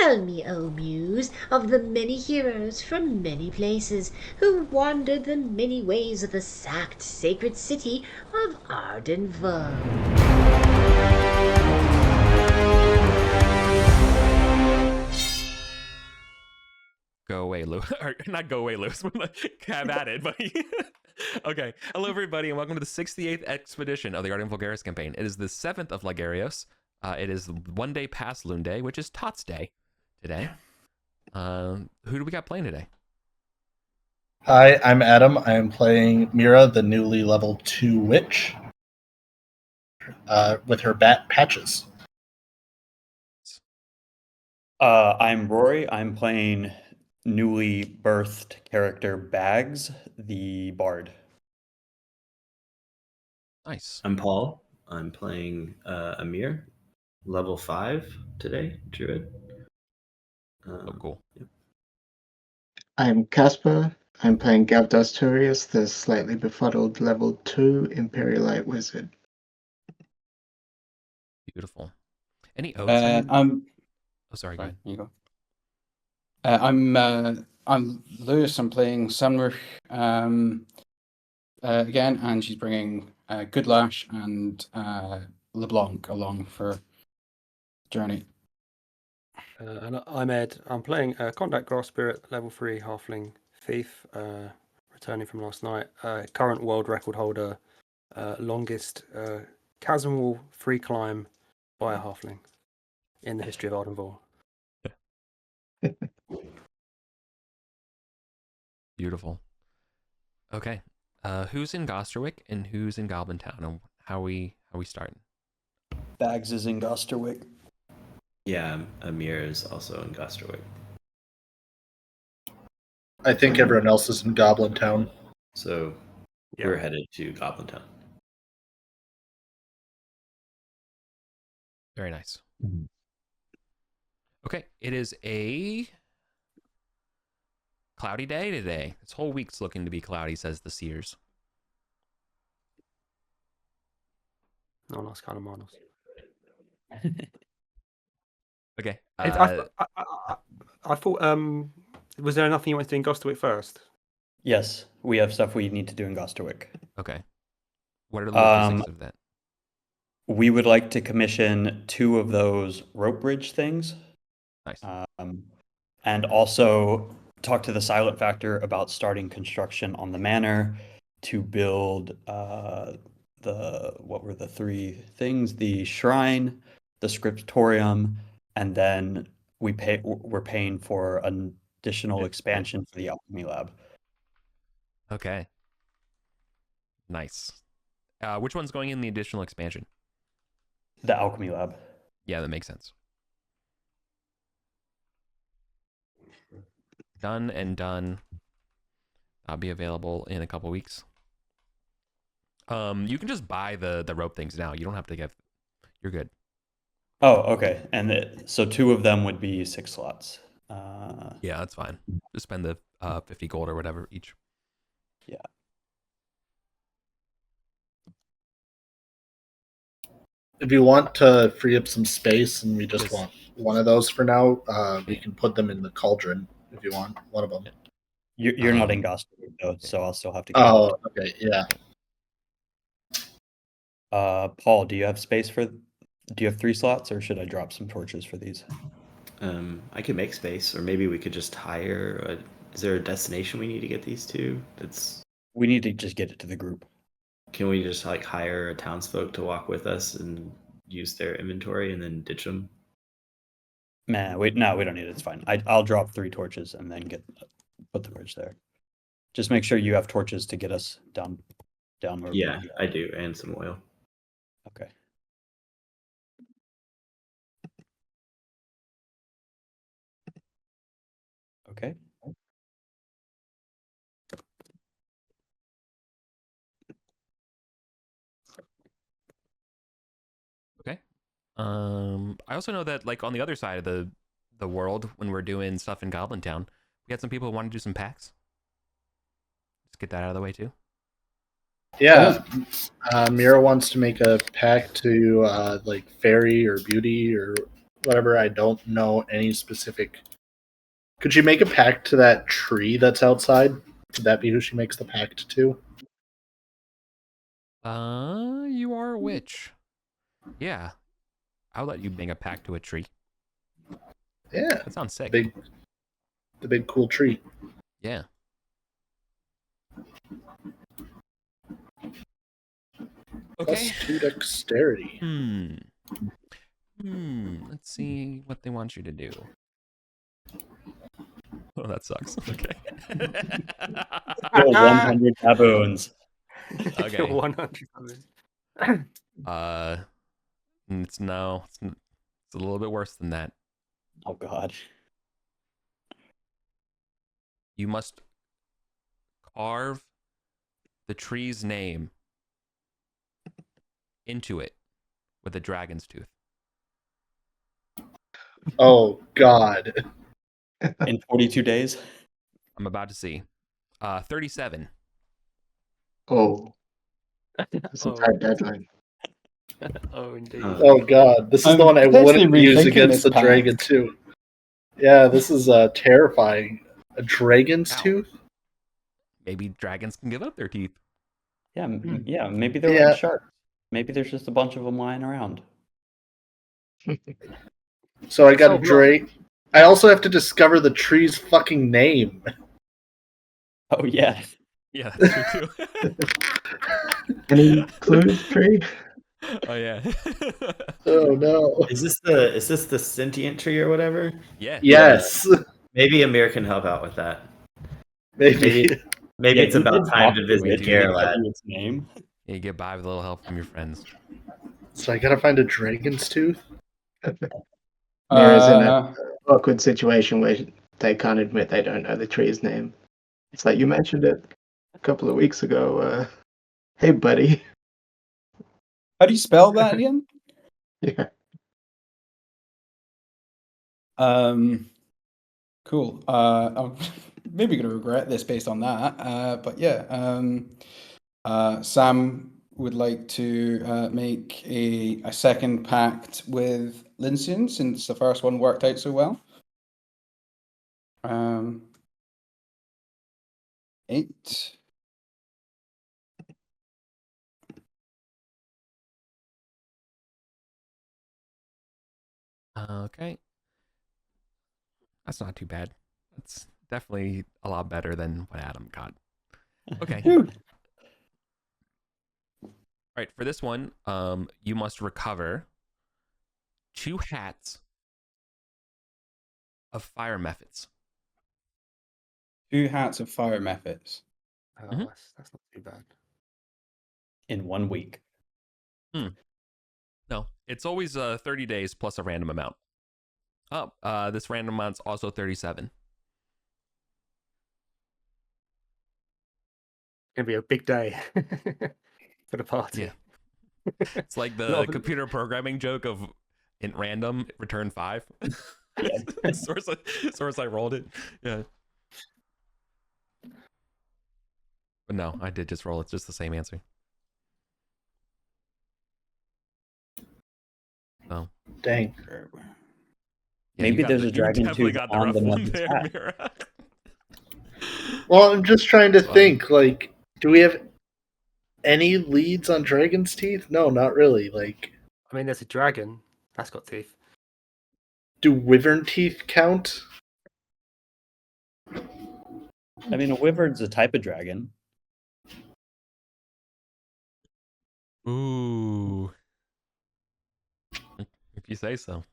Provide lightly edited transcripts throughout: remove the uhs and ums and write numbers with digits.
Tell me, O Muse, of the many heroes from many places who wandered the many ways of the sacked sacred city of Arden. Go away, Lewis. Or not go away, Lewis. Have at it, buddy. Okay. Hello, everybody, and welcome to the 68th expedition of the Arden Vulgaris campaign. It is the 7th of Ligarios. It is one day past Loon Day, which is Tots Day today. Who do we got playing today? Hi, I'm Adam. I am playing Mira, the newly level 2 witch, with her bat patches. I'm Rory. I'm playing newly birthed character Bags, the bard. Nice. I'm Paul. I'm playing Amir, level 5 today, druid. Oh, cool. Yeah. I'm Casper. I'm playing Gavdasturius, the slightly befuddled level 2 Imperialite wizard. Beautiful. Any oaths? Oh, sorry, go ahead. You go. I'm Lewis. I'm playing Sunruch again, and she's bringing Goodlash and LeBlanc along for journey. And I'm Ed. I'm playing Contact Grass Spirit, level 3 Halfling Thief, returning from last night. Current world record holder, longest chasm wall free climb by a Halfling in the history of Arden. Beautiful. Okay. Who's in Gosterwick and who's in Goblin Town? And how we starting? Bags is in Gosterwick. Yeah, Amir is also in Gosterwick. I think everyone else is in Goblin Town. So we're headed to Goblin Town. Very nice. Okay, it is a cloudy day today. This whole week's looking to be cloudy, says the Seers. No, that's kind of minus. Okay. I thought, was there nothing you wanted to do in Gosterwick first? Yes, we have stuff we need to do in Gosterwick. Okay. What are the logistics of that? We would like to commission 2 of those rope bridge things. Nice. And also talk to the Silent Factor about starting construction on the manor to build what were the 3 things? The shrine, the scriptorium, and then we're paying for an additional expansion for the alchemy lab. Okay. Nice. Which one's going in the additional expansion? The alchemy lab. Yeah, that makes sense. Done and done. I'll be available in a couple weeks. You can just buy the rope things now. You don't have to get. You're good. Oh, okay. And so 2 of them would be 6 slots. Yeah, that's fine. Just spend the 50 gold or whatever each. Yeah. If you want to free up some space and we just want one of those for now, we can put them in the cauldron if you want one of them. You're not in Gosterwick though, so I'll still have to. Oh, okay, yeah. Paul, do you have space for? Do you have 3 slots, or should I drop some torches for these? I could make space, or maybe we could just hire. Is there a destination we need to get these to? We need to just get it to the group. Can we just hire a townsfolk to walk with us and use their inventory and then ditch them? No, we don't need it. It's fine. I'll drop 3 torches and then put the bridge there. Just make sure you have torches to get us down. Where Yeah, I do, and some oil. Okay. Okay. Okay. I also know that on the other side of the world, when we're doing stuff in Goblin Town, we had some people who want to do some packs. Let's get that out of the way too. Yeah, Mira wants to make a pack to Fairy or Beauty or whatever. I don't know any specific. Could she make a pact to that tree that's outside? Could that be who she makes the pact to? You are a witch. Yeah. I'll let you make a pact to a tree. Yeah, That sounds sick. the big cool tree. Yeah. Okay. +2 dexterity. Let's see what they want you to do. Oh, that sucks. Okay. Kill 100 baboons. Okay. 100. It's a little bit worse than that. Oh god. You must carve the tree's name into it with a dragon's tooth. Oh God. In 42 days? I'm about to see. 37. Oh, that's a tight deadline. Oh, indeed. Oh God. This is the I'm one I potentially wouldn't use rethinking against this the pact. dragon too. Yeah, this is terrifying. A dragon's Ow. tooth? Maybe dragons can give up their teeth. Yeah, yeah, maybe they're Yeah. like sharks. Maybe there's just a bunch of them lying around. So I got So a drake. I also have to discover the tree's fucking name. Oh yeah. Yeah, that's true too. Any clues, tree? Oh yeah. Oh no. Is this the sentient tree or whatever? Yeah. Yes. Maybe Amir can help out with that. Maybe. Maybe Yeah, it's you about did time talk to to it. visit do. Did it Garrelad. tell you its name? Yeah, you get by with a little help from your friends. So I gotta find a dragon's tooth? Mira's in an awkward situation where they can't admit they don't know the tree's name. It's like, you mentioned it a couple of weeks ago. Hey, buddy. How do you spell that again? Yeah. Cool. I'm maybe gonna regret this based on that. But yeah. Sam would like to make a second pact with Lincian since the first one worked out so well. 8. Okay. That's not too bad. That's definitely a lot better than what Adam got. Okay. Whew. All right, for this one, you must recover 2 hats of fire methods. 2 hats of fire methods. Oh, Mhm. that's not too bad. In 1 week. No, it's always 30 days plus a random amount. Oh, this random amount's also 37. Gonna be a big day for the party. Yeah. It's like the Lot of- computer programming joke of int random return 5. source I rolled it. Yeah. But no, I did just roll. It's just the same answer. Oh. Dang. Yeah, Maybe you got there's the- a dragon you definitely tooth got the on rough the one Memphis there, hat. Mira. Well, I'm just trying to Fine. think, like, do we have any leads on dragon's teeth? No, not really. Like, I mean, there's a dragon that's got teeth. do wyvern teeth count? I mean, a wyvern's a type of dragon. Ooh. If you say so.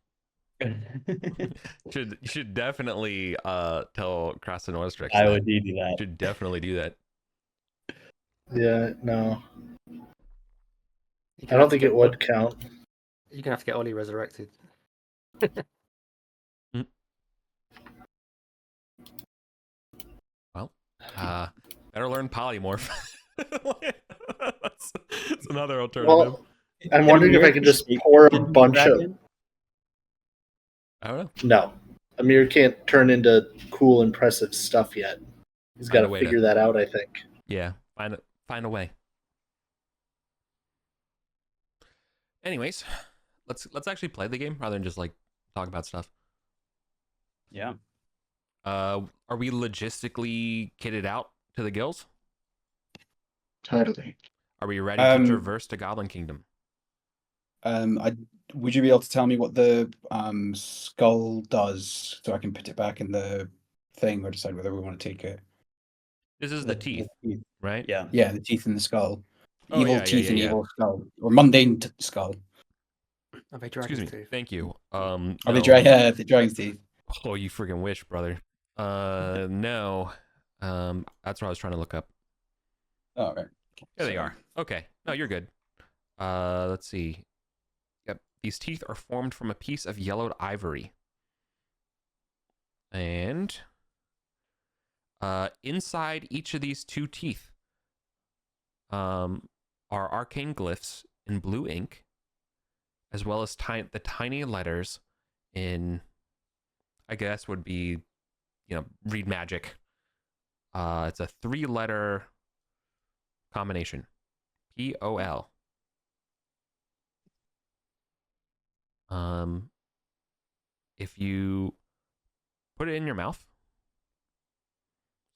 You should definitely tell Krasnostrix I that. would do You that. should definitely do that. Yeah, no. You're I gonna don't have to think get- it would count. You're gonna have to get Ollie resurrected. Well, better learn polymorph. that's another alternative. Well, I'm wondering if I could just pour a bunch of. I don't know. No. Amir can't turn into cool, impressive stuff yet. He's got Find a to way figure that out, I think. Yeah, find a way. Anyways, let's actually play the game rather than just like talk about stuff. Yeah. Are we logistically kitted out to the guilds? Totally. Are we ready to traverse to Goblin Kingdom? Would you be able to tell me what the skull does so I can put it back in the thing or decide whether we want to take it? This is the teeth, right? Yeah. Yeah, the teeth in the skull. Oh, Evil yeah, teeth and yeah. evil skull. Or mundane skull. Are they Excuse dragon's me. teeth? Thank you. Are No. they the dragon's teeth? Oh, you freaking wish, brother. No. That's what I was trying to look up. Oh, right. There they are. Okay. No, you're good. Let's see. Yep. These teeth are formed from a piece of yellowed ivory. And inside each of these two teeth are arcane glyphs in blue ink, as well as the tiny letters in, I guess would be, read magic. It's a 3-letter combination. POL. If you put it in your mouth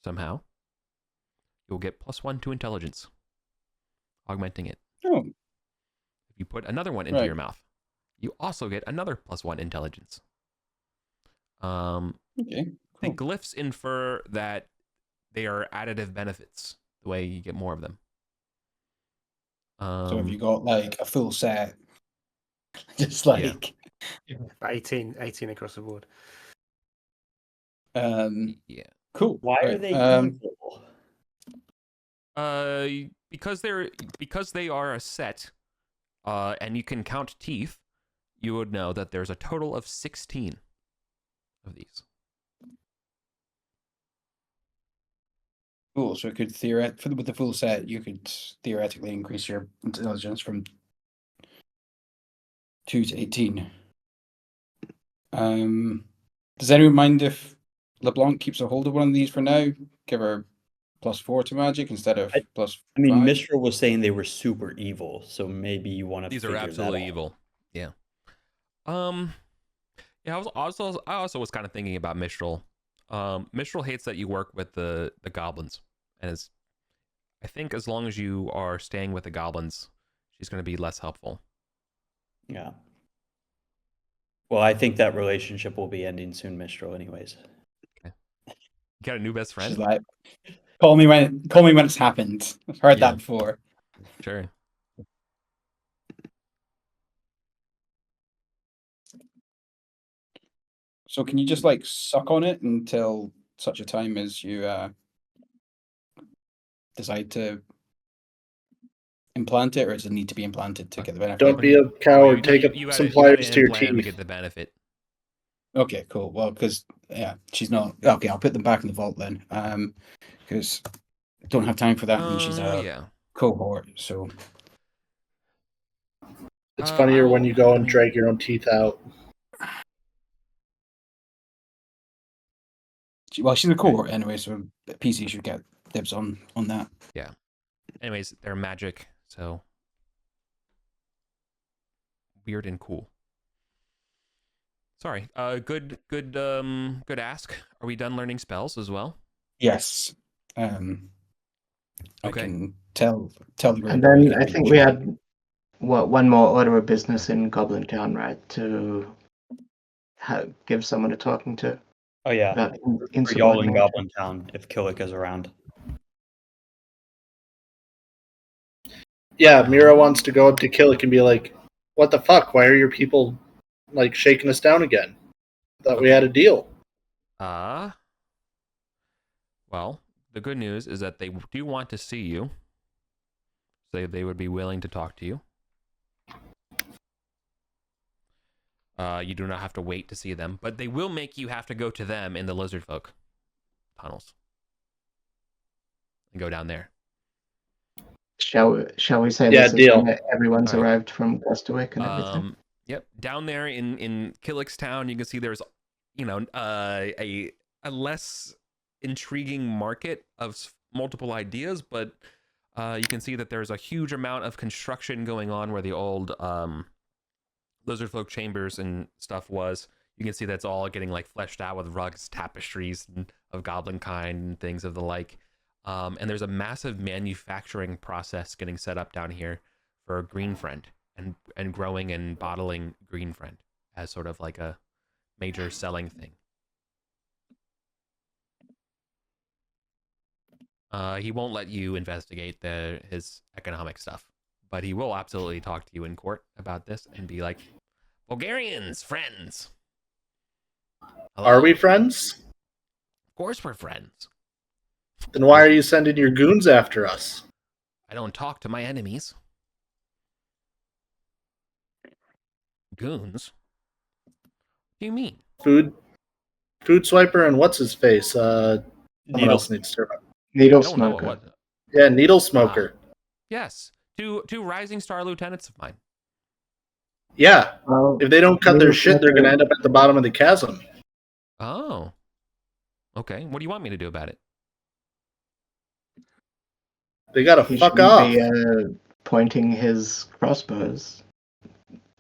somehow, you'll get +1 to intelligence, augmenting it. Oh. If you put another one into your mouth, you also get another +1 intelligence. Okay. The Cool. glyphs infer that they are additive benefits, the way you get more of them. So have you got like a full set? Just like 18 across the board. Yeah. Cool. Why are Right, they evil? Because they are a set, and you can count teeth, you would know that there's a total of 16 of these. Cool. So it could with the full set, you could theoretically increase your intelligence from 2 to 18. Does anyone mind if LeBlanc keeps a hold of one of these for now? Give her +4 to magic instead of +5? I mean, Mistral was saying they were super evil, so maybe you want to. These are absolutely evil. Yeah. Yeah. I also was kind of thinking about Mistral. Mistral hates that you work with the goblins, and I think as long as you are staying with the goblins, she's going to be less helpful. Yeah. Well, I think that relationship will be ending soon, Mistral. Anyways. Okay. You got a new best friend? She's like, call me when it's happened. I've heard that before. Sure. So can you just like suck on it until such a time as you decide to implant it, or does it need to be implanted to get the benefit? Don't be a coward. Take some pliers to your teeth to get the benefit. Okay, cool. Well, because she's not okay. I'll put them back in the vault then, because I don't have time for that, and she's a cohort. So it's funnier when you go and drag your own teeth out. Well, she's a cohort anyway, so PC should get dibs on that. Yeah. Anyways, they're magic, so weird and cool. Sorry. Good ask. Are we done learning spells as well? Yes. I can tell the group. And then I think we had one more order of business in Goblin Town, right? To give someone a talking to. Oh yeah. About For y'all in Goblin Town, if Killick is around. Yeah, Mira wants to go up to Killick and be like, "What the fuck? Why are your people like shaking us down again? I thought we had a deal." Well, the good news is that they do want to see you. So they would be willing to talk to you. You do not have to wait to see them, but they will make you have to go to them in the lizard folk tunnels and go down there. Shall we say Yeah, this deal. is everyone's arrived from Gustwick and everything? Yep, down there in Killick's town, you can see there's, a less intriguing market of multiple ideas, but you can see that there's a huge amount of construction going on where the old lizard folk chambers and stuff was. You can see that's all getting like fleshed out with rugs, tapestries of goblin kind and things of the like. And there's a massive manufacturing process getting set up down here for Green Friend and growing and bottling Green Friend as sort of like a major selling thing. He won't let you investigate his economic stuff, but he will absolutely talk to you in court about this and be like, Vulgarians, friends. Hello? Are we friends? Of course we're friends. Then why are you sending your goons after us? I don't talk to my enemies. Goons? What do you mean? Food Swiper and what's his face? Someone else needs to. Needle Smoker. Yeah, Needle Smoker. Yes, two rising star lieutenants of mine. Yeah, if they don't cut their shit, they're going to end up at the bottom of the chasm. Oh. Okay, what do you want me to do about it? They got to fuck off. Be, pointing his crossbows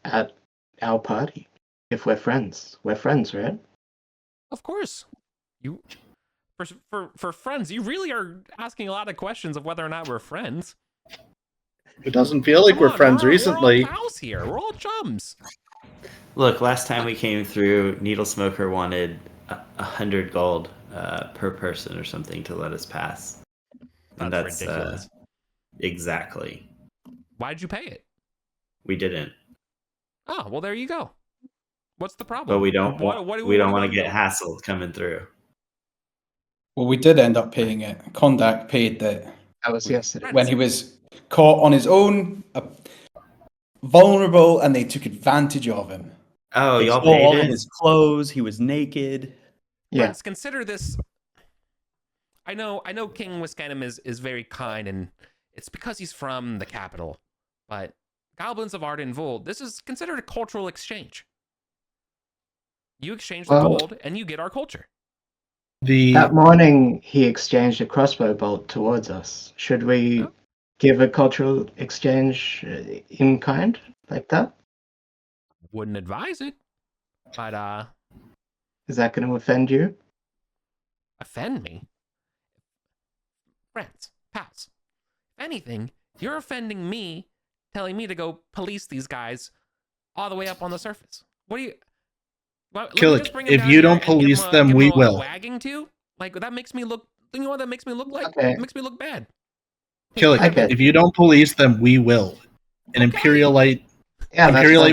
at our party. If we're friends. We're friends, right? Of course. You... For friends, you really are asking a lot of questions of whether or not we're friends. It doesn't feel like we're friends recently. We're all pals here. We're all chums. Look, last time we came through, Needle Smoker wanted 100 gold per person or something to let us pass. And that's ridiculous. Exactly. Why'd you pay it? We didn't. Oh, well, there you go. What's the problem? But we don't. We don't want to get hassled coming through. Well, we did end up paying it. Kondak paid that. That was yesterday. When he was caught on his own, vulnerable, and they took advantage of him. Oh, y'all paid all in his clothes. He was naked. Yeah. Friends, consider this. I know King Wiscanum is very kind, and it's because he's from the capital. But Goblins of Arden Vul, this is considered a cultural exchange. You exchange the gold, and you get our culture. That morning, he exchanged a crossbow bolt towards us. Should we give a cultural exchange in kind like that? Wouldn't advise it, but is that going to offend you? Offend me? Friends, pals. If anything, you're offending me, telling me to go police these guys all the way up on the surface. What do you... Kill it. If you don't police them, we will. Wagging to? Like, that makes me look... You know what that makes me look like? Okay. It makes me look bad. Kill it. If you don't police them, we will. And Imperialite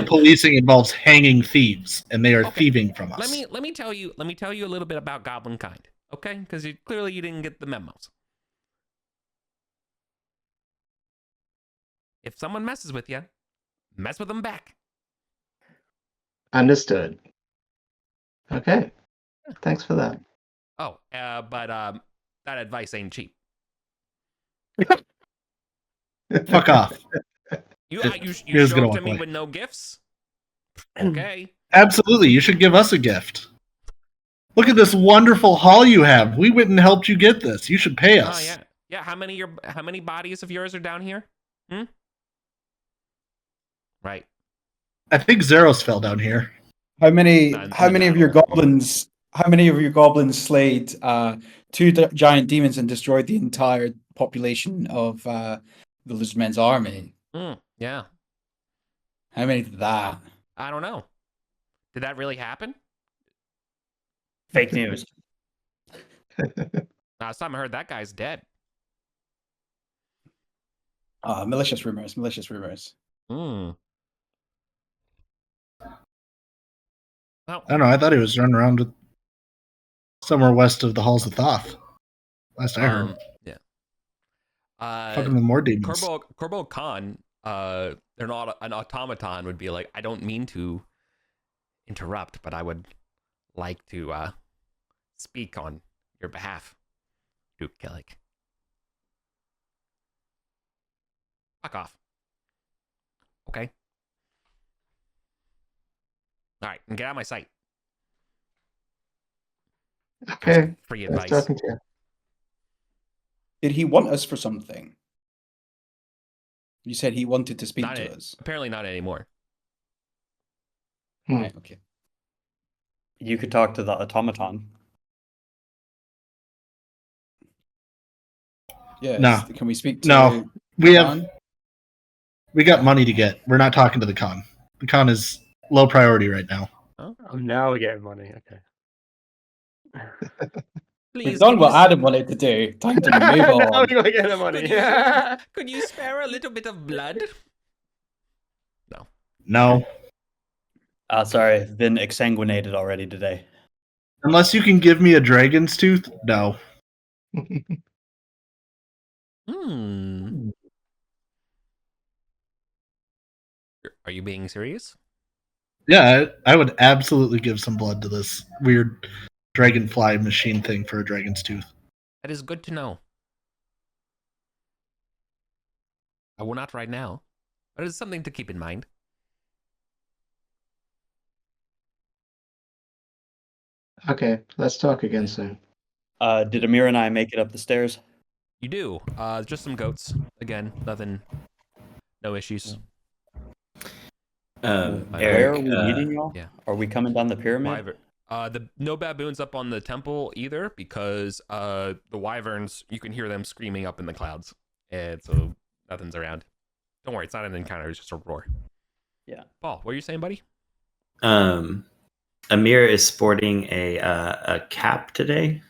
policing involves hanging thieves, and they are thieving from us. Let me tell you a little bit about Goblin kind, okay? Because clearly you didn't get the memos. If someone messes with you, mess with them back. Understood. Okay. Thanks for that. Oh, but that advice ain't cheap. Fuck off. You showed up to me with no gifts? Okay. Absolutely. You should give us a gift. Look at this wonderful haul you have. We went and helped you get this. You should pay us. Oh, yeah. Yeah, how many bodies of yours are down here? Right. I think Zeros fell down here. How many of your goblins slayed 2 giant demons and destroyed the entire population of the Lizardmen's army? Yeah. How many did that? I don't know. Did that really happen? Fake news. Last time I heard, that guy's dead. Malicious rumors. Well, I don't know. I thought he was running around somewhere west of the Halls of Thoth. Last I heard. Yeah. Fucking with more demons. Corbo Khan, they're not an automaton, would be like, I don't mean to interrupt, but I would like to speak on your behalf, Duke Killick. Fuck off. Okay. All right, and get out of my sight. Okay. Free advice. Talking to you. Did he want us for something? You said he wanted to speak to us. Apparently not anymore. Right, okay. You could talk to the automaton. Yeah. No. Can we speak to? No, we got money to get. We're not talking to the con. The con is low priority right now. Oh, now we're getting money. Okay. We've done what Adam wanted to do. Time to move on. Now we're gonna get the money. Could you spare a little bit of blood? No. Sorry, I've been exsanguinated already today. Unless you can give me a dragon's tooth, no. Are you being serious? Yeah, I would absolutely give some blood to this weird dragonfly machine thing for a dragon's tooth. That is good to know. I will not right now, but it is something to keep in mind. Okay, let's talk again soon. Did Amir and I make it up the stairs? You do. Just some goats. Again, nothing. No issues. Where Eric, are we meeting y'all? yeah. Are we coming down the pyramid? No baboons up on the temple either, because the wyverns, you can hear them screaming up in the clouds, and so nothing's around. Don't worry, it's not an encounter; it's just a roar. Yeah. Paul, what are you saying, buddy? Amir is sporting a cap today.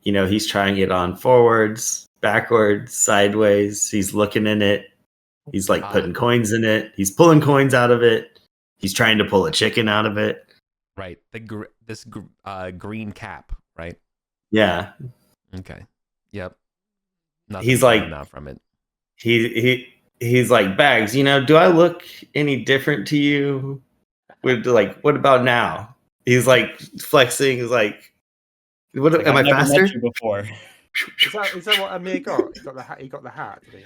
He's trying it on forwards, backwards, sideways. He's looking in it. He's like putting coins in it. He's pulling coins out of it. He's trying to pull a chicken out of it. Right. This green cap, right? Yeah. Okay. Yep. He's like not from it. He's like, Bags, do I look any different to you? What about now? He's like flexing. He's like, what am I never faster? met you before. Is that what Amir got? He got the hat. He got the hat. Did he?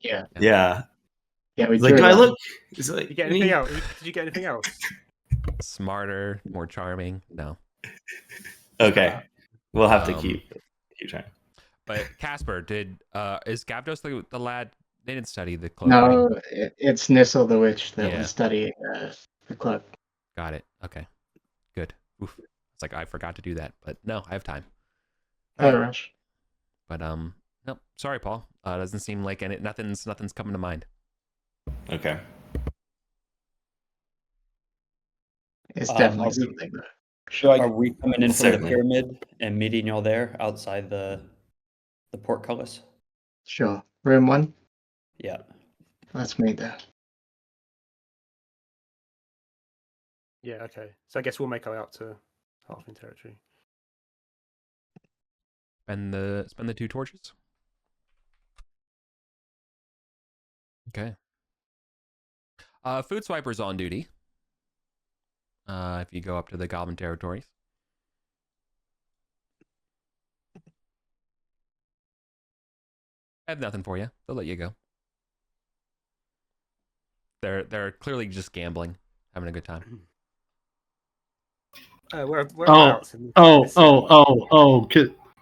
Yeah. Yeah. Yeah, we He's like, do I look? He's like, Did you get anything else? Did you get anything else? Smarter, more charming. No. Okay. We'll have to keep trying. But Casper, is Gavdos the lad? They didn't study the cloak. No, it's Nissel the witch that Yeah. was studying the cloak. Got it. Okay. Good. Oof. It's like I forgot to do that, but no, I have time. Oh, rush. But no, sorry, Paul. Doesn't seem like nothing's coming to mind. Okay. It's definitely something. Are we coming in from the Certainly. pyramid and meeting y'all there outside the portcullis? Sure. Room 1? Yeah. Let's meet there. Yeah. Okay. So I guess we'll make our way out to Halfling territory. Spend the 2 torches. Okay. Food Swiper's on duty. If you go up to the Goblin territories. I have nothing for you. They'll let you go. They're clearly just gambling, having a good time.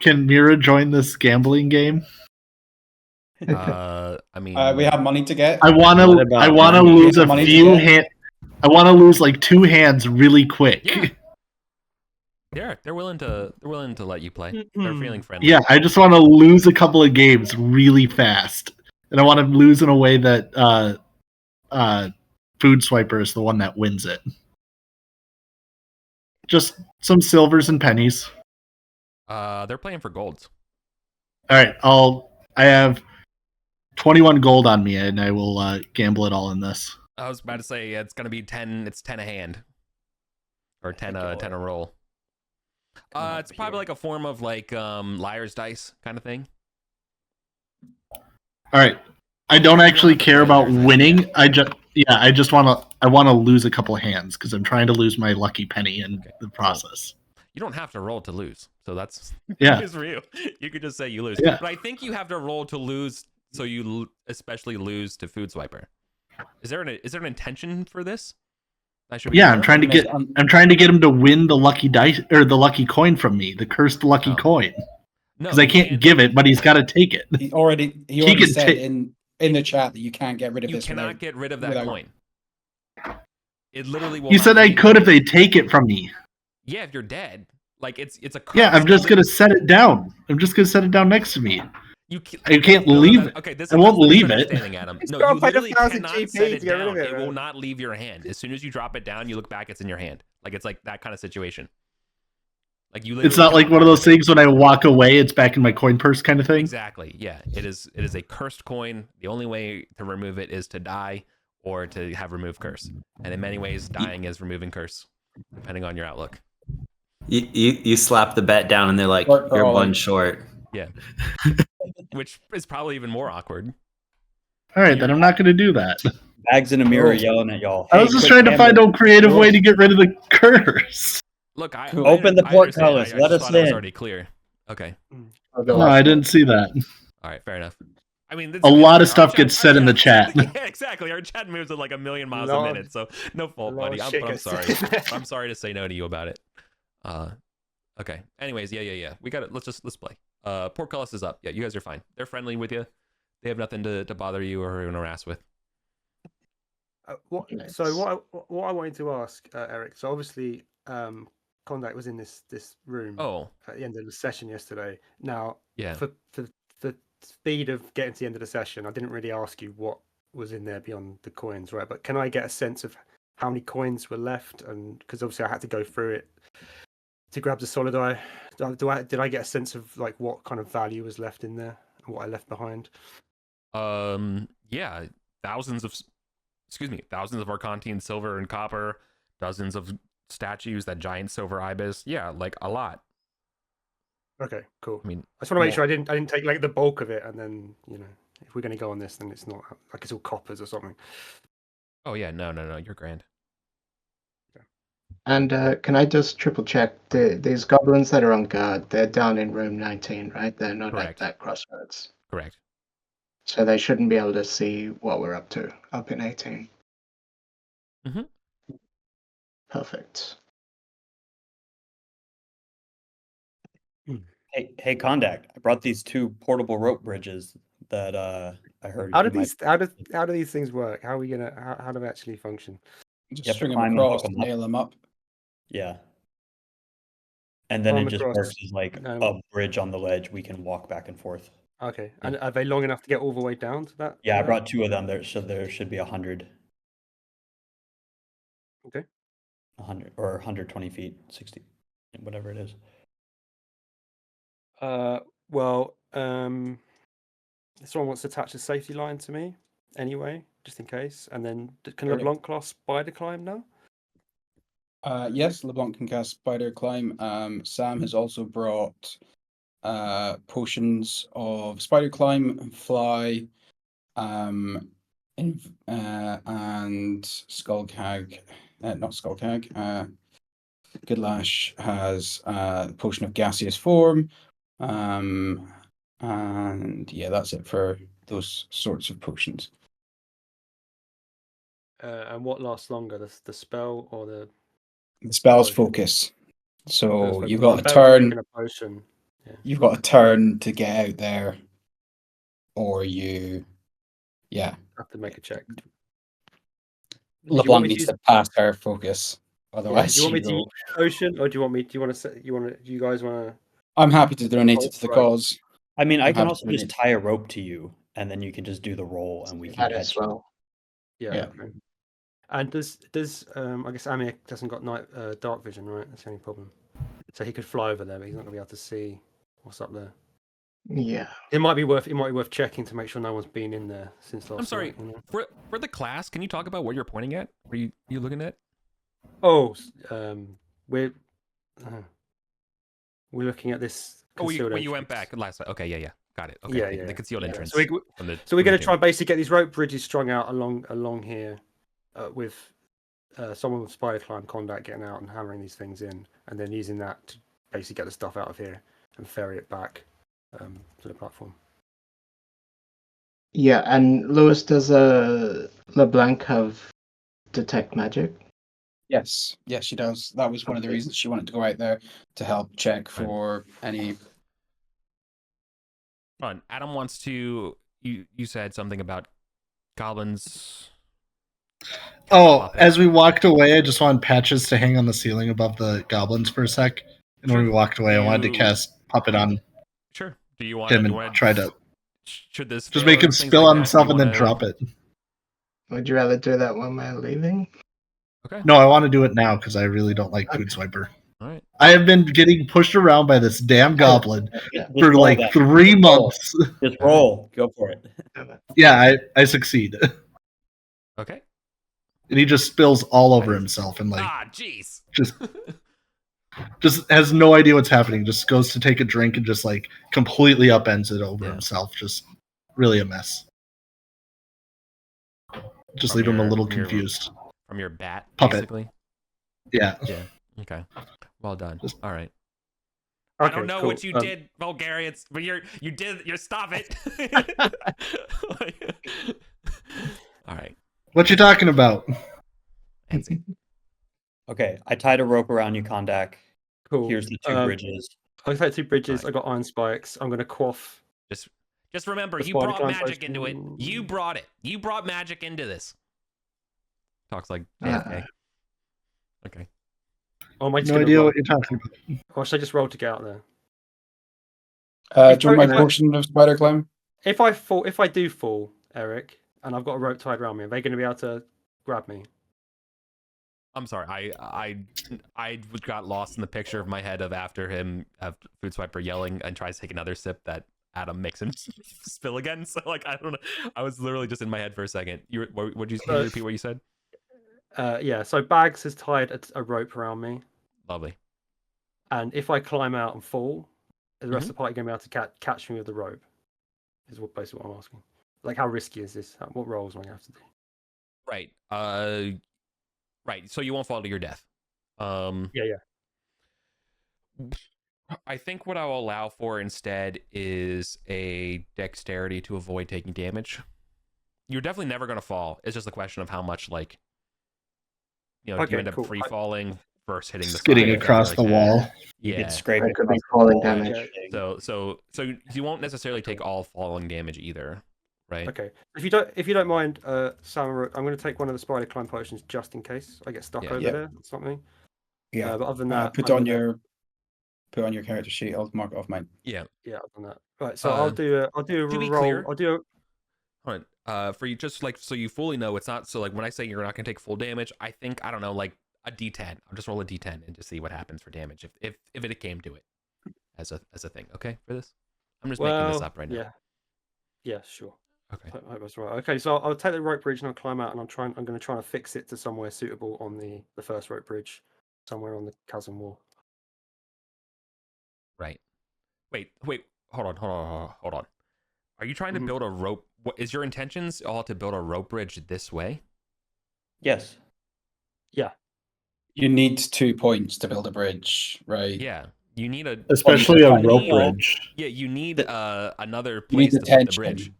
Can Mira join this gambling game? I mean, we have money to get. I want to lose a few hands. I want to lose like 2 hands really quick. Yeah. They're willing to let you play. They're feeling friendly. Yeah, I just want to lose a couple of games really fast, and I want to lose in a way that Food Swiper is the one that wins it. Just some silvers and pennies. They're playing for golds. All right, I have 21 gold on me, and I will gamble it all in this. I was about to say it's gonna be 10. It's 10 a hand, or 10 a roll. It's probably like a form of like liar's dice kind of thing. All right, I don't actually care about winning. I just want to lose a couple of hands because I'm trying to lose my lucky penny in the process. You don't have to roll to lose, so that's Yeah. for you. You could just say you lose. Yeah. But I think you have to roll to lose, so you especially lose to Food Swiper. Is there an intention for this? I should. Yeah, I'm trying to get him to win the lucky dice or the lucky coin from me, the cursed lucky coin. Because I can't give it, but he's got to take it. He already said in the chat that you can't get rid of this. You cannot get rid of that coin. It literally will You not said I leave could your if they hand. take it from me. Yeah, if you're dead. Like it's a curse. Yeah, I'm just gonna set it down. I'm just gonna set it down next to me. You I can't no, leave it. okay, this I is won't the leave it. misunderstanding, Adam. It's No, got you to pay literally 1,000 cannot GP set to it get rid of down. it, It will man. not leave your hand. As soon as you drop it down, you look back, it's in your hand. Like it's like that kind of situation. Like you literally It's not like cannot one of part those with it. things when I walk away, it's back in my coin purse kind of thing. Exactly. Yeah. It is a cursed coin. The only way to remove it is to die or to have remove curse. And in many ways, dying is removing curse, depending on your outlook. You slap the bet down and they're like, Short you're brawling. one short. Yeah. Which is probably even more awkward. All right, then I'm not going to do that. Bags in a mirror yelling at y'all. I "Hey, was just quick trying to find gambling." a creative Cool. way to get rid of the curse. Look, I Cool. Open the I understand. portcullis, I let just us thought it was in. already clear. Okay. I'll go No, last I one. didn't see that. All right. Fair enough. I mean, A lot of stuff gets said in the chat. Yeah, exactly. Our chat moves at like a million miles a Lot of- minute, so no fault, lot of buddy. shit But I'm gets sorry. said. I'm sorry to say no to you about it. Okay. Anyways, yeah. We got it. Let's play. Portcullis is up. Yeah, you guys are fine. They're friendly with you. They have nothing to bother you or even harass with. So what I wanted to ask Eric. So obviously, Contact was in this room Oh, at the end of the session yesterday. Now, yeah. for speed of getting to the end of the session, I didn't really ask you what was in there beyond the coins, right? But can I get a sense of how many coins were left? And because obviously I had to go through it to grab the solid eye. Did I get a sense of like what kind of value was left in there and what I left behind? Yeah, thousands of Arcantine silver and copper, dozens of statues, that giant silver ibis. Yeah, like a lot. Okay, cool. I mean, I just want to make sure I didn't take like the bulk of it, and then if we're going to go on this, then it's not like it's all coppers or something. oh yeah, no, you're grand. And can I just triple check these goblins that are on guard? They're down in room 19, right? They're not Correct. at that crossroads, Correct. so they shouldn't be able to see what we're up to up in 18. Mhm. Perfect. Hey, Contact. I brought these 2 portable rope bridges that I heard. How you do might- these things work? How are we gonna how do they actually function? Just You have to string them climb and across hook to 'em up. nail them up. Yeah. And then Climb it just across, works as like um, a bridge on the ledge. We can walk back and forth. Okay, and are they long enough to get all the way down to that? Yeah, I to that? brought 2 of them. There should be 100. Okay. 100 or 120 feet, 60, whatever it is. Well, someone wants to attach a safety line to me anyway, just in case. And then can Sure. LeBlanc class spider climb now? Yes, LeBlanc can cast Spider Climb. Sam has also brought potions of Spider Climb and Fly, and Skullcag. Not Skullcag. Goodlash has a potion of Gaseous Form. And yeah, that's it for those sorts of potions. And what lasts longer, the spell or the The spell's potion? focus. So Spell's you've focus. got a I bet we're turn. taking a potion. Yeah. You've got a turn to get out there, or you, yeah. Have to make a check. Do you want LeBlanc me to needs use- to pass her focus. Yeah, Otherwise, do you want me to roll. use the potion, or do you guys want to? I'm happy to donate it to the Right. cause. I mean, I I'm can happy also to just donate. tie a rope to you, and then you can just do the roll, and we can That as catch you. well. Yeah. Yeah. Okay. And does I guess Amir doesn't got dark vision, right? That's the only problem. So he could fly over there, but he's not gonna be able to see what's up there. Yeah. It might be worth checking to make sure no one's been in there since last I'm sorry. night, you know? For the class, can you talk about what you're pointing at? What are you looking at? Oh, we're looking at this. Oh, when you concealed went entrance. back last time. Okay, yeah. Got it. Okay. Yeah. The concealed Yeah. entrance. So we're from the going to room. try and basically get these rope bridges strung out along here, with someone with spider climb contact getting out and hammering these things in, and then using that to basically get the stuff out of here and ferry it back to the platform. Yeah, and Lewis, does LeBlanc have detect magic? Yes, she does. That was one of the Okay. reasons she wanted to go out there to help check for any. Hold on. Adam wants to. You said something about goblins. Oh, Pop it. as we walked away, I just wanted patches to hang on the ceiling above the goblins for a sec. And when we walked away, I wanted to cast Puppet on Sure. Do you want him to and try to should this just fail make or him things spill like on that, himself you and then wanna- drop it. Would you rather do that when we're leaving? Okay. No, I want to do it now because I really don't like Food Swiper. All right. I have been getting pushed around by this damn goblin Yeah. for roll like that. 3 Roll. months. Just roll. Go for it. Yeah, I succeed. Okay. And he just spills all over himself and like Jeez. just has no idea what's happening. Just goes to take a drink and just like completely upends it over himself. Just really a mess. Just From leave him a your- little from your- confused. From your bat, Puppet. basically. Yeah. Yeah. Okay. Well done. Just- All right. Okay, I don't know cool. what you did, Vulgarians, but you stop it. All right. What you talking about? Nancy. Okay, I tied a rope around you, Kondak. Cool. Here's the 2 bridges. I've had 2 bridges. Right. I got iron spikes. I'm going to quaff. Just remember, The you spider brought climb magic post- into it. You brought it. You brought magic into this. Talks like Uh, JFK. Okay. Oh, my No idea what you're talking about. Or should I just roll to get out there? Do you want my if- portion of spider climb? If I do fall, Eric, and I've got a rope tied around me, are they going to be able to grab me? I'm sorry. I got lost in the picture of my head of after him, Food Swiper yelling and tries to take another sip that Adam makes him spill again. So like I don't know. I was literally just in my head for a second. Would you repeat what you said? Yeah. So Bags has tied a rope around me, Lovely. and if I climb out and fall, is the rest Mhm. of the party going to be able to catch me with the rope? Is basically what I'm asking. Like, how risky is this? What rolls am I going to have to do? Right. Right. So you won't fall to your death. Yeah. I think what I'll allow for instead is a dexterity to avoid taking damage. You're definitely never going to fall. It's just a question of how much, like, do you Okay, end up cool. free falling versus hitting the Skidding side, across something the like that. wall. You Yeah. could scrape That could be across the falling wall and damage. everything. So you won't necessarily take all falling damage either, right? Okay. If you don't mind, Sam, I'm going to take one of the spider climb potions just in case I get stuck Yeah. over Yeah. there or something. Yeah. But other than that, Put I'm on gonna- your character sheet. I'll mark it off mine. Yeah. Yeah, I've done that. Right. So Uh, I'll do a to be roll. clear- I'll do a All right. For you, just like so you fully know, it's not so like when I say you're not going to take full damage, I think I don't know, like a D10. I'll just roll a D10 and just see what happens for damage if it came to it as a thing. Okay, for this, I'm just making this up right now. Yeah, sure. Okay. I hope that's right. Okay, so I'll take the rope bridge and I'll climb out, and I'm going to try and fix it to somewhere suitable on the first rope bridge, somewhere on the chasm wall. Right. Wait. Hold on. Are you trying to build a rope? What is your intentions all to build a rope bridge this way? Yes. You need 2 points to build a bridge, right? Yeah. You need a Especially a Well, rope you- bridge. yeah. You need another You need place to the put the tension. bridge.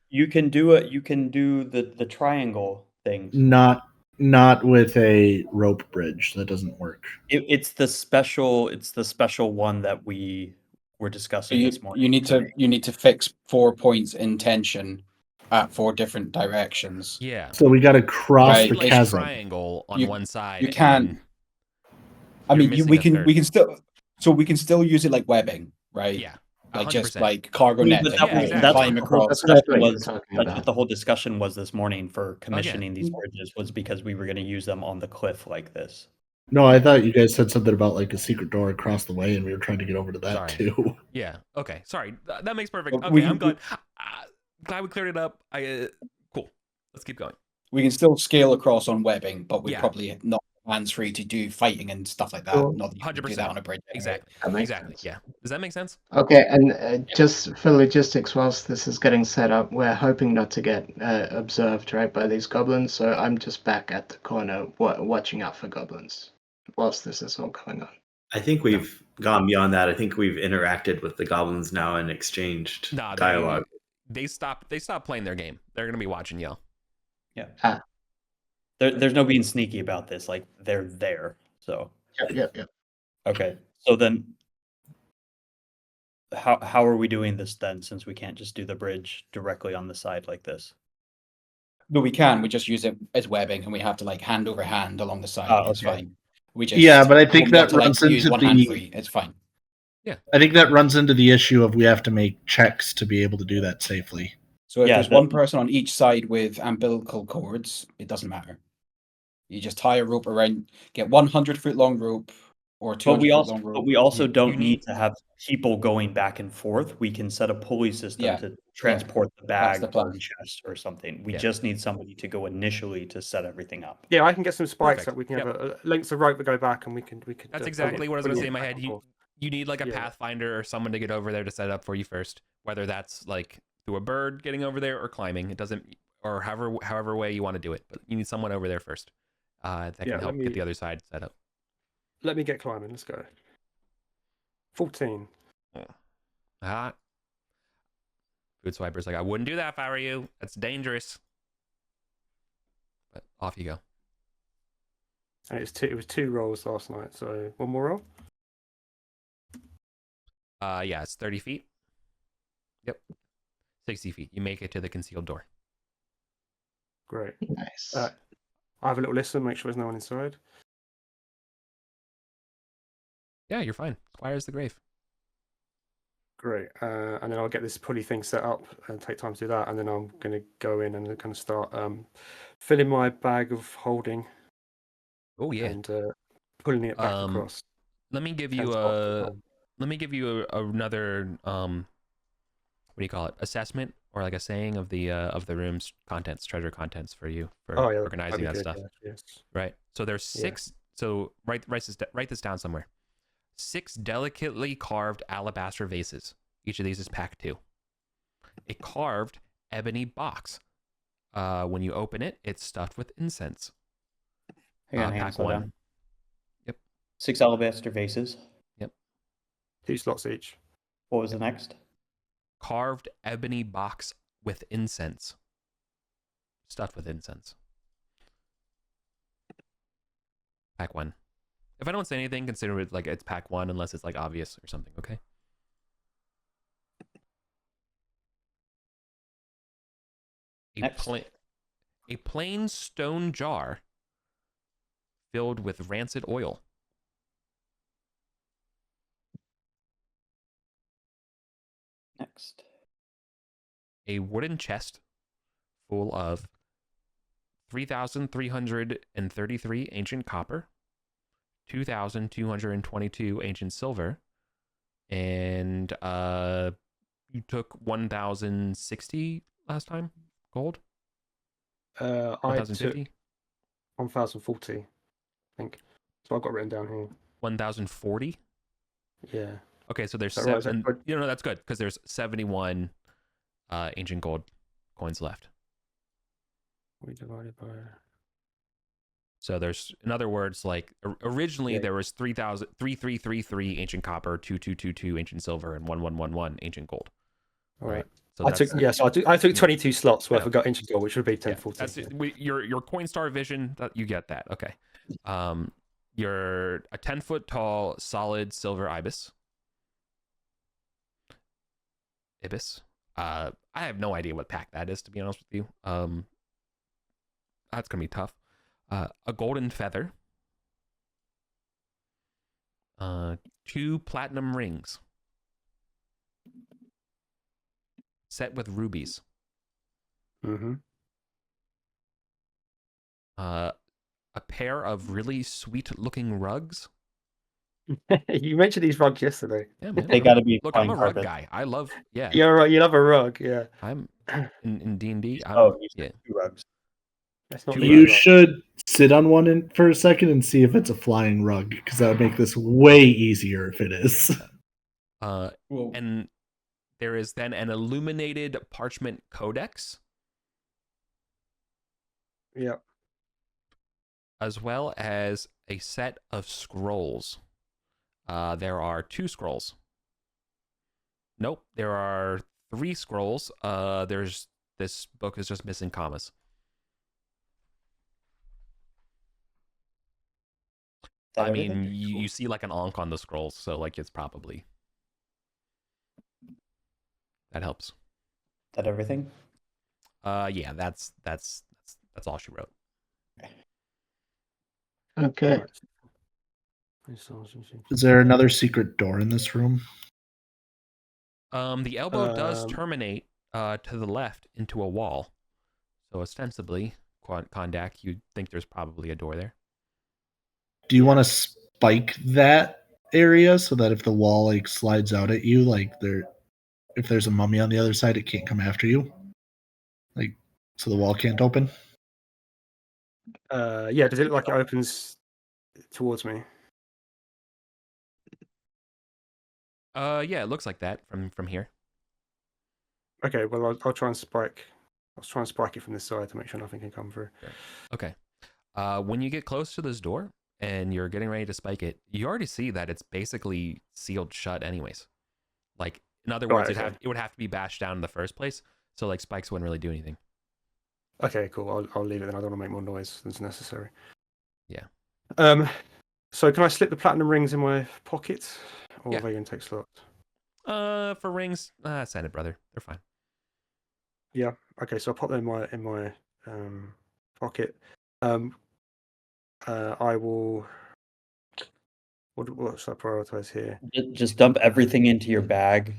You can do it. You can do the triangle things. Not with a rope bridge. That doesn't work. It's the special. It's the special one that we were So discussing this morning. you need to fix 4 points in tension at 4 different directions. Yeah. So we got to cross Right, the Like chasm. triangle on You- one side. you and can't- then- I You're mean, missing we a can third. we can still use it like webbing, right? Yeah. Like just 100%. like cargo Yeah, net. but thing, that was- right? that's Climb what- across. That's what I thought you were was talking that's about. what the whole discussion was this morning for commissioning these bridges was because we were going to use them on the cliff like this. No, I thought you guys said something about like a secret door across the way, and we were trying to get over to that Sorry. too. Yeah. Okay. Sorry. That makes perfect. But Okay. I'm glad. Glad we cleared it up. Cool. Let's keep going. We can still scale across on webbing, but we Yeah. probably not hands free to do fighting and stuff like that. Sure. Not that you can do 100%. that on a bridge. Exactly. That makes Exactly. sense. Yeah. Does that make sense? Okay, and just for logistics, whilst this is getting set up, we're hoping not to get observed, right, by these goblins. So I'm just back at the corner, watching out for goblins, whilst this is all going on. I think we've gone beyond that. I think we've interacted with the goblins now and exchanged Nah, dialogue. They stopped playing their game. They're gonna be watching y'all. There's no being sneaky about this. Like they're there. So Yep. okay. So then, how are we doing this then? Since we can't just do the bridge directly on the side like this. No, we can. We just use it as webbing, and we have to like hand over hand along the side. Oh, It's okay. fine. We just Yeah, but I think won't be able that to, like, runs use into one hand the. free. It's fine. I think that runs into the issue of we have to make checks to be able to do that safely. So if Yeah, there's one person on each side with umbilical cords, it doesn't matter. You just tie a rope around, get 100-foot long rope or 200-foot long rope. But we also You don't need- need to have people going back and forth. We can set a pulley system Yeah, to transport the that's bag the plan. or chest or something. We Yeah. just need somebody to go initially to set everything up. Yeah, I can get some spikes Perfect. that we can Yep. have lengths of rope that go back, and we could. That's put exactly it- what I was put going to it say in my back head. and You forth. you need like a Yeah. pathfinder or someone to get over there to set it up for you first, whether that's like through a bird getting over there or climbing. It doesn't, or however way you want to do it, but you need someone over there first that Yeah, can let help me- get the other side set up. Let me get climbing. Let's go. 14. Ah, food swiper's like, I wouldn't do that if I were you. That's dangerous. But off you go. And it was 2 rolls last night, so one more roll. Yeah, it's 30 feet. Yep, 60 feet. You make it to the concealed door. Great. Nice. I have a little listen, make sure there's no one inside. Yeah, you're fine. Squire's the grave. Great. And then I'll get this pulley thing set up and take time to do that. And then I'm going to go in and kind of start filling my bag of holding Oh yeah. and pulling it back across. Let me give 10 you spots at a. time. Let me give you another what do you call it? Assessment or like a saying of the room's contents, treasure contents for you for Oh, yeah, organizing that that'd be stuff. good, yeah, yes. Right. So there's Yeah. 6. So write this down somewhere. 6 delicately carved alabaster vases. Each of these is pack 2. A carved ebony box. When you open it, it's stuffed with incense. Hang on, pack slow 1. down. Yep. 6 alabaster vases. 2 slots each. What was the next? Carved ebony box with incense. Stuffed with incense. Pack 1. If I don't say anything, consider it like it's pack 1 unless it's like obvious or something, okay? Next. A plain stone jar filled with rancid oil. Next. A wooden chest full of 3,333 ancient copper, 2,222 ancient silver, and you took 1,060 last time gold. I took 1,050. 1,040, I think. So I've got written down here. 1,040. Yeah. Okay, so there's Is that right? Is that 7. good? You know, that's good because there's 71 ancient gold coins left. We divided by. So there's, in other words, like originally Yeah. there was 3,3333 ancient copper, 2,222 ancient silver, and 1,111 ancient gold. All right. So I took I took 22 slots worth Yeah. of got ancient gold, which would be Yeah, 1040. that's your Coinstar vision. That you get that. Okay. You're a 10-foot tall solid silver ibis. I have no idea what pack that is, to be honest with you. That's gonna be tough. A golden feather. 2 platinum rings. Set with rubies. Mm-hmm. A pair of really sweet-looking rugs. You mentioned these rugs yesterday. Yeah, man. They gotta be Look, I'm a fine rug carpet. guy. I love. Yeah, You're right. You love a rug, yeah. I'm in D&D. Oh, you yeah. said 2 rugs. That's not Two the You rug. should sit on one for a second and see if it's a flying rug, because that would make this way easier if it is. Whoa. And there is then an illuminated parchment codex, Yeah. as well as a set of scrolls. There are 2 scrolls. Nope, there are 3 scrolls. This book is just missing commas. That I mean, everything? you see like an onk on the scrolls, so like it's probably that helps. That everything? Yeah, that's That's all she wrote. Okay. Is there another secret door in this room? The elbow does terminate to the left into a wall. So ostensibly, Kondak, you'd think there's probably a door there. Do you want to spike that area so that if the wall like slides out at you, like if there's a mummy on the other side, it can't come after you? Like, so the wall can't open? Yeah, does it look like it opens towards me? Yeah, it looks like that from here. Okay, well I'll try and spike. I'll try and spike it from this side to make sure nothing can come through. Okay. When you get close to this door and you're getting ready to spike it, you already see that it's basically sealed shut anyways. Like, in other words, Right, okay. it would have to be bashed down in the first place. So like spikes wouldn't really do anything. Okay, cool. I'll leave it then. I don't want to make more noise than's necessary. Yeah. So can I slip the platinum rings in my pocket, or Yeah. are they going to take slots? For rings, send it, brother. They're fine. Yeah. Okay, so I'll pop them in my pocket. I will. What should I prioritize here? Just dump everything into your bag,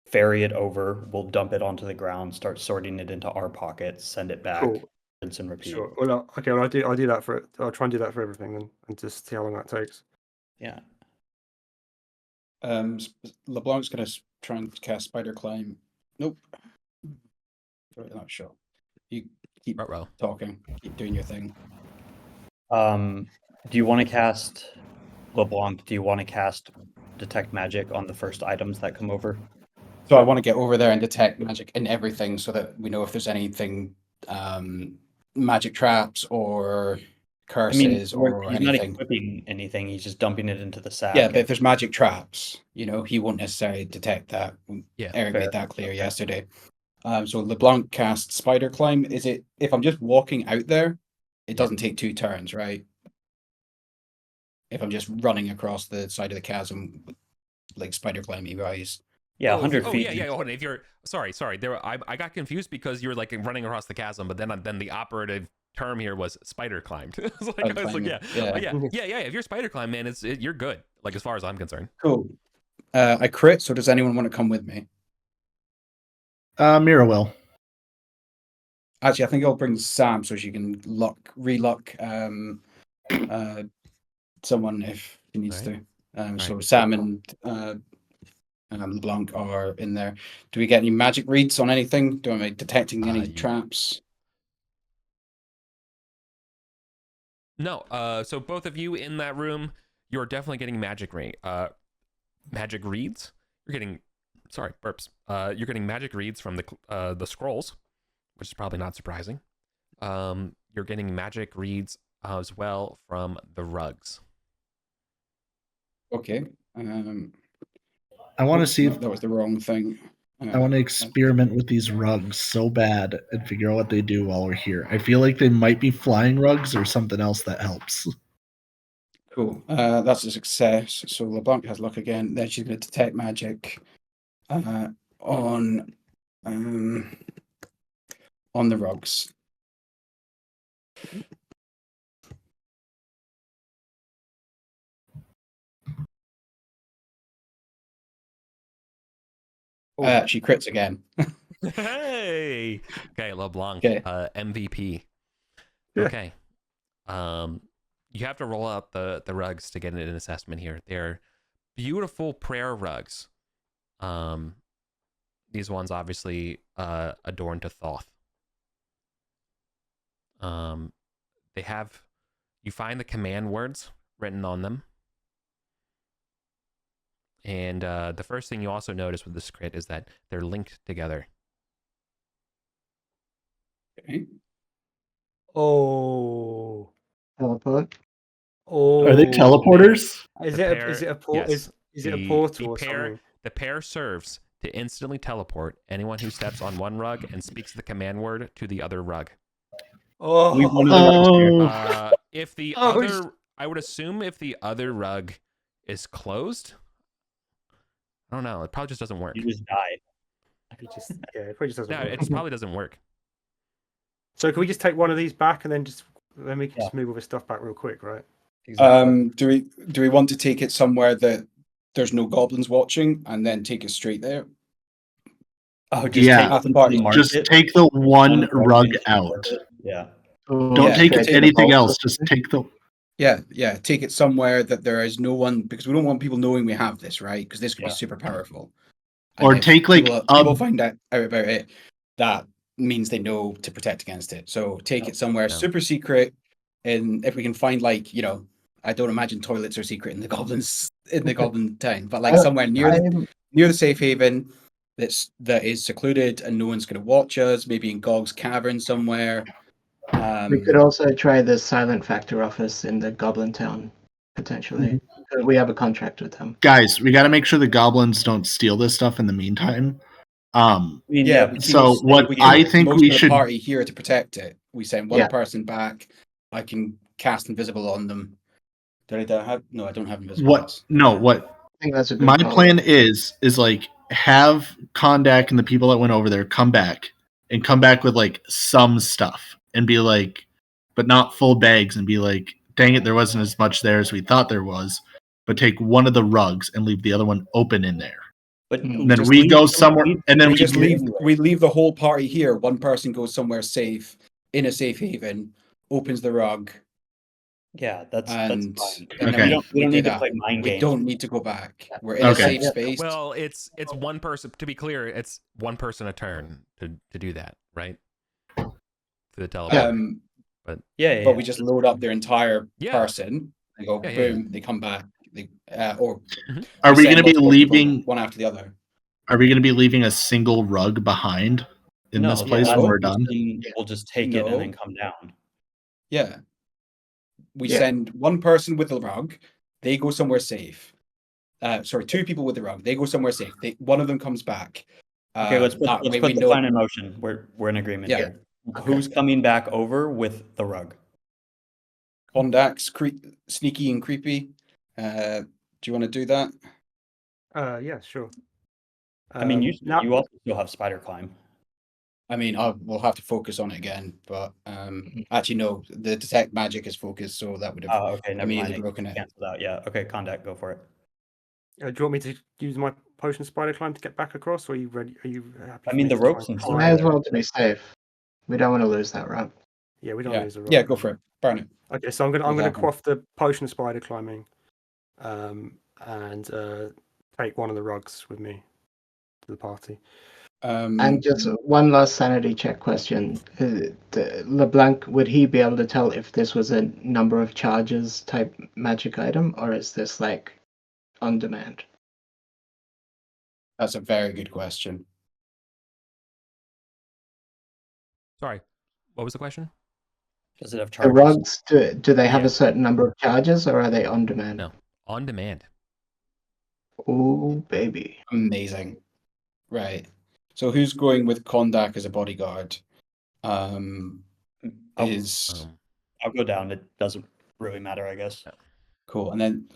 ferry it over. We'll dump it onto the ground, start sorting it into our pockets, send it back, Cool. rinse and repeat. Sure. Well, okay. Well, I'll do that for it. I'll try and do that for everything then, and just see how long that takes. Yeah. LeBlanc's gonna try and cast Spider Climb. Nope. Not sure. You keep talking. Keep doing your thing. Do you want to cast LeBlanc? Do you want to cast Detect Magic on the first items that come over? So I want to get over there and detect magic in everything, so that we know if there's anything, magic traps or curses or he's not anything. equipping anything. He's just dumping it into the sack. Yeah, but if there's magic traps, he won't necessarily detect that. Yeah, Eric fair. made that clear yesterday. So LeBlanc casts Spider Climb. Is it if I'm just walking out there, it doesn't take 2 turns, right? If I'm just running across the side of the chasm, like Spider Climby wise. Yeah, 100 feet. Yeah. Hold on. If you're sorry, there I got confused because you were like running across the chasm, but then the operative term here was spider climbed. I was like, yeah. If you're spider climb, man, you're good. Like as far as I'm concerned. Cool. I crit. So does anyone want to come with me? Mira will. Actually, I think I'll bring Sam so she can relock someone if she needs to. So Sam and LeBlanc are in there. Do we get any magic reads on anything? Do I detecting any traps? No. So both of you in that room, you're definitely getting magic reads. You're getting you're getting magic reads from the scrolls, which is probably not surprising. You're getting magic reads as well from the rugs. Okay. I want to see if that was the wrong thing. I want to experiment with these rugs so bad and figure out what they do while we're here. I feel like they might be flying rugs or something else that helps. Cool. That's a success. So LeBlanc has luck again. Then she's going to detect magic on the rugs. She crits again. Hey, okay, LeBlanc, Okay. MVP. Yeah. Okay, you have to roll out the rugs to get an assessment here. They're beautiful prayer rugs. These ones obviously adorned to Thoth. You find the command words written on them. And the first thing you also notice with this crit is that they're linked together. Okay. Oh. Teleport. Oh. Are they teleporters? Is The it pair- is it a port? yes. Is it a portal the or pair, something? The pair serves to instantly teleport anyone who steps on one rug and speaks the command word to the other rug. Oh. Leave one of the rugs here. If the Oh, other, I would assume if the other rug is closed, I don't know. It probably just doesn't work. You just die. It probably just doesn't No, work. it just probably doesn't work. So can we just take one of these back and then we can Yeah. just move all this stuff back real quick, right? Exactly. Do we want to take it somewhere that there's no goblins watching, and then take it straight there? Oh, just Yeah, take At the one party. to the just market, take the one rug rug into the out. market. Yeah. Don't Yeah, take take the anything vault else. or Just take the. Yeah, take it somewhere that there is no one, because we don't want people knowing we have this, right? Because this could Yeah. be super powerful. Or if take, like, people find out about it, that means they know to protect against it. So take it somewhere No. super secret, and if we can find, like, I don't imagine toilets are secret in the goblin town, but like somewhere near the safe haven that is secluded and no one's going to watch us. Maybe in Gog's cavern somewhere. We could also try the silent factor office in the Goblin Town, potentially. We have a contract with them. Guys, we got to make sure the goblins don't steal this stuff in the meantime. I mean, Yeah, we So keep- what we I keep- think most we of the should. party here to protect it. We send one Yeah. person back. I can cast invisible on them. Do I have? No, I don't have invisible. What? No. What? I think that's a good My call. plan is like have Kondak and the people that went over there come back with like some stuff and be like, but not full bags, and be like, dang it, there wasn't as much there as we thought there was. But take one of the rugs and leave the other one open in there. But And then just we leave- go somewhere, and then we we just leave. anyway. We leave the whole party here. One person goes somewhere safe in a safe haven, opens the rug, Yeah, that's and, fine. and Okay. then We don't do need to that. play mind We games. don't need to go back. We're in Okay. a safe space. Well, it's one person. To be clear, it's one person a turn to do that, right? To the teleport. Yeah, But we just load up their entire Yeah. person and go Yeah, boom. They come back. Or Are we send going to be multiple people, leaving? one after the other? Are we going to be leaving a single rug behind in No, this place yeah, when no. we're done? We'll just take it and No. then come down. Yeah. We Yeah. send one person with the rug. They go somewhere safe. Sorry, two people with the rug. They go somewhere safe. One of them comes back. Okay, let's that put way the we know- plan in motion. We're in agreement Yeah. here. Who's coming back over with the rug? Kondak's sneaky and creepy. Do you want to do that? Yeah, sure. I mean, now, you also still have spider climb. I mean, we'll have to focus on it again, but actually, no. The detect magic is focused, so that would have Oh, okay, never immediately mind. broken it. Cancel that. Yeah. Okay, contact. Go for it. do you want me to use my potion spider climb to get back across, or are you ready? Are you happy? I for mean, me the to try ropes and and climb? May as there. well to be safe. We don't want to lose that route. Yeah, we don't Yeah, lose the rope. yeah, go for it. Burn it. Okay, so I'm gonna What happened? quaff the potion of spider climbing, and take one of the rugs with me to the party. And just one last sanity check question. LeBlanc, would he be able to tell if this was a number of charges type magic item, or is this like on demand? That's a very good question. Sorry, what was the question? Does it have The charges? rugs, do they have Yeah. a certain number of charges, or are they on demand? No, on demand. Oh, baby. Amazing. Right. So who's going with Kondak as a bodyguard? I'll go down. It doesn't really matter, I guess. Cool. And then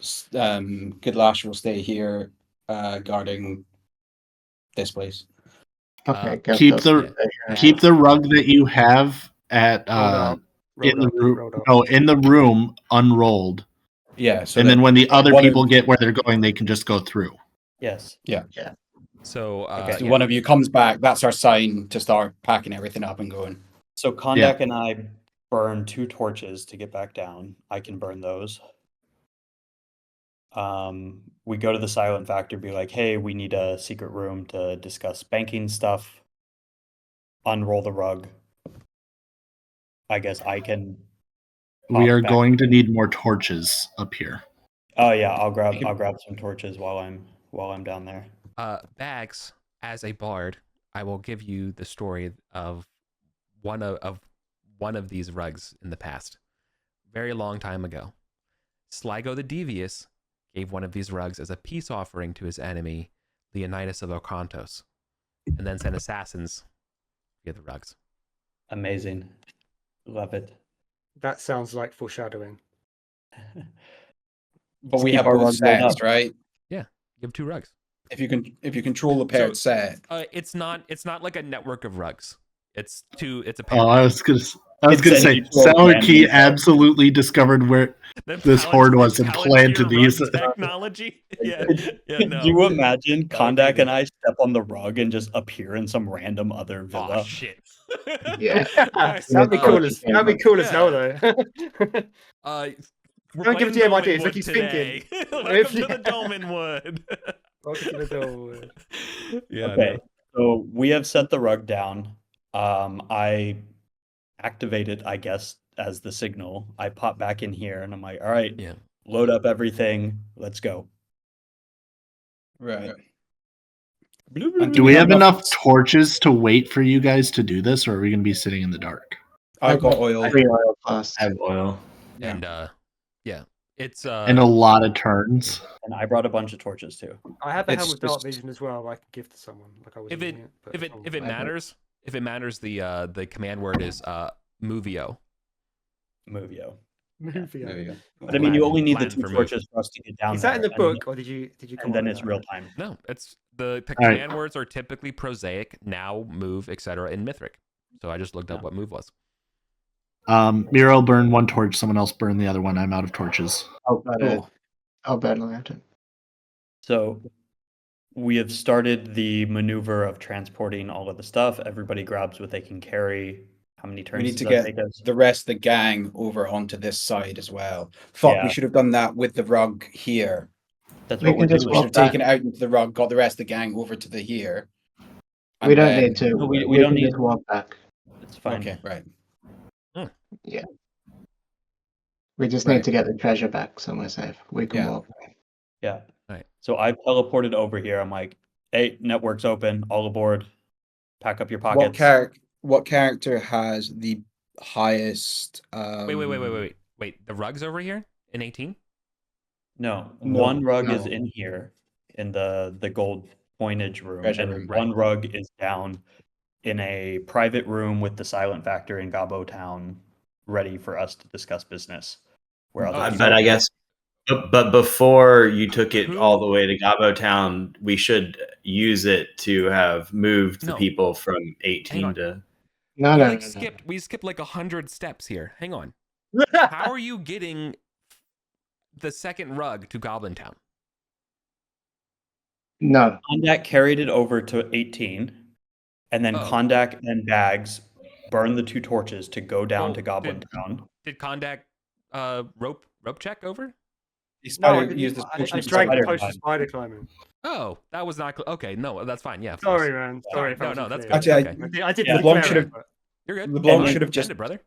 Goodlash will stay here guarding this place. Okay, Keep the rug that you have at in the room. In the room unrolled. Yeah. So and then when the other one people of- get where they're going, they can just go through. Yes. Yeah. So, So one of you comes back. That's our sign to start packing everything up and going. So Kondak and I burn 2 torches to get back down. I can burn those. We go to the silent factor, be like, hey, we need a secret room to discuss banking stuff. Unroll the rug. I guess I can. We pop are back. going to need more torches up here. Oh yeah, I'll grab some torches while I'm down there. Bags, as a bard, I will give you the story of one of these rugs in the past. Very long time ago. Sligo the Devious gave one of these rugs as a peace offering to his enemy, Leonidas of Ocontos, and then sent assassins to get the rugs. Amazing. Love it. That sounds like foreshadowing. But we keep have our both rugs rolled sets, up. right? Yeah, you have 2 rugs. If you control the paired set. It's not like a network of rugs. It's a Oh, I was gonna It's say, sending you to a Sour Key random- absolutely discovered where this horde was and planted these. technology. Yeah, yeah, Do no. you imagine That would be Kondak and the- I step on the rug and just appear in some random other villa? Oh shit. Yeah. Guys, That'd be Yeah. cool as hell though. we're Don't give it playing to him like it is, Dolmenwood look, he's today. thinking. Welcome to the Dolmenwood. Welcome to the door. Yeah. Okay, no. so we have set the rug down. I activated, I guess, as the signal. I pop back in here and I'm like, all right, Yeah. load up everything. Let's go. Right. Do we have enough torches to wait for you guys to do this, or are we going to be sitting in the dark? I've got oil. 3 oil flasks. I have oil. Yeah. And yeah, it's And a lot of turns. And I brought a bunch of torches too. I have a It's helm with dark just- vision as well. I can give to someone. Like I was if it using but if it someone- if it matters, the command word is movio. Movio. Movie. There you go. But I mean, you only need the Latin 2 for torches for us to get down Is there. that in the and book, or did you come And up then with it's that? real time. No, it's the All right. command words are typically prosaic, now, move, etc. in Mythic. So I just looked up what move was. Miro burn one torch, someone else burn the other one. I'm out of torches. I'll burn a lantern. So we have started the maneuver of transporting all of the stuff. Everybody grabs what they can carry. How many turns We need to does that get take us? the rest of the gang over onto this side as well. Fuck, Yeah. we should have done that with the rug here. That's We what we're can just We doing. should have taken it out into the rug, got the rest of the gang over to the here. We and don't then- need to. No, we we don't can need- just walk back. It's fine. Okay, right. We just Right. need to get the treasure back somewhere safe. We can Yeah. walk. Yeah. Right. So I teleported over here. I'm like, hey, network's open, all aboard. Pack up your What pockets. what character has the highest Wait. The rug's over here in 18? No, No, one rug is no. in here in the gold coinage room, Treasure and room, one rug is down in a private room with the silent factor in Gabo Town, ready for us to discuss business. Where other people- But I guess, but before you took it Who- all the way to Gabo Town, we should use it to have moved the No. people from Hang 18 on. to. No, We no, like no, no. skipped like 100 steps here. Hang on. How are you getting the second rug to Goblin Town? No. Kondak carried it over to 18, and then Oh. Kondak and Bags burned the 2 torches to go down Well, to Goblin Town. Did Kondak rope check over? The No, I spider didn't- used this I potion of dragged spider the close to climb. spider climbing. Oh, that was not okay. No, that's fine. Yeah. of Sorry, course. man. Sorry. if I No, wasn't that's clear. good. Actually, Okay. I did Yeah. declare LeBlanc should it, have- but- You're good. LeBlanc Hey, should have defend just- it, brother.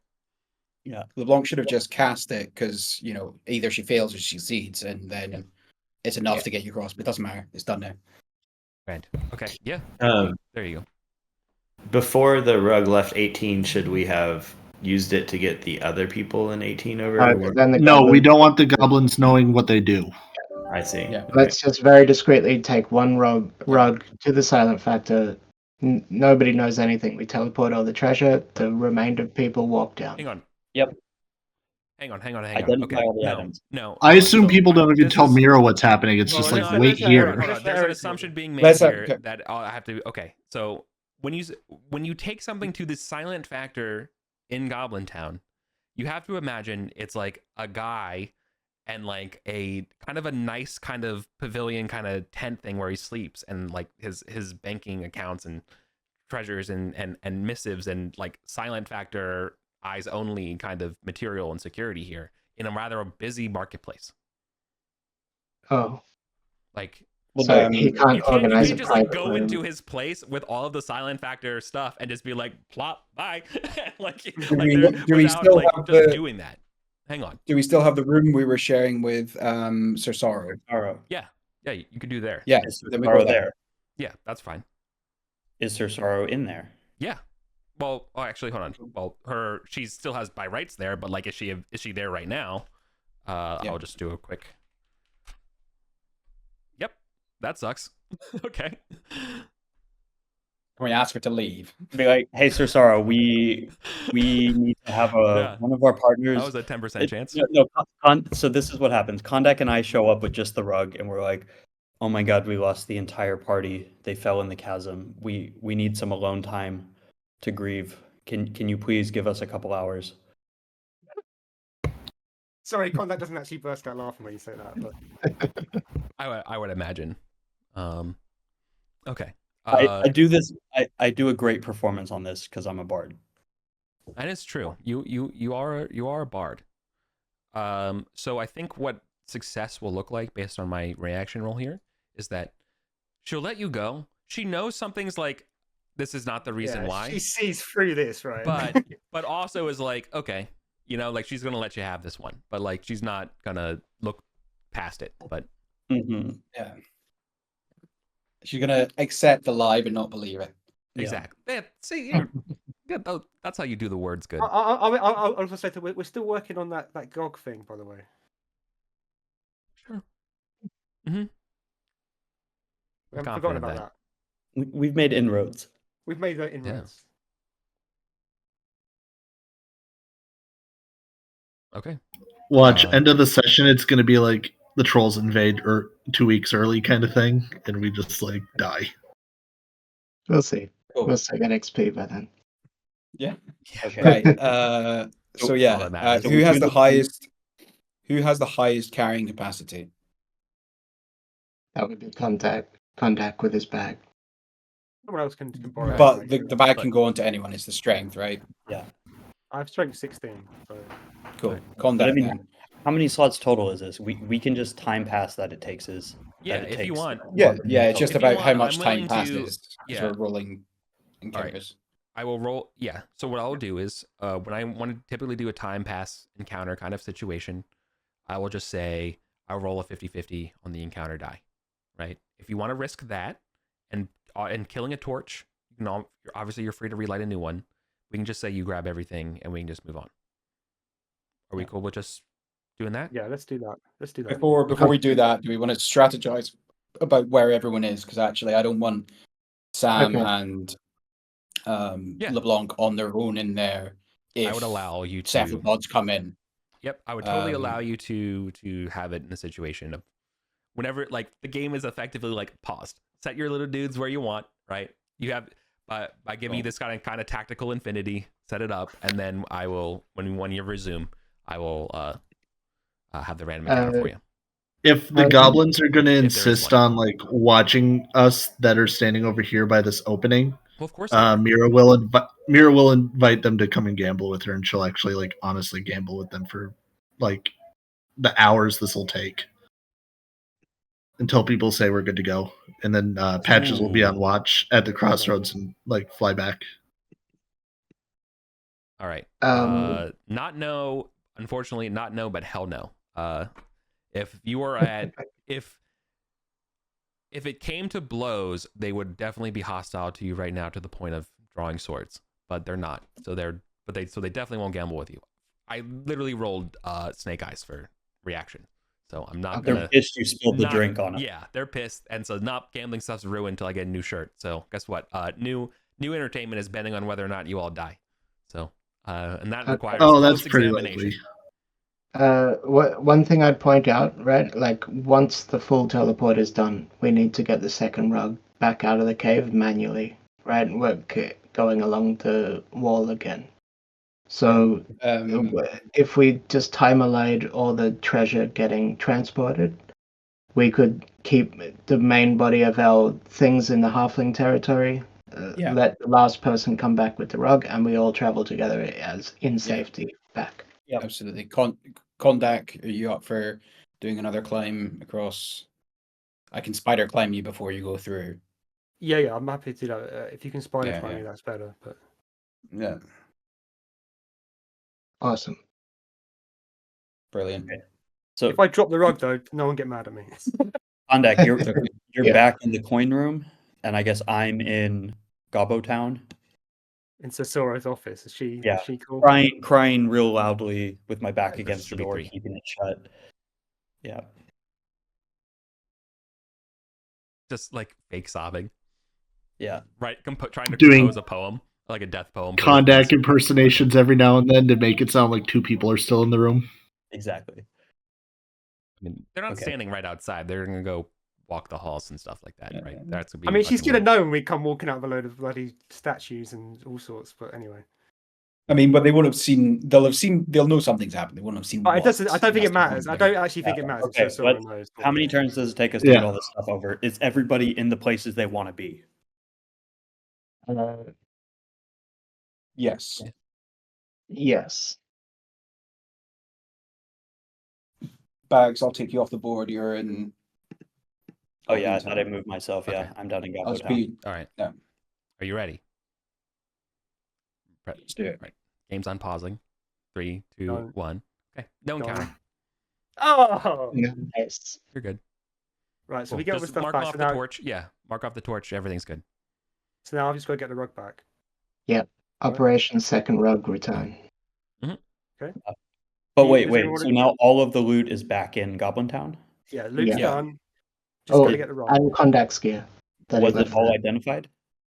LeBlanc should have just cast it because either she fails or she succeeds, and then it's enough to get you across. But it doesn't matter. It's done now. Grand. Okay. Yeah. Um, There you go. Before the rug left 18, should we have used it to get the other people in 18 over? Or- Then the No, we goblin- don't want the goblins knowing what they do. I see. Yeah. Okay. Let's just very discreetly take one rug to the silent factor. Nobody knows anything. We teleport all the treasure. The remainder of people walk down. Hang on. Yep. Hang on. Identify Okay. all the No. items. No. I assume So, people don't even this tell is- Miro what's happening. It's just Well, like, no, wait let's- here. hold on. There's an Let's- assumption being made let's- here okay. that I have to. Okay, so when you take something to the silent factor in Goblin Town, you have to imagine it's like a guy and like a kind of a nice kind of pavilion kind of tent thing where he sleeps, and like his banking accounts and treasures and missives and like silent factor eyes only kind of material and security here in a rather busy marketplace. Oh, Like so he can't you organize a can't just like private go room. into his place with all of the silent factor stuff and just be like plop bye like, Do like we- they're- do we without still like have just the- doing that. Hang on. Do we still have the room we were sharing with Sir Sorrow? Sorrow. Yeah, you could do there. Yeah, Is Sir then we Sorrow go there. there? Yeah, that's fine. Is Sir Sorrow in there? Yeah. Well, oh, actually, hold on. Well, she still has by rights there, but like, is she there right now? Yeah. I'll just do a quick. Yep, that sucks. Okay. Can we ask her to leave? Be like, hey, Sir Sorrow, we need to have Yeah. one of our partners. That was a 10% chance. So this is what happens. Kondak and I show up with just the rug, and we're like, "Oh my god, we lost the entire party. They fell in the chasm. We need some alone time. to grieve. Can you please give us a couple hours? Sorry, Contact doesn't actually burst out laughing when you say that. But I would imagine. Okay. I do this. I do a great performance on this because I'm a bard. And it's true. You are a bard. So I think what success will look like based on my reaction roll here is that she'll let you go. She knows something's like, this is not the reason why. She sees through this, right? But also is like, okay, like she's gonna let you have this one, but like she's not gonna look past it. But yeah, she's gonna accept the lie but not believe it. Exactly. Yeah, see, that's how you do the words good. I'll also say that we're still working on that GOG thing, by the way. Sure. We haven't forgotten about that. We've made inroads. We've made those inroads. Yeah. Okay. Watch, end of the session, it's going to be like the trolls invade 2 weeks early kind of thing, and we just like die. We'll see. Cool. We'll still get XP by then. Yeah. Okay. Right. So yeah, who has the highest? Who has the highest carrying capacity? That would be contact with his bag. Someone else can borrow. But the bag can go onto anyone. It's the strength, right? Yeah. I have strength 16. So. Cool. Contact. I mean, how many slots total is this? We can just time pass that it takes is. Yeah, if you want. Yeah. It's just about how much I'm time willing passes. Yeah. We're rolling encounters. I will roll. Yeah. So what I'll do is, when I want to typically do a time pass encounter kind of situation, I will just say I'll roll a 50-50 on the encounter die, right? If you want to risk that and killing a torch, obviously you're free to relight a new one. We can just say you grab everything and we can just move on. Are we cool with just doing that? Yeah, let's do that. Before we do that, do we want to strategize about where everyone is? Because actually, I don't want Sam and LeBlanc on their own in there. If I would allow you to. cephalopods come in. Yep, I would totally allow you to have it in a situation of whenever, like, the game is effectively like paused. Set your little dudes where you want, right? You have by giving you this kind of tactical infinity, set it up, and then I will when you resume, I will have the random encounter for you. If the goblins are going to insist on like watching us that are standing over here by this opening, well, of course, Mira will invite them to come and gamble with her, and she'll actually like honestly gamble with them for like the hours this will take until people say we're good to go, and then Patches will be on watch at the crossroads and like fly back. All right. Not no, unfortunately, not no, but hell no. If you were at if it came to blows, they would definitely be hostile to you right now to the point of drawing swords, but they're not. So they definitely won't gamble with you. I literally rolled snake eyes for reaction. So I'm not gonna. They're pissed you spilled the drink on them. Yeah, they're pissed, and so not gambling stuff's ruined until I get a new shirt. So guess what? New entertainment is betting on whether or not you all die. So and that requires that's pretty likely. One thing I'd point out, right? Like once the full teleport is done, we need to get the second rug back out of the cave manually, right? And we're going along the wall again. So if we just time-allied all the treasure getting transported, we could keep the main body of our things in the halfling territory, let the last person come back with the rug, and we all travel together as in safety back. Yeah, absolutely. Kondak, are you up for doing another climb across? I can spider climb you before you go through. Yeah, I'm happy to do that. If you can spider climb me, that's better. But yeah. Awesome. Brilliant. Okay. So if I drop the rug, though, no one get mad at me. Kondak, you're back in the coin room, and I guess I'm in Gobbo Town. In Sasoro's office. Is she cool? Crying real loudly with my back against the door, keeping it shut. Yeah. Just like fake sobbing. Yeah. Right. Trying to compose a poem, like a death poem. Kondak impersonations every now and then to make it sound like two people are still in the room. Exactly. I mean, they're not standing right outside. They're going to go walk the halls and stuff like that, right? That's gonna be. I mean, she's fucking gonna weird. know when we come walking out of a load of bloody statues and all sorts. But anyway, I mean, but they won't have seen. They'll know something's happened. They won't have seen. but it doesn't. I don't think That's it the point matters. I there. don't actually think it matters. Okay, If Sora let's- knows. How many turns does it take us to get all this stuff over? Is everybody in the places they want to be? Yes. Yes. Bags, I'll take you off the board. You're in. Oh yeah, I Goblin thought I Town. moved myself. Yeah, Okay. I'm down in I'll Goblin just Town. be. All right. Yeah. Are you ready? Let's do it. Right. Game's on pausing. 3, 2, Done. 1. Okay. No Done. encounter. Oh, Nice. You're good. right. So Cool. we get all the Just stuff mark back. off So the now, torch. Yeah. Mark off the torch. Everything's good. so now I've just got to get the rug back. Operation Second Rug return. But You- wait, does wait. anyone So wanna- now all of the loot is back in Goblin Town? Yeah, loot's Yeah. done. Just Oh, gotta get the rug. and Kondak's gear. That he Was it left all there. identified?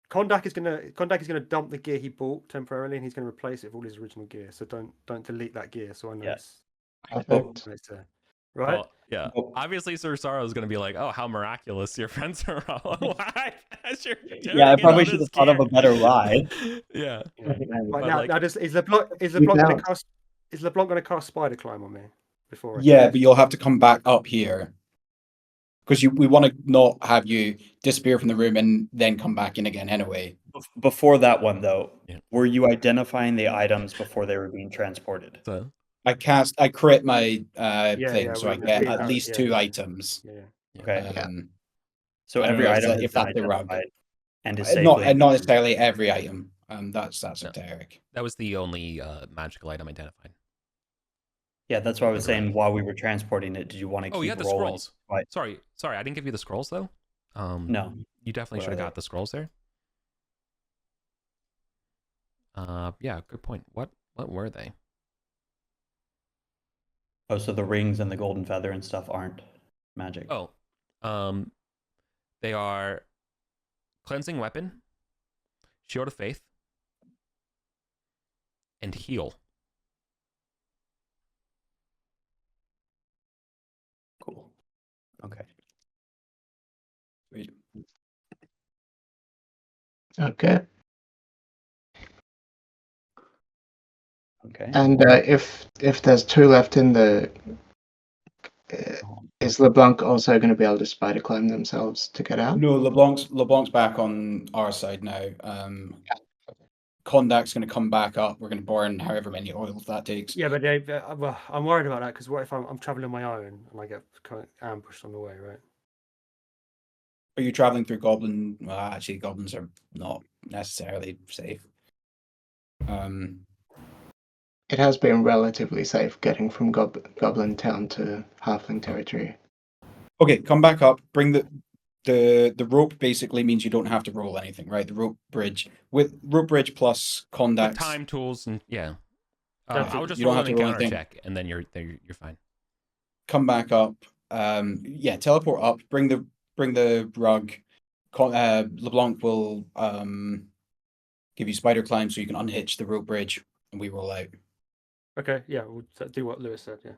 Kondak is gonna dump the gear he bought temporarily, and he's gonna replace it with all his original gear. So don't delete that gear. So I know Yeah. it's Perfect. it's there. Right? Well, yeah. Oh. Obviously, Sir Sorrow is going to be like, "Oh, how miraculous! Your friends are all alive." As you're Yeah, I carrying probably all should this have thought of gear. a better lie. Yeah. Yeah. Right, Right But, now, like- now is LeBlanc You gonna don't. cast? Is LeBlanc gonna cast Spider Climb on me before? I Yeah, cast? but you'll have to come back up here because we want to not have you disappear from the room and then come back in again anyway. Before that one, though, Yeah. were you identifying the items before they were being transported? So, I crit my thing, yeah, so I we- get we- at least yeah, 2 yeah. items. Yeah. Okay. So I don't every know if item that- has if been that's the rug. identified and is Not safely not necessarily every item. That's No. esoteric. that was the only magical item identified. Yeah, that's why I was Right. saying while we were transporting it, did you want to Oh, keep you had the rolling? scrolls. Right. Sorry, I didn't give you the scrolls though. No. You definitely What should have are got the scrolls there. Yeah, good point. What were they? Oh, so the rings and the golden feather and stuff aren't magic. Oh, they are cleansing weapon, shield of faith, and heal. Cool. Okay. Sweet. Okay. Okay. And if there's 2 left in the, is LeBlanc also going to be able to spider climb themselves to get out? No, LeBlanc's back on our side now. Kondak's going to come back up. We're going to burn however many oils that takes. Yeah, but well, I'm worried about that because what if I'm traveling on my own and I get kind of ambushed on the way, right? Are you traveling through Goblin? Well, actually, goblins are not necessarily safe. It has been relatively safe getting from Goblin Town to Halfling territory. Okay, come back up. Bring the rope. Basically means you don't have to roll anything, right? The rope bridge plus With Kondak's time tools and yeah. That's I it. would just You don't roll have an to roll encounter anything. check, and then you're fine. come back up. Yeah, teleport up. Bring the rug. LeBlanc will give you spider climb so you can unhitch the rope bridge, and we roll out. Okay, yeah, we'll do what Lewis said. Yeah.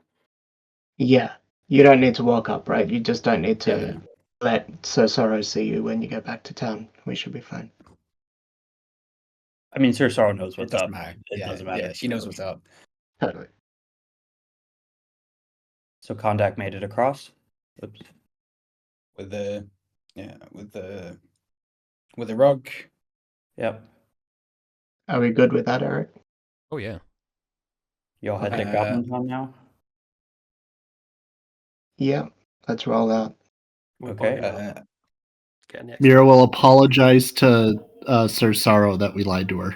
Yeah, you don't need to walk up, right? You just don't need to Yeah. let Sir Sorrow see you when you get back to town. We should be fine. I mean, Sir Sorrow knows It what's doesn't up. matter. It Yeah, doesn't matter. Yeah, she knows what's up. Totally. So Kondak made it across. Oops. With the rug. Yep. Are we good with that, Eric? Oh yeah. Y'all head to Goblin Town now? Yeah, let's roll out. We'll Okay. buy it. Get an extra- Mira will apologize to Sir Sorrow that we lied to her.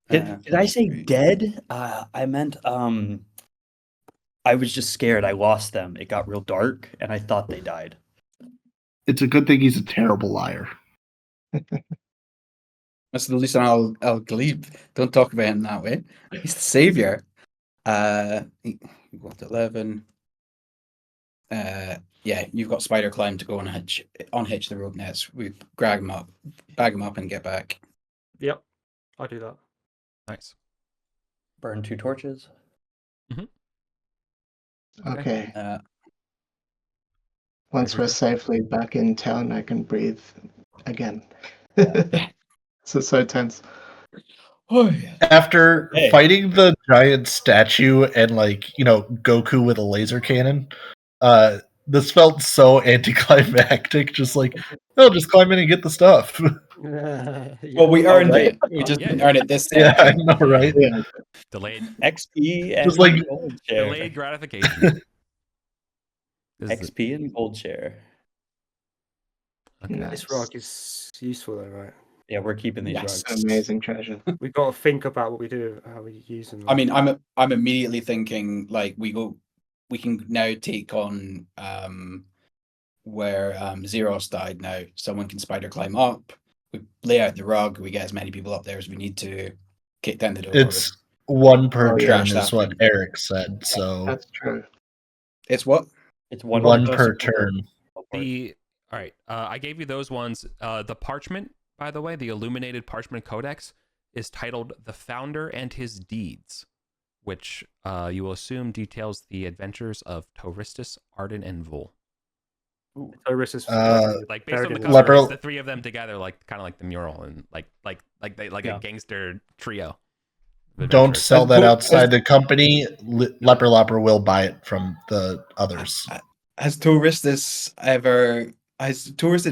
Did I say dead? I meant I was just scared. I lost them. It got real dark, and I thought they died. It's a good thing he's a terrible liar. That's the least I'll believe. Don't talk about him that way. He's the savior. You got 11. Yeah, you've got spider climb to go and unhitch the rope nets. We bag him up, and get back. Yep, I'll do that. Nice. Burn 2 torches. Okay. Uh, Once we're Everything. safely back in town, I can breathe again. So tense. oh, yeah. After Hey. fighting the giant statue and Goku with a laser cannon, this felt so anticlimactic. Just like, oh, just climb in and get the stuff. Well, we earned right. it. We just Yeah. didn't earn it this Yeah, I session. know, right? Yeah. Delayed XP and Just like- gold share. delayed gratification. This is XP and gold share. okay. Nice. This rug is useful though, right? Yeah, we're keeping these Yes. rugs. Amazing treasure. We've got to think about what we do, how we use them. I mean, I'm immediately thinking like we can now take on where Zeros died now. Someone can spider climb up. We lay out the rug. We get as many people up there as we need to. Kick down the door. It's one per Oh, yeah, turn, trash is that what thing. Eric said. So That's true. It's what? It's one person per turn. All right. I gave you those ones. The parchment, by the way, the illuminated parchment codex is titled "The Founder and His Deeds," which you will assume details the adventures of Tauristus, Arden, and Vul. Iris is Like based on the buried in cover, Leper- it's the three of them together, like kind of like the mural and like Yeah. a gangster trio. of Don't adventurers. sell As that Tor- outside as- the company. Leper Lopper will buy it from the others. Has Tauristus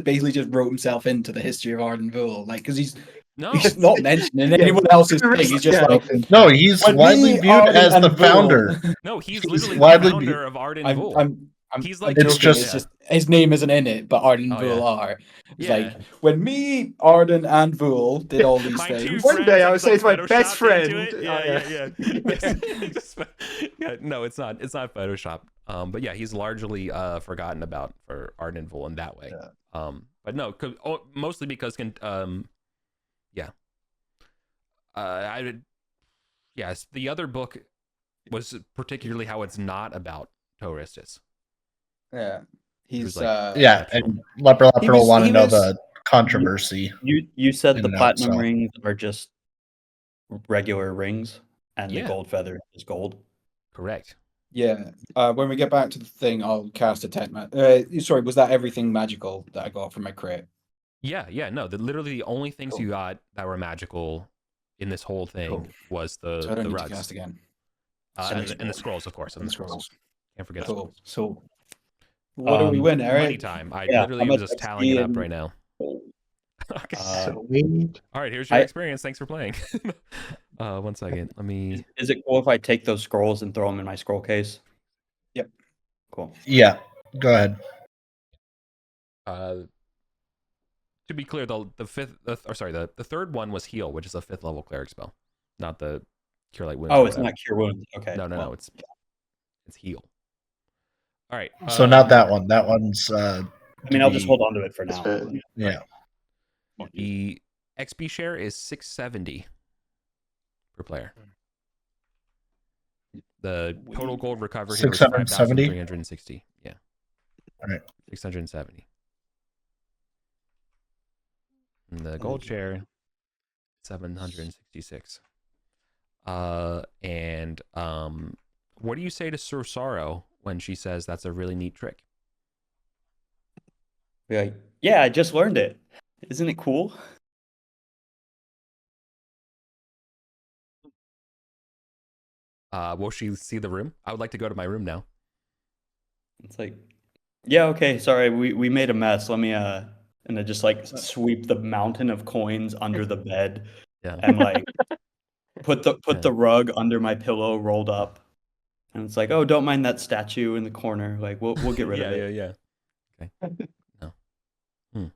basically just wrote himself into the history of Arden Vul? Like, because he's No, not mentioning anyone else's thing. He's just Yeah. like, No, he's when widely me, viewed Arden, as the and Vul- founder. no, he's He's literally the widely founder of Arden I'm, Vul. I'm, I'm, He's I'm like- It's joking, just- his name isn't in it, but Arden Oh, Vul yeah. are. It's Yeah. like when me, Arden, and Vul did all these My two things. One friends, day I and would he's, say it's my photoshopped best into it. friend. Yeah. No, it's not. It's not Photoshop. But yeah, he's largely forgotten about for Arden and Vul in that way. Yeah. But no, mostly because yes, the other book was particularly how it's not about Tauristus. Yeah, he's was like- Yeah, and Leper Lopper will was- want to he know was- the controversy. You said In the and out, platinum so. rings are just regular rings, and Yeah. the gold feather is gold. Correct. yeah. When we get back to the thing, I'll cast a tech. Sorry, was that everything magical that I got from my crit? Yeah. No, literally the only things Cool. you got that were magical in this whole thing Cool. was the So I don't need to rugs. cast again. And the scrolls, of course. And the scrolls. Can't forget the Cool. scrolls. So, what do we win, Money Eric? time. I Yeah, literally how was much just tallying it up XP right now. Okay. Sweet. All right, here's your I- experience. Thanks for playing. 1 second. Let me. Is it cool if I take those scrolls and throw them in my scroll case? Yep. Cool. Yeah, go ahead. To be clear, the third one was heal, which is a 5th level cleric spell, not the cure light wounds. Oh, or it's whatever. not cure wounds. Okay. No, well, it's heal. All right. So not that one. That one's. I mean, I'll just hold on to it for That's now. fair. Yeah. The XP share is 670 per player. The total gold recovered here was 670? 5,360. Yeah. All right. 670. And the gold share 766. And what do you say to Sir Sorrow when she says that's a really neat trick? Be like, yeah, I just learned it. Isn't it cool? Will she see the room? I would like to go to my room now. It's like, yeah, okay, sorry, we made a mess. Let me and then just like sweep the mountain of coins under the bed Yeah. and like put Yeah. the rug under my pillow rolled up. And it's like, oh, don't mind that statue in the corner. Like we'll get rid of it. Yeah. Okay. No.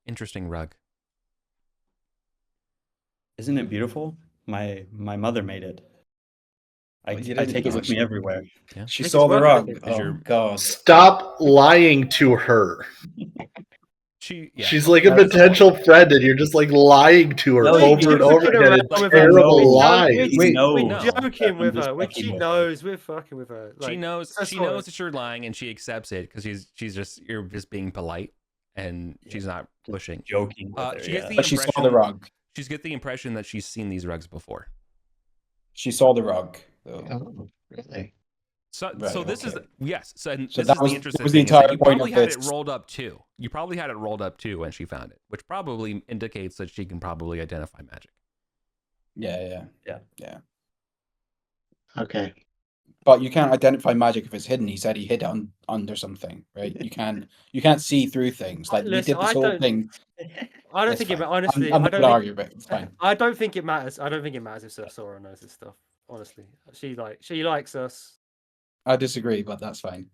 Interesting rug. Isn't it beautiful? My mother made it. I Well, you I didn't take it with actually- me everywhere. Yeah. She Make saw us the work rug. with it. Is Oh your- God. Stop lying to her. Yeah. She's like a potential friend, and you're just like lying to her No, over and you're over fucking again. around It's with her. terrible We're lies. joking. We're No. joking with I'm just her. When fucking she with knows, we're fucking with her. She Like, knows that's she what- knows that you're lying and she accepts it because you're just being polite and she's not pushing. Joking with her, She gets yeah. the But she saw the impression rug. she's get the impression that she's seen these rugs before. She saw the rug. Though. Oh, really? So Right, this is okay. yes. So, and So this that is was- the that interesting was the thing is that entire you point probably of had it this. rolled up too. You probably had it rolled up too when she found it, which probably indicates that she can probably identify magic. Yeah. Okay. But you can't identify magic if it's hidden. He said he hid it under something, right? You can't see through things. Like we Listen, did this I whole don't- thing. I don't It's think it. fine. Honestly, I'm I not don't gonna think. argue, but it's fine. I don't think it matters. I don't think it matters if Sir Sora knows this stuff. Honestly, she likes us. I disagree, but that's fine.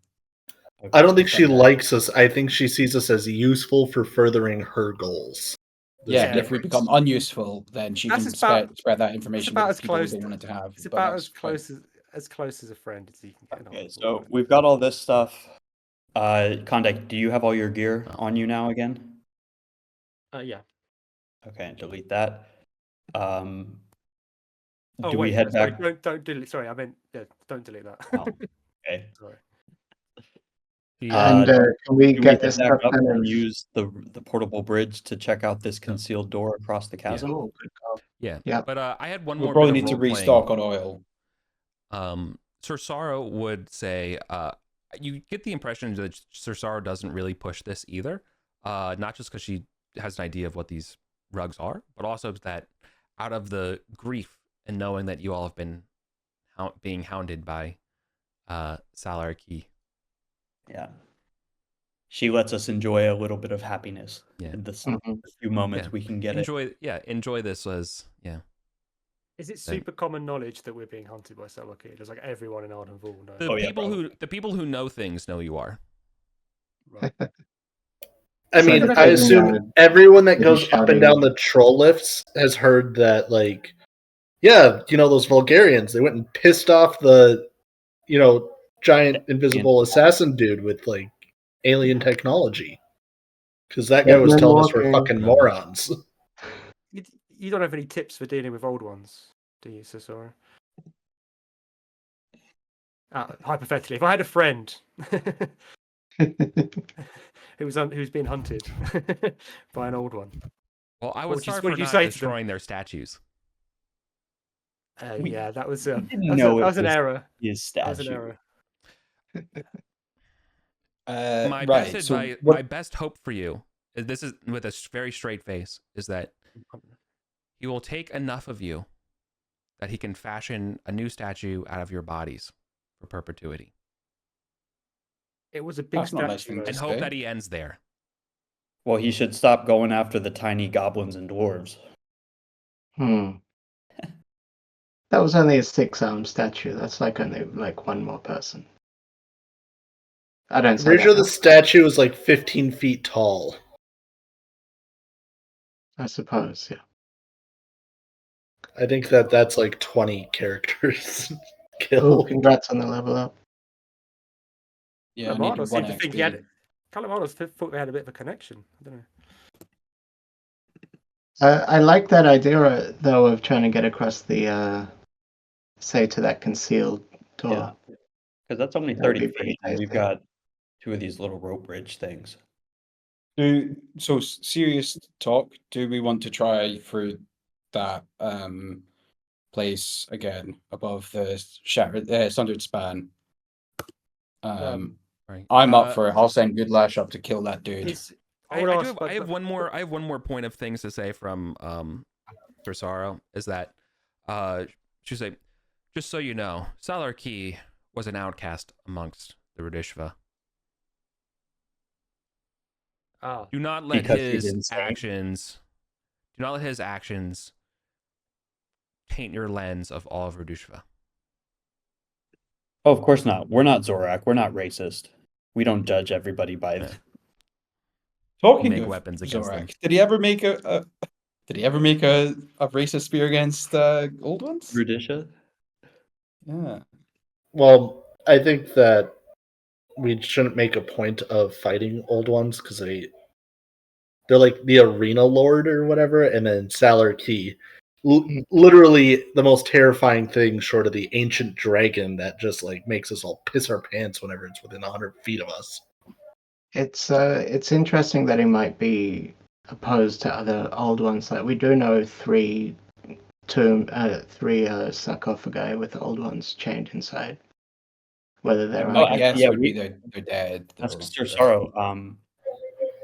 I don't think she Okay. likes us. I think she sees us as useful for furthering her goals. There's Yeah, a and if we difference. become unuseful, then she That's can about- spread that information about with as people we close don't to- want it to have. It's but about that's fine. as close as a friend as you can get. Okay, so we've got all this stuff. Contact, do you have all your gear on you now again? Yeah. Okay, delete that. Oh, Do we wait, head sorry, back? Don't delete. Sorry, I meant don't delete that. Oh, okay. Sorry. And can we Do we get head this back stuff up kind and of... use the portable bridge to check out this concealed door across the chasm? Oh, good call. Yeah. Yeah. But I had one We'll more. probably bit of need to role-playing. restock on oil. Sir Sorrow would say, you get the impression that Sir Sorrow doesn't really push this either. Not just because she has an idea of what these rugs are, but also that out of the grief and knowing that you all have been being hounded by Salarkey. Yeah. She lets us enjoy a little bit of happiness in the few moments we can get enjoy this as Is it super common knowledge that we're being hunted by Salarkey? Does like everyone in Arden knows? The people who know things know you are. Right. I mean, I assume everyone that goes up and down the troll lifts has heard that, like, yeah, those Vulgarians, they went and pissed off the, giant invisible assassin dude with, like, alien technology. Because that guy was telling us we're fucking morons. You don't have any tips for dealing with old ones, do you, Sir Sora? Hypothetically, if I had a friend who's been hunted by an old one. Well, I was sorry for not destroying their statues. Yeah, that was an error. His statue. That was an error. My best hope for you, this is with a very straight face, is that he will take enough of you that he can fashion a new statue out of your bodies for perpetuity. It was a big statue, and hope that he ends there. Well, he should stop going after the tiny goblins and dwarves. That was only a 6-arm statue. That's like only like one more person. I don't. Pretty sure the statue is like 15 feet tall. I suppose, yeah. I think that's like 20 characters killed. Congrats on the level up. Yeah, Calamaro seemed to think Calamaro thought they had a bit of a connection. I don't know. I like that idea, though, of trying to get across the, say, to that concealed door. Because that's only 30 feet, and we've got 2 of these little rope bridge things. So serious talk. Do we want to try through that place again above the sundered span? I'm up for it. I'll send Goodlash up to kill that dude. I have one more point of things to say from Sir Sorrow, is that she say, just so you know, Salarkey was an outcast amongst the Radishva. Do not let his actions taint your lens of all of Radishva. Oh, of course not. We're not Zorak. We're not racist. We don't judge everybody by Talking make of weapons against them. Zorak, did he ever make a racist spear against old ones? Rudisha? Yeah. Well, I think that we shouldn't make a point of fighting old ones because they're like the arena lord or whatever, and then Salarkey, literally the most terrifying thing short of the ancient dragon that just like makes us all piss our pants whenever it's within 100 feet of us. It's interesting that he might be opposed to other old ones. Like we do know three sarcophagi with old ones chained inside. whether they're Oh, I undead. guess yeah, it would be they're dead. That's though. Sir Sorrow.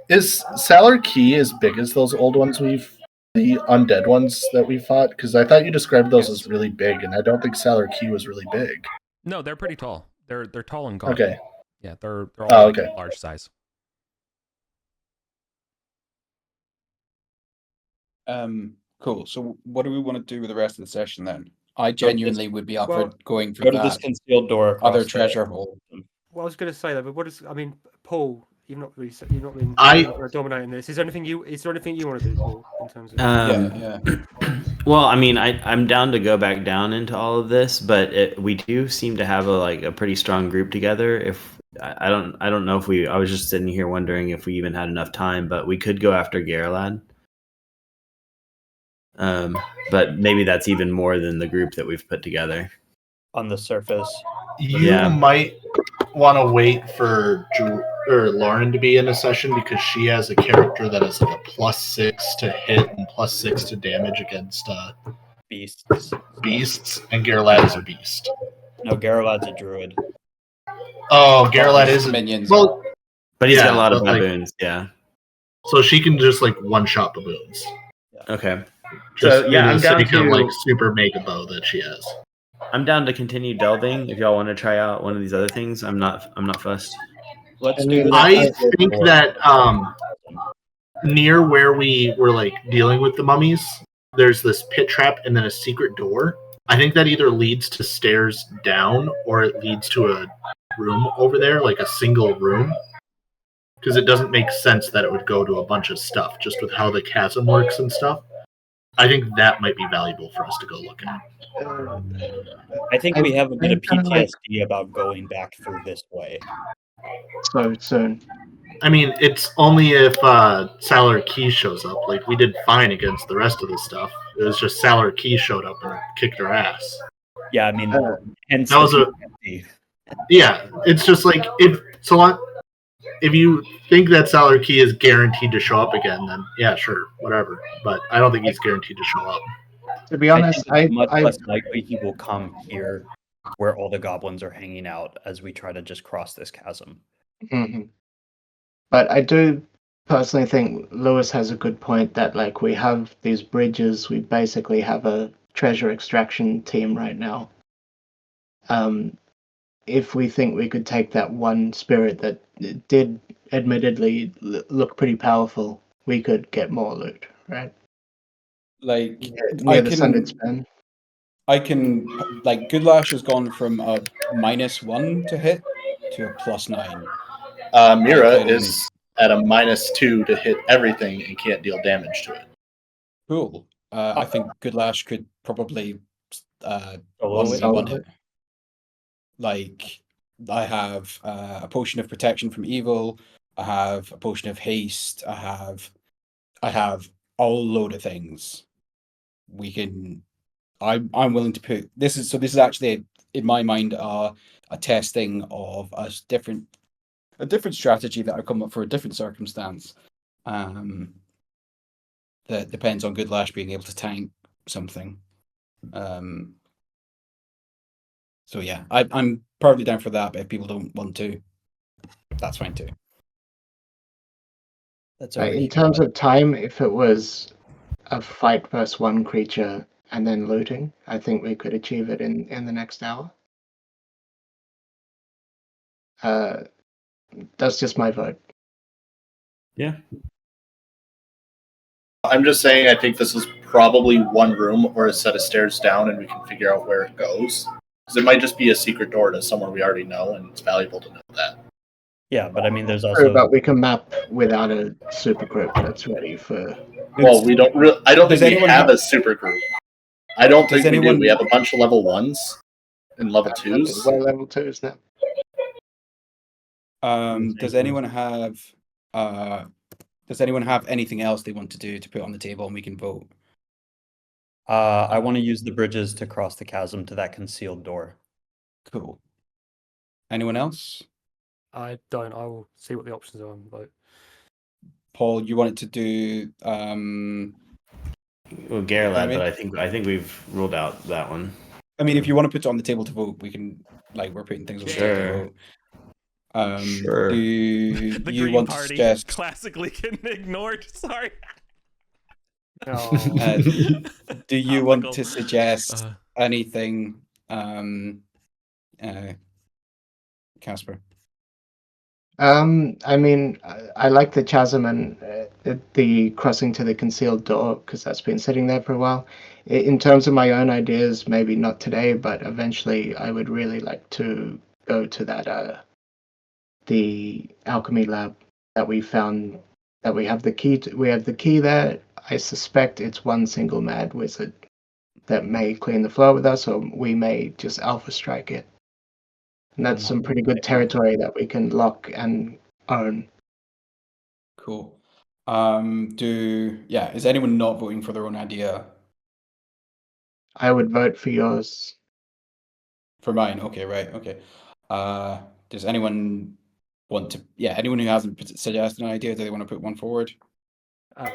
Is Salar Key as big as those old ones the undead ones that we fought? Because I thought you described those as really big, and I don't think Salar Key was really big. No, they're pretty tall. They're tall and gaunt. Okay. Yeah, they're all Oh, like okay. large size. Cool. So what do we want to do with the rest of the session then? I genuinely would be up for going for Go to this that concealed door. other across the- treasure hole. Well, I was going to say that, but I mean, Paul, you've not been dominating this. Is there anything you want to do, Paul, in terms of? Yeah. Well, I mean, I'm down to go back down into all of this, but we do seem to have a pretty strong group together. If I don't know if I was just sitting here wondering if we even had enough time, but we could go after Garelad. But maybe that's even more than the group that we've put together. on the surface. You Yeah. might want to wait for Lauren to be in a session because she has a character that is like a +6 to hit and +6 to damage against Beasts. beasts, and Garelad is a beast. No, Garelad's a druid. Oh, Garelad is minions. Well, But he's got Yeah, a lot of but, like- baboons. Yeah. so she can just like one-shot baboons. Okay. Just So, yeah, in I'm a down sake of, to- like super mega bow that she has. I'm down to continue delving. If y'all want to try out one of these other things, I'm not fussed. Let's I do mean, this. I concealed think door. that near where we were like dealing with the mummies, there's this pit trap and then a secret door. I think that either leads to stairs down or it leads to a room over there, like a single room. Because it doesn't make sense that it would go to a bunch of stuff, just with how the chasm works and stuff. I think that might be valuable for us to go look at. I think we have a bit of I'm kinda like- PTSD about going back through this way. So soon. I mean, it's only if Salar Key shows up. Like, we did fine against the rest of the stuff. It was just Salar Key showed up and kicked our ass. Yeah, I mean, hence That was the a- PTSD. Yeah, it's just like if you think that Salar Key is guaranteed to show up again, then yeah, sure, whatever. But I don't think he's guaranteed to show up. To be I honest, think it's much I less likely he will come here where all the goblins are hanging out as we try to just cross this chasm. Mhm. But I do personally think Lewis has a good point that like we have these bridges, we basically have a treasure extraction team right now. If we think we could take that one spirit that did admittedly look pretty powerful, we could get more loot, right? Like Near the Sundered Span. I can like Goodlash has gone from a -1 to hit to a +9. Mira Okay. is at a -2 to hit everything and can't deal damage to it. Cool. I think Goodlash could probably Solo one it. v one hit. Like I have a potion of protection from evil. I have a potion of haste. I have a whole load of things. We can. I'm willing to put this is actually in my mind a testing of a different strategy that I've come up for a different circumstance. That depends on Goodlash being able to tank something. So yeah, I'm perfectly down for that. But if people don't want to, that's fine too. That's In terms of time, if it was a fight versus one creature and then looting, I think we could achieve it in the next hour. That's just my vote. Yeah. I'm just saying I think this is probably one room or a set of stairs down and we can figure out where it goes. Because it might just be a secret door to somewhere we already know, and it's valuable to know that. Yeah, but I mean, there's True, also but we can map without a super group that's ready for. Well, we don't. I don't Does think we anyone have have- a super group. I don't Does think we anyone- do. We have a bunch of level 1s and level Okay, 2s. we're level 2s now. Does anyone have anything else they want to do to put on the table and we can vote? I want to use the bridges to cross the chasm to that concealed door. Cool. Anyone else? I don't. I will see what the options are and vote. Paul, you wanted to do Well, Garelad, but I think we've ruled out that one. I mean, if you want to put it on the table to vote, we can. Like, we're putting things on the table to vote. Sure. Do The you Green want to Party suggest? classically getting ignored. Sorry. Do you want to suggest anything, Casper? I mean, I like the chasm and the crossing to the concealed door because that's been sitting there for a while. In terms of my own ideas, maybe not today, but eventually I would really like to go to that the alchemy lab that we found. That we have the key. We have the key there. I suspect it's one single mad wizard that may clean the floor with us, or we may just alpha strike it. And that's some pretty good territory that we can lock and own. Cool. Is anyone not voting for their own idea? I would vote for yours. For mine, okay, right, okay. Does anyone want to? Yeah, anyone who hasn't suggested an idea, do they want to put one forward? I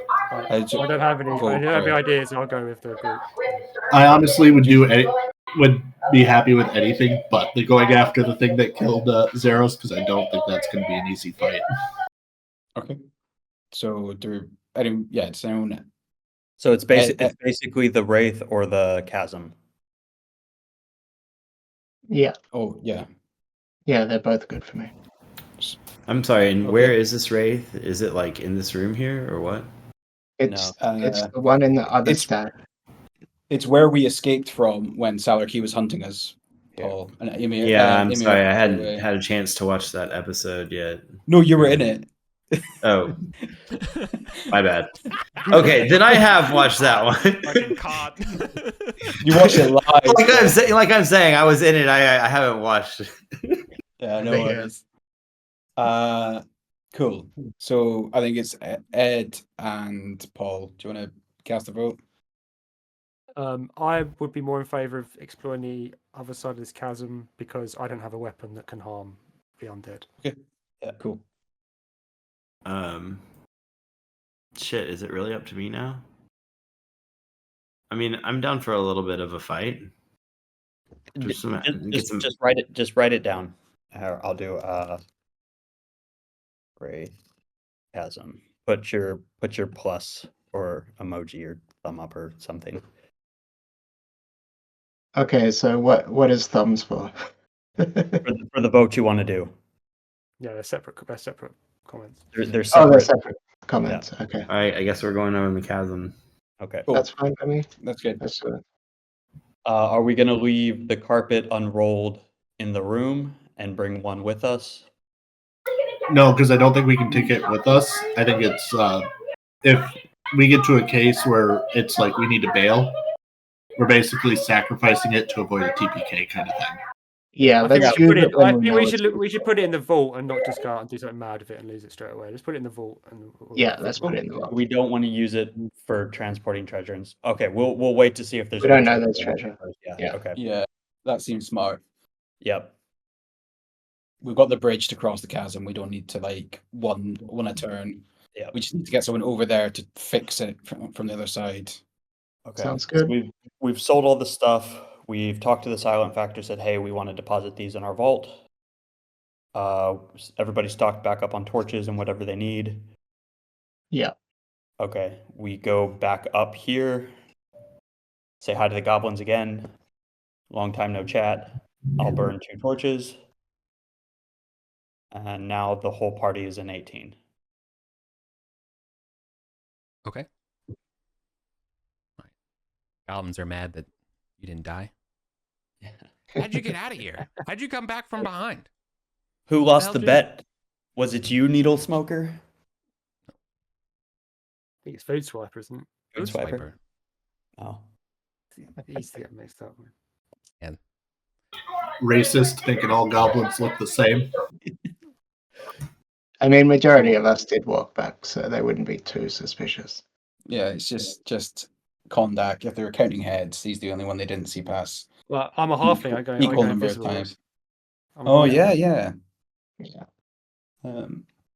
don't have any. I don't have any ideas. I'll go with the group. I honestly would be happy with anything, but they're going after the thing that killed Zeros because I don't think that's going to be an easy fight. Okay. So it's anyone. So it's basically the Wraith or the Chasm. Yeah. Oh yeah. Yeah, they're both good for me. I'm sorry, and where is this Wraith? Is it like in this room here or what? It's the one in the other stack. It's where we escaped from when Salarkey was hunting us, Paul. And I'm sorry, I hadn't had a chance to watch that episode yet. No, you were in it. Oh, my bad. Okay, then I have watched that one. Fucking caught. You watched it live. Like I'm saying, I was in it. I haven't watched it. Yeah, no worries. Cool. So I think it's Ed and Paul. Do you want to cast a vote? I would be more in favour of exploring the other side of this chasm because I don't have a weapon that can harm the undead. Okay. Yeah, cool. Shit, is it really up to me now? I mean, I'm down for a little bit of a fight. Just write it. Just write it down. I'll do Wraith Chasm. Put your plus or emoji or thumb up or something. Okay, so what is thumbs for? for the vote you want to do. Yeah, they're separate comments. They're separate. Oh, they're separate comments. Yeah. Okay. All right, I guess we're going over the chasm. Okay. Cool. That's fine for me. That's good. That's good. Are we going to leave the carpet unrolled in the room and bring one with us? No, because I don't think we can take it with us. I think it's if we get to a case where it's like we need to bail, we're basically sacrificing it to avoid a TPK kind of thing. Yeah, I think we should put it in the vault and not just go out and do something mad with it and lose it straight away. Let's put it in the vault. Let's put it in the vault. We don't want to use it for transporting treasure. Okay, we'll wait to see if there's. We don't know there's treasure. Yeah. Okay. Yeah, that seems smart. Yep. We've got the bridge to cross the chasm. We don't need to one a turn. Yeah. We just need to get someone over there to fix it from the other side. Okay. Sounds good. So we've sold all the stuff. We've talked to the Silent Factor, said, hey, we want to deposit these in our vault. Everybody stocked back up on torches and whatever they need. Yeah. Okay, we go back up here. Say hi to the goblins again. Long time no chat. I'll burn 2 torches. And now the whole party is in 18. Okay. Goblins are mad that you didn't die. How'd you get out of here? How'd you come back from behind? Who lost the bet? Was it you, Needle Smoker? I think it's Food Swiper, isn't it? Food Swiper. Oh. Easy to get mixed up. And racist, thinking all goblins look the same. I mean, majority of us did walk back, so they wouldn't be too suspicious. Yeah, it's just Kondak. If they were counting heads, he's the only one they didn't see pass. Well, I'm a halfling. I go equal number of invisible. times. Oh yeah.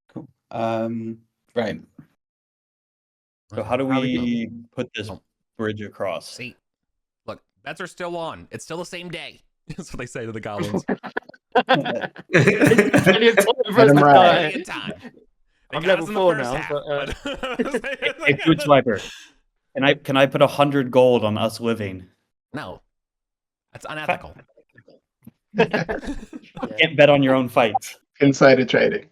Cool. Right. So how do we put this bridge across? See, look, Bets are still on. It's still the same day. That's what they say to the goblins. Plenty of time for Let us him to ride. die. Plenty of time. They I'm got level us in the 4 first now, half, but, Hey, Food Swiper, can I put 100 gold on us living? no, that's unethical. Can't bet on your own fights. Insider trading.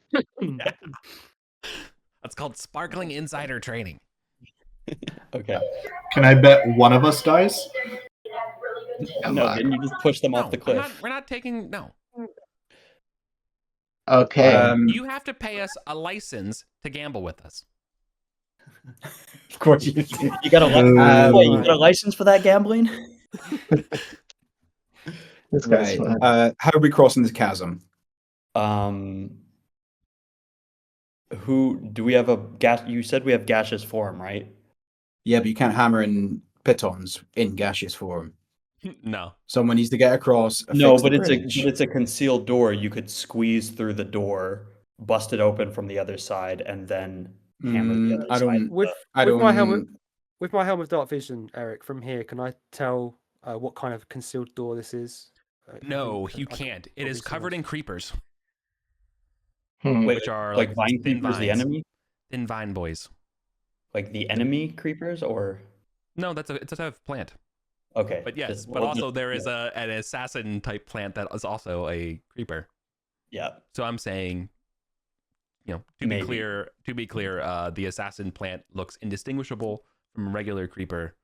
That's called sparkling insider trading. Okay. Can I bet one of us dies? No, then you just push them off the cliff. We're not taking. No. Okay. You have to pay us a license to gamble with us. Of course, you got you got a license for that gambling? This guy's Right. smart. How are we crossing this chasm? Who do we have a gas? You said we have gaseous form, right? Yeah, but you can't hammer in pitons in gaseous form. No. Someone needs to get across. No, fix the but bridge. it's a concealed door. You could squeeze through the door, bust it open from the other side, and then hammer the other I side. don't. with I with my don't- helmet, with my helm of dark vision, Eric, from here, can I tell what kind of concealed door this is? No, you can't. It is covered in creepers, Hmm. Wait, which are like like vine thin creepers, the vines. enemy, Thin vine boys. like the enemy creepers, or No, it's a type of plant. okay. But yes, just- but well, also just- there is an assassin type plant that is also a creeper. yeah. So I'm saying, to Maybe. be clear, the assassin plant looks indistinguishable from a regular creeper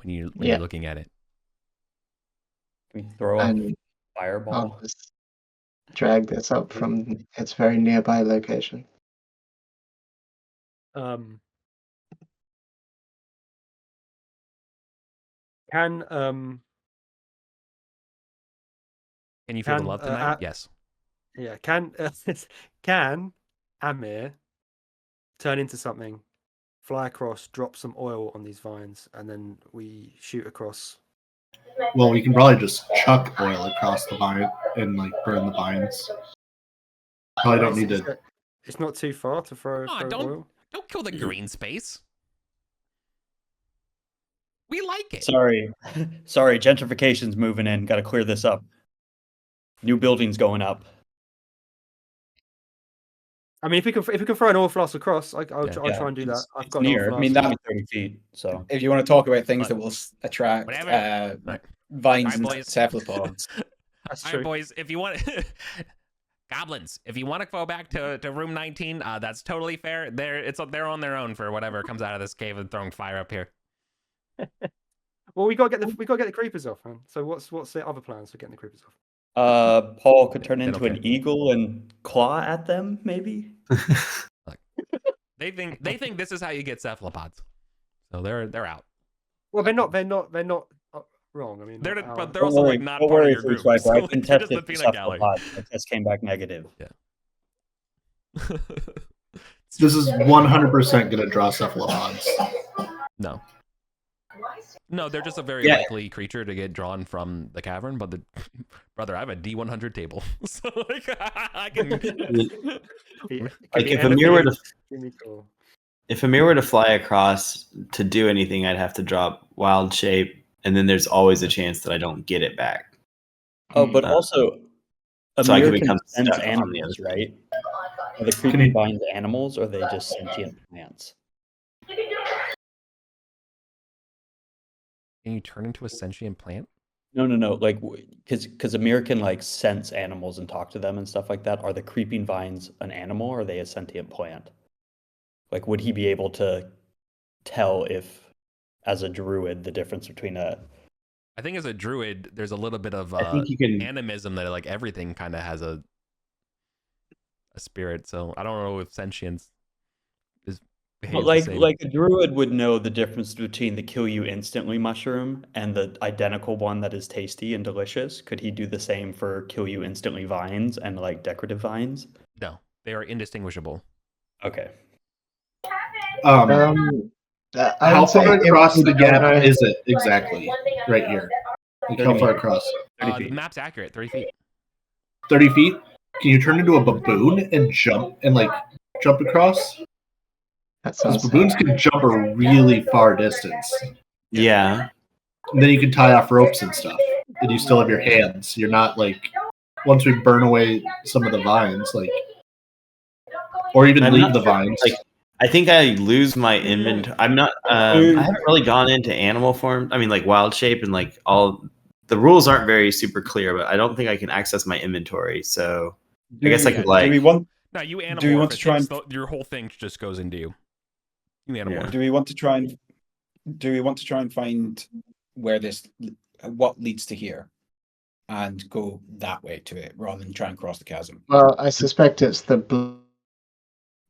when you're looking at it. Can we throw a And fireball? I'll just drag this up from its very nearby location. Can Can you feel the Can, love tonight? Yes. yeah, can Amir turn into something, fly across, drop some oil on these vines, and then we shoot across? Well, we can probably just chuck oil across the vine and like burn the vines. Probably don't need to. It's not too far to throw don't oil. kill the green space. We like it. Sorry, gentrification's moving in. Got to clear this up. New buildings going up. I mean, if we can throw an oil flask across, I'll try and do that. I've It's got an oil near. I flask. mean, that'd be 30 feet. So If you want to talk about things But- that will attract Whatever. Right. vines Alright, and boys. cephalopods. That's All true. right, boys. If you want, goblins, if you want to go back to room 19, that's totally fair. They're on their own for whatever comes out of this cave and throwing fire up here. Well, we got to get the creepers off, man. So what's the other plans for getting the creepers off? Paul could turn They into don't an eagle and claw at them, maybe. They think this is how you get cephalopods, so they're out. Well, they're not wrong. I mean, But they're also like not part of your group. Swiper. So, I like, can they're test just it the for peanut gallery. cephalopods. The test came back negative. This is 100% going to draw cephalopods. No, they're just a very likely creature to get drawn from the cavern. But brother, I have a D100 table, so like I can. Like if Amir were to fly across to do anything, I'd have to drop wild shape, and then there's always a chance that I don't get it back. Oh, but also, so I Amir could become sense stuck on the other animals, side. right? Are the creepy vines animals, or are they just sentient plants? Can you turn into a sentient plant? No. Like, because Amir can like sense animals and talk to them and stuff like that. Are the creeping vines an animal, or are they a sentient plant? Like, would he be able to tell if, as a druid, the difference between a? I think as a druid, there's a little bit of I think you can. animism that like everything kind of has a spirit. So I don't know if sentience is. But like a druid would know the difference between the kill you instantly mushroom and the identical one that is tasty and delicious. Could he do the same for kill you instantly vines and like decorative vines? No, they are indistinguishable. Okay. I How would say far across the together- gap is it exactly? Right here. Like how far across? 30 The feet. map's accurate, 30 feet. 30 feet? Can you turn into a baboon and jump across? That Because sounds baboons can jump a really far distance. Yeah. And then you can tie off ropes and stuff. And you still have your hands. You're not like once we burn away some of the vines, like or even I'm leave not the sure, vines. like, I think I lose my inventory. I'm not. I haven't really gone into animal form. I mean, like wild shape and like all. The rules aren't very super clear, but I don't think I can access my inventory. So I guess I could like. Do we want? No, you animal. Do we want to try and? Your whole thing just goes into you. You animal. Do we want to try and? Do we want to try and find where what leads to here, and go that way to it rather than try and cross the chasm? Well, I suspect it's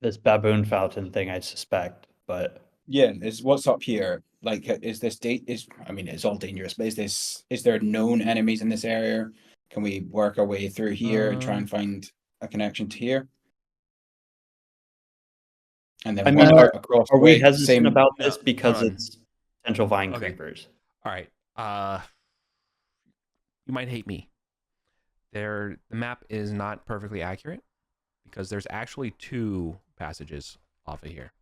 This baboon fountain thing, I suspect, but yeah, is what's up here. Like, is this I mean, it's all dangerous, but is there known enemies in this area? Can we work our way through here and try and find a connection to here? And then I mean, across are the we way, hesitant about this No, because hold on. it's potential vine Okay. creepers? All right. You might hate me. The map is not perfectly accurate because there's actually 2 passages off of here.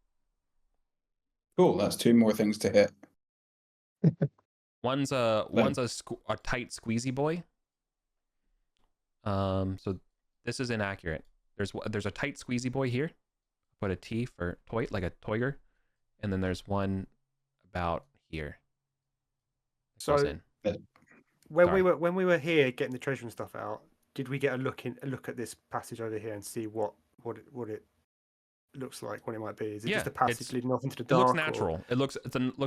Cool, that's 2 more things to hit. One's a tight squeezy boy. So this is inaccurate. There's a tight squeezy boy here. Put a T for toy, like a toiger, and then there's one about here. So when Sorry. we were here getting the treasure and stuff out, did we get a look at this passage over here and see what it looks like, what it might be? Is it just a passage leading off into the dark? It looks natural. It looks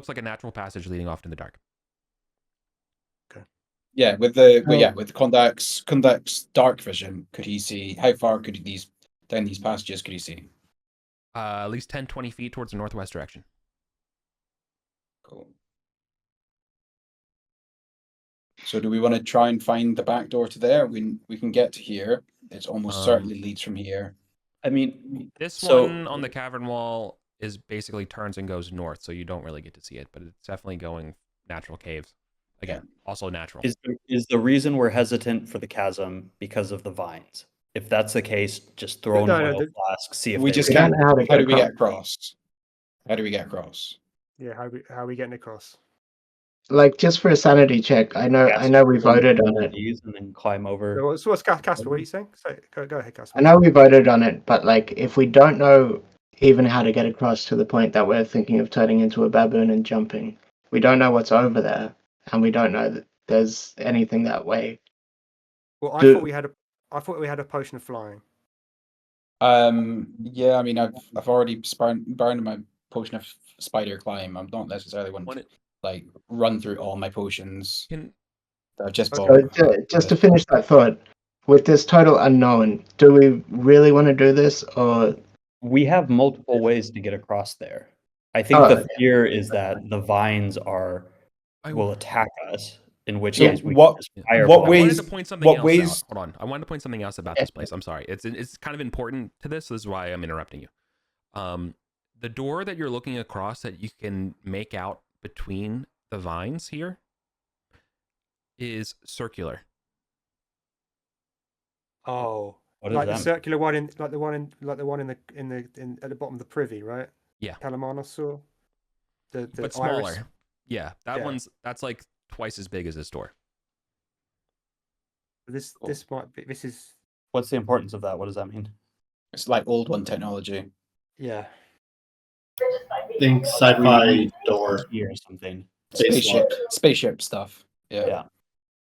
like a natural passage leading off in the dark. Okay. Yeah, with Kondak's dark vision, could he see how far could down these passages could he see? At least 10, 20 feet towards the northwest direction. Cool. So do we want to try and find the back door to there? We can get to here. It's almost certainly leads from here. I mean, this one on the cavern wall is basically turns and goes north, so you don't really get to see it, but it's definitely going natural caves. Again, also natural. Is the reason we're hesitant for the chasm because of the vines? If that's the case, just throw an oil flask, see if we just can't. How do we get across? How do we get across? Yeah, how are we getting across? Like, just for a sanity check, I know we voted on it. And then climb over. So what's Casper? What are you saying? Go ahead, Casper. I know we voted on it, but like, if we don't know even how to get across to the point that we're thinking of turning into a baboon and jumping, we don't know what's over there, and we don't know that there's anything that way. Well, I thought we had a potion of flying. Yeah, I mean, I've already burned my potion of spider climb. I'm not necessarily one to like run through all my potions that I've just bought. So just to finish that thought, with this total unknown, do we really want to do this, or we have multiple ways to get across there? I think the fear is that the vines will attack us. In which case, we what ways? I wanted to point something else out. Hold on, I wanted to point something else about this place. I'm sorry, it's kind of important to this. This is why I'm interrupting you. The door that you're looking across that you can make out between the vines here is circular. Oh, what like is the that? circular one at the bottom of the privy, right? Yeah, Calamanos saw but smaller. Iris. Yeah, that's like twice as big as this door. This is. What's the importance of that? What does that mean? It's like old one technology. Yeah. Think sci-fi door or something. Spaceship stuff. Yeah.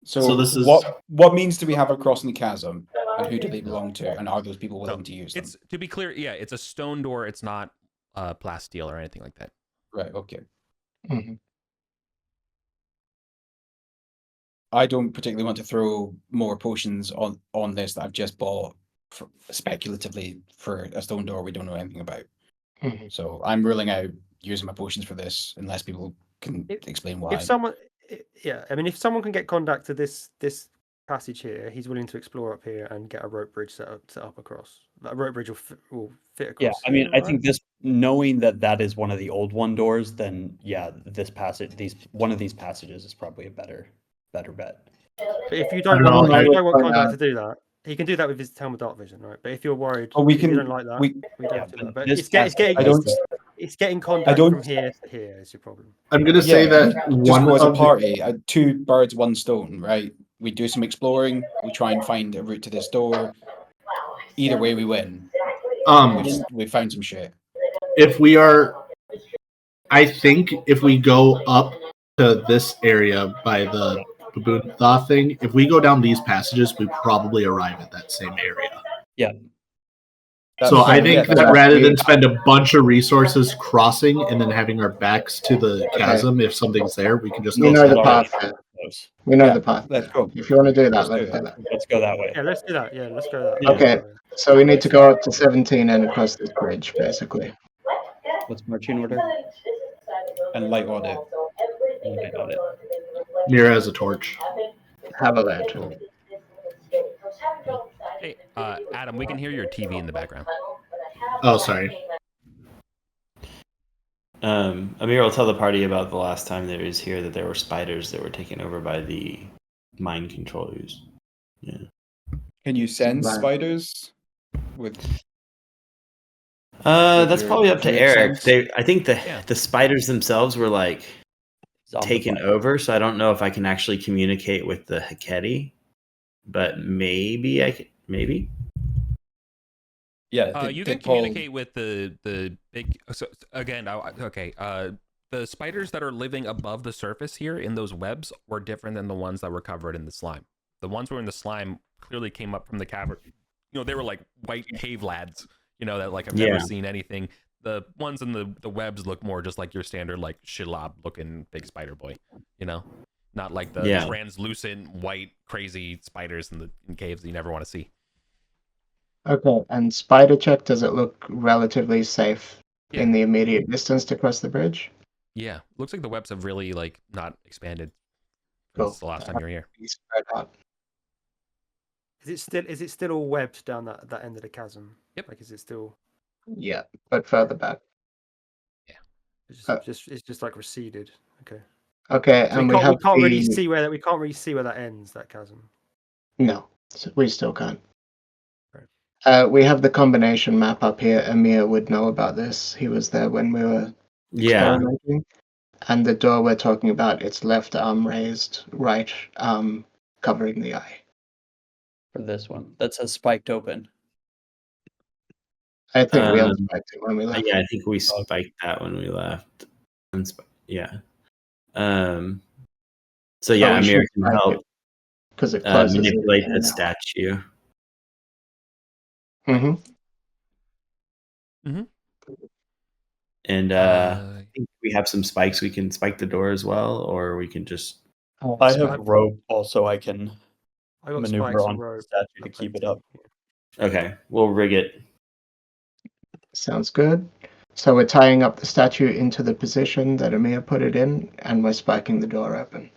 So this is what means do we have across in the chasm, and who do they belong to, and are those people willing to use them? It's to be clear, yeah, it's a stone door. It's not plasteel or anything like that. Right. Okay. Mm-hmm. I don't particularly want to throw more potions on this that I've just bought speculatively for a stone door we don't know anything about. Mm-hmm. So I'm ruling out using my potions for this unless people can explain why. If someone can get contact to this passage here, he's willing to explore up here and get a rope bridge set up across. That rope bridge will fit across. Yeah, I mean, I think knowing that is one of the old one doors, then yeah, one of these passages is probably a better bet. But if you don't want contact to do that, he can do that with his Helm of Dark Vision, right? But if you're worried, you don't like that, we don't have to do that. But It's getting contact don't- from here to here is your problem. I'm gonna say that just one go as a of the, party, 2 birds, 1 stone, right? We do some exploring. We try and find a route to this door. Either way, we win. We found some shit. if we are, I think if we go up to this area by the baboon thaw thing, if we go down these passages, we probably arrive at that same area. Yeah. So I Okay, think yeah, that so rather we- than spend a bunch of resources crossing and then having our backs to the chasm, if something's there, we can just We go know the through path. it. there. We know Yeah, the path. let's there. go. If you want to do that, Let's let's do do that. that. Let's go that way. Yeah, let's do that. Yeah, let's go that. Yeah. Okay, so we need to go up to 17 and across this bridge, basically. What's marching order? And light audit. Light audit. Mira has a torch. Have a lantern. Hey, Adam, we can hear your TV in the background. Oh, sorry. Amir will tell the party about the last time they was here that there were spiders that were taken over by the mind controllers. Yeah. Can you send Right. spiders? With That's your probably up to druid Eric. sense? I think Yeah. the spiders themselves were like taken Zombified. over, so I don't know if I can actually communicate with the Heketi, but maybe I can. Maybe. Yeah. You can communicate with the big. So again, okay. The spiders that are living above the surface here in those webs were different than the ones that were covered in the slime. The ones who were in the slime clearly came up from the cavern. You know, they were like white cave lads. You know, that like I've never seen anything. The ones in the webs look more just like your standard like Shelob looking big spider boy. You know, not like the translucent white crazy spiders in caves that you never want to see. Okay, and spider check, does it look relatively safe Yeah. in the immediate distance to cross the bridge? Yeah, looks like the webs have really like not expanded Cool. since the last time you were here. Be spread out. Is it still all webbed down that end of the chasm? Yep. Like, is it still? Yeah, but further back. It's just like receded. Okay. Okay, So and we can't really the- see where that ends, that chasm. No, so we still can't. Right. We have the combination map up here. Amir would know about this. He was there when we were experimenting. And the door we're talking about, it's left arm raised, right arm covering the eye. For this one. That says spiked open. I think we unspiked it when we left. Yeah, I think we spiked that when we left. Yeah. So yeah, we Amir should can spike help it, 'cause it closes it manipulate in the and out. statue. And I think we have some spikes. We can spike the door as well, or we can just. I have rope also. I can I got maneuver spikes on and the rope. statue to keep it up. Okay, we'll rig it. Sounds good. So we're tying up the statue into the position that Amir put it in, and we're spiking the door open.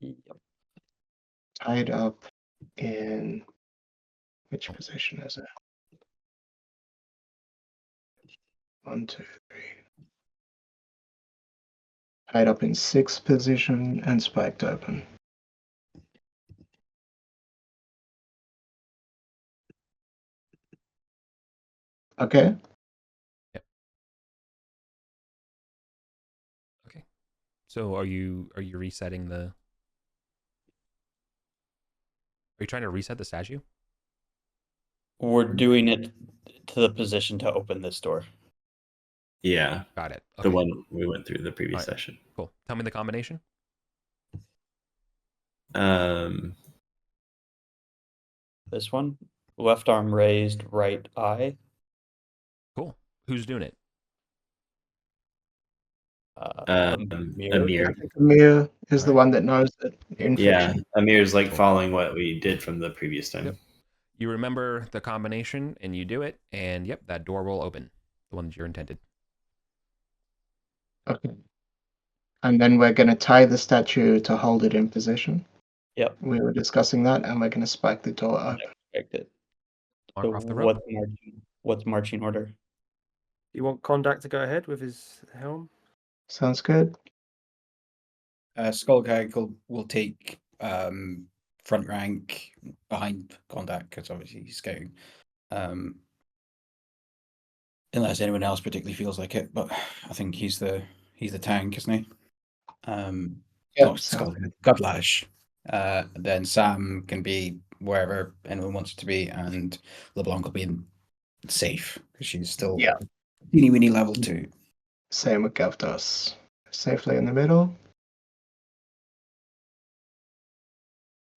Yep. Tied up in which position is it? 1, 2, 3. Tied up in 6th position and spiked open. Okay. Okay. So are you resetting the? Are you trying to reset the statue? We're doing it to the position to open this door. Yeah. Got it. The Okay. one we went through the previous All right. session. Cool. Tell me the combination. This one, left arm raised, right eye. Cool. Who's doing it? Amir. Amir is the one that knows that infection. Yeah, Amir's like following what we did from the previous time. Yep. You remember the combination and you do it, and yep, that door will open. The one that you're intended. Okay. And then we're going to tie the statue to hold it in position. Yep. We were discussing that, and we're going to spike the door up. Expect it. Mark So off the rope. what's marching order? You want Kondak to go ahead with his helm? Sounds good. Skullcag will take front rank behind Kondak because obviously he's scouting. unless anyone else particularly feels like it. But I think he's the tank, isn't he? Yep, Not sounds Skull, good. Godlash. Then Sam can be wherever anyone wants it to be, and LeBlanc will be safe because she's still Yeah. teeny weeny level 2. Same with Gavdos. Safely in the middle.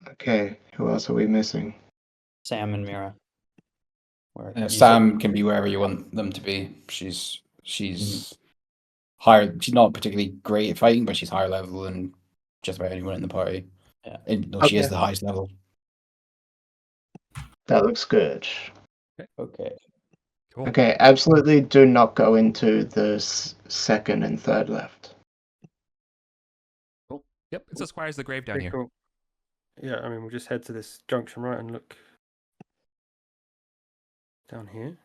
Okay, who else are we missing? Sam and Mira. Where you Sam can be wherever you want them to be. She's higher. She's not particularly great at fighting, but she's higher level than just about anyone in the party. Yeah. And no, she is Okay. the highest level. That looks good. Okay. Cool. Okay, absolutely do not go into the second and third left. Cool. Yep, it's as quiet as the grave down Okay, here. cool. Yeah, I mean, we'll just head to this junction, right, and look down here.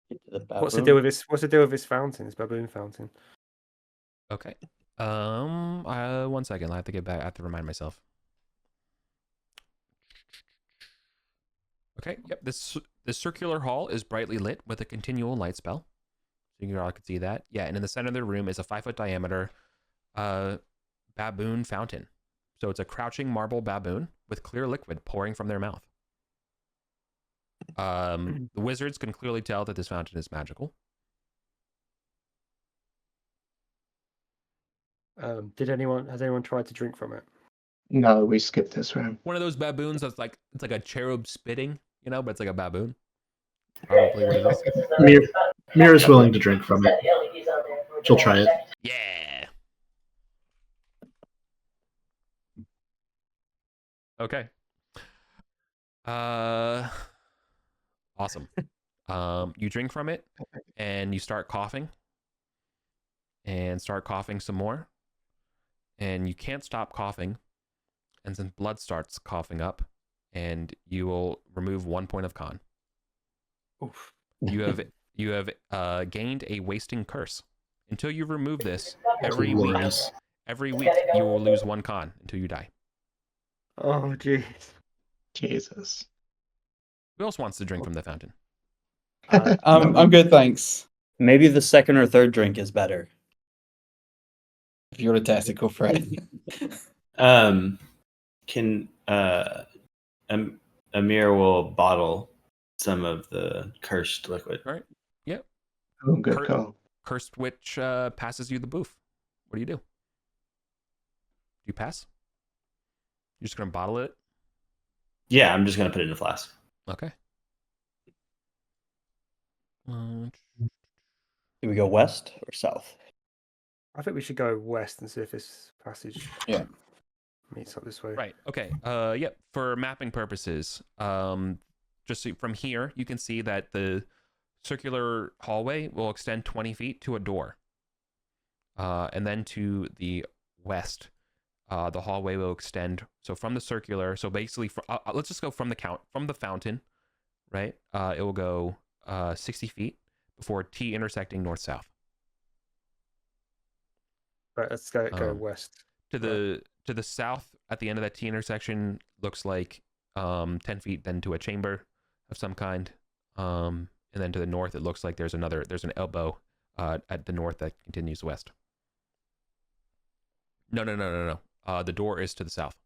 Get to the What's the baboon. deal with this? What's the deal with this fountain? This baboon fountain? Okay. 1 second. I have to get back. I have to remind myself. Okay. Yep. This circular hall is brightly lit with a continual light spell. So you all can see that. Yeah. And in the center of the room is a 5-foot diameter baboon fountain. So it's a crouching marble baboon with clear liquid pouring from their mouth. The wizards can clearly tell that this fountain is magical. Has anyone tried to drink from it? No, we skipped this round. One of those baboons that's like, it's like a cherub spitting, you know, but it's like a baboon. Probably what it is. Mira's willing to drink from it. She'll try it. Yeah. Okay. Awesome. You drink from it and you start coughing and start coughing some more. And you can't stop coughing. And then blood starts coughing up and you will remove 1 point of con. Oof. You have gained a wasting curse. Until you remove this, every week Glorious. you will lose 1 con until you die. Oh, jeez. Jesus. Who else wants to drink from the fountain? I'm good, thanks. Maybe the second or third drink is better. If you want to test it, go for it. Can Amir will bottle some of the cursed liquid. All right. Yep. Oh, good call. Cursed Witch passes you the booth. What do? Do you pass? You're just going to bottle it? Yeah, I'm just gonna put it in a flask. Okay. Do we go west or south? I think we should go west and see if this passage meets up this way. Right. Okay. Yep. For mapping purposes, just so from here, you can see that the circular hallway will extend 20 feet to a door. And then to the west, the hallway will extend. So from the circular, so basically, let's just go from the fountain, right? It will go 60 feet before T intersecting north-south. Right, let's go west. To the south, at the end of that T intersection, looks like 10 feet then to a chamber of some kind. And then to the north, it looks like there's an elbow at the north that continues west. No. The door is to the south.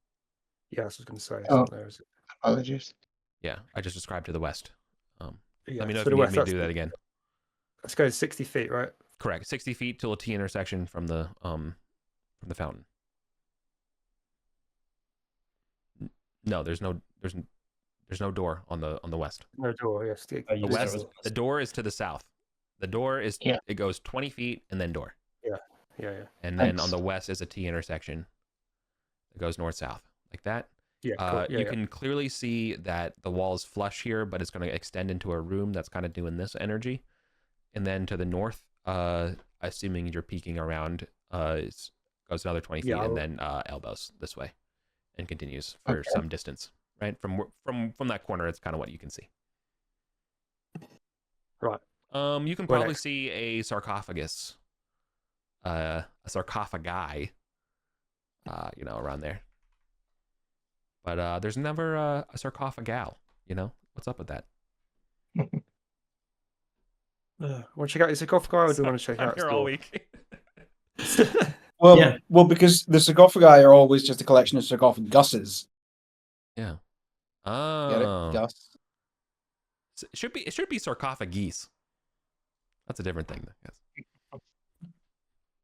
Yeah, that's what I was going to say. Oh. There is it. Apologies. Yeah, I just described to the west. Yeah, Let me know so if you the need west, me to do that again. Let's go 60 feet, right? Correct. 60 feet till a T intersection from the fountain. No, there's no door on the west. No door, yes. Oh, The you west. said- The door is to the south. The door is it goes 20 feet and then door. Yeah. And then Thanks. on the west is a T intersection that goes north south like that. Yeah, cool. You can clearly see that the wall is flush here, but it's going to extend into a room that's kind of doing this energy. And then to the north, assuming you're peeking around, goes another 20 feet and then elbows this way and continues for some distance. Right from that corner, it's kind of what you can see. Right. You can probably see a sarcophagus, a sarcophagi, around there. But there's never a sarcophagal. What's up with that? Want to check out the sarcophagi, or do you want to check I'm out here all week. Well, Yeah. well, because the sarcophagi are always just a collection of sarcophaguses. Yeah. Get it? Oh. Gus. It should be sarcophagus. That's a different thing, I guess.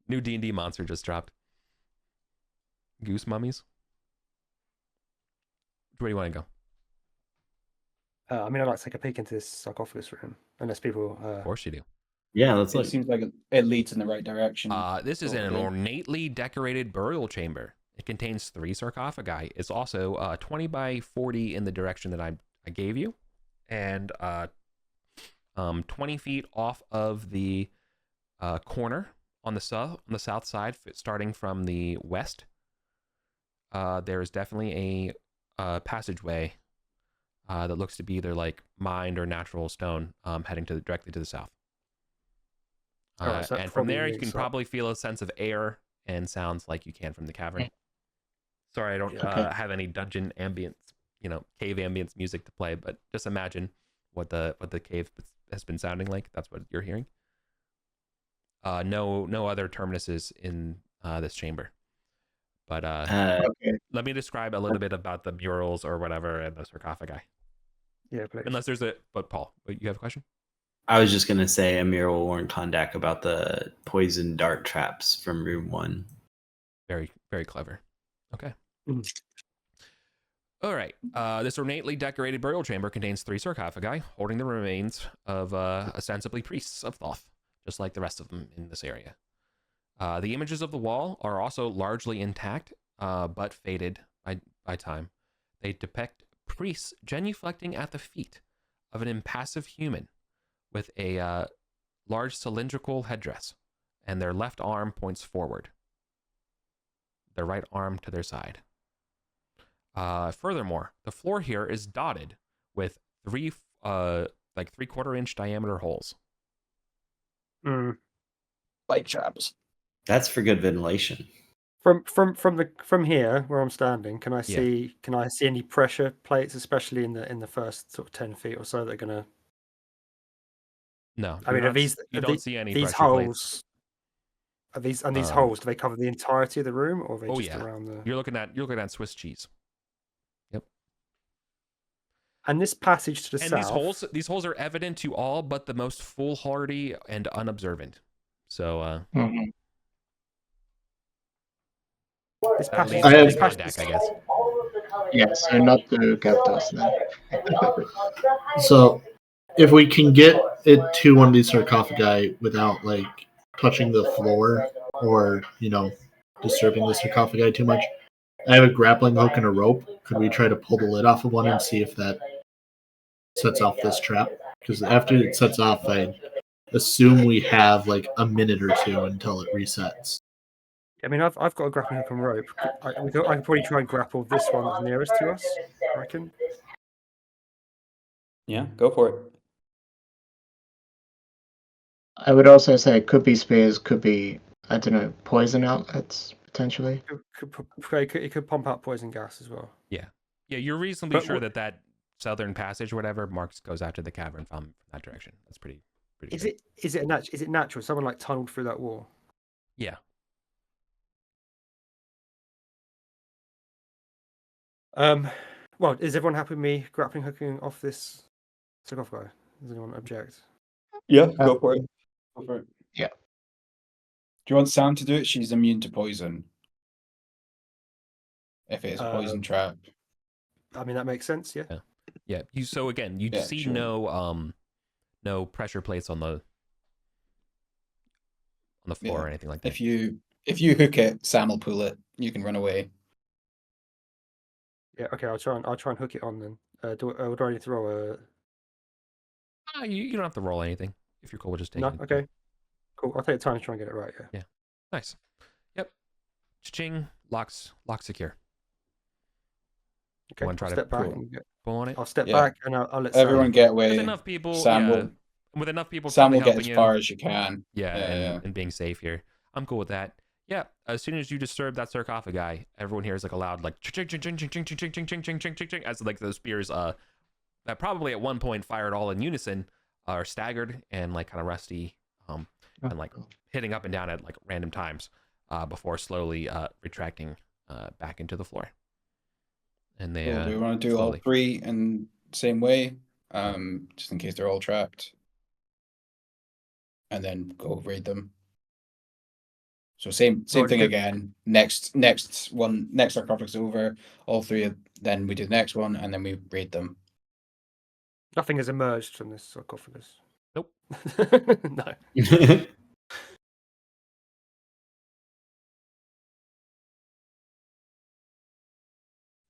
New D&D monster just dropped. Goose mummies. Where do you want to go? I mean, I'd like to take a peek into this sarcophagus room, unless people. Of course you do. Yeah, let's It look. seems like it leads in the right direction. This is over an there. ornately decorated burial chamber. It contains 3 sarcophagi. It's also 20 by 40 in the direction that I gave you, and 20 feet off of the corner on the south side, starting from the west. There is definitely a passageway that looks to be either like mined or natural stone, heading directly to the south. Alright, so that And from there, probably you can links up. probably feel a sense of air and sounds like you can from the cavern. Sorry, I don't Okay. have any dungeon ambience, cave ambience music to play, but just imagine what the cave has been sounding like. That's what you're hearing. No other terminuses in this chamber. But Okay. let me describe a little bit about the murals or whatever and the sarcophagi. Yeah, please. Unless there's but Paul, you have a question? I was just gonna say Amir will warn Kondak about the poison dart traps from room 1. Very, very clever. Okay. Mm. All right. This ornately decorated burial chamber contains 3 sarcophagi holding the remains of ostensibly priests of Thoth, just like the rest of them in this area. The images of the wall are also largely intact, but faded by time. They depict priests genuflecting at the feet of an impassive human with a large cylindrical headdress, and their left arm points forward, their right arm to their side. Furthermore, the floor here is dotted with 3 3/4-inch diameter holes. Like traps. That's for good ventilation. From here where I'm standing, can I see any pressure plates, especially in the first sort of 10 feet or so that are gonna? No, I mean, you don't see any these pressure plates. holes? Are these holes? Do they cover the entirety of the room, or are they just around the? You're looking at Swiss cheese. Yep. And this passage to the And south. these holes are evident to all but the most foolhardy and unobservant. So Mhm. This that passage. leads I to have- this Kondak, I guess. Yeah, so not to Gapdos then. So, if we can get it to one of these sarcophagi without like touching the floor or disturbing the sarcophagi too much, I have a grappling hook and a rope. Could we try to pull the lid off of one and see if that sets off this trap? Because after it sets off, I assume we have like a minute or 2 until it resets. I mean, I've got a grappling hook and rope. I can probably try and grapple this one that's nearest to us. I reckon. Yeah, go for it. I would also say it could be spears, could be, I don't know, poison outlets, potentially. It could pump out poison gas as well. Yeah, you're reasonably But sure that southern passage or whatever marks goes out to the cavern from that direction. That's pretty Is good. it natural? Someone like tunneled through that wall. Yeah. Well, is everyone happy with me grappling hooking off this sarcophagi? Does anyone object? Yeah, go for it. Go for it. Yeah. Do you want Sam to do it? She's immune to poison. If it is a poison Um, trap. I mean, that makes sense. Yeah. Yeah. You Yeah, see sure. no pressure plates on the floor Yeah. or anything like that. If you hook it, Sam will pull it. You can run away. Yeah. Okay. I'll try and hook it on then. Do I need to roll a? You don't have to roll anything if you're cool with just taking No. it. Okay. Cool. I'll take the time to try and get it right. Yeah. Nice. Yep. Cha-ching. Locks secure. Okay. Wanna I'll try to step back. pull- And Pull on it. I'll step Yeah. back and I'll let Sam. Everyone get With away. enough people, Sam yeah. will With enough people Sam probably will get helping as you. far as you can. Yeah, Yeah. and being safe here. I'm cool with that. Yeah, as soon as you disturb that sarcophagi, everyone hears like a loud like ching ching ching ching ching ching ching ching ching ching ching ching as like those spears that probably at one point fired all in unison are staggered and like kind of rusty, and like hitting up and down at like random times before slowly retracting back into the floor. And they Cool. Do we want to do all slowly. 3 in the same way, just in case they're all trapped, and then go raid them? So same thing again. Next sarcophagus over, all 3 then we do the next one, and then we raid them. Nothing has emerged from this sarcophagus. Nope. No.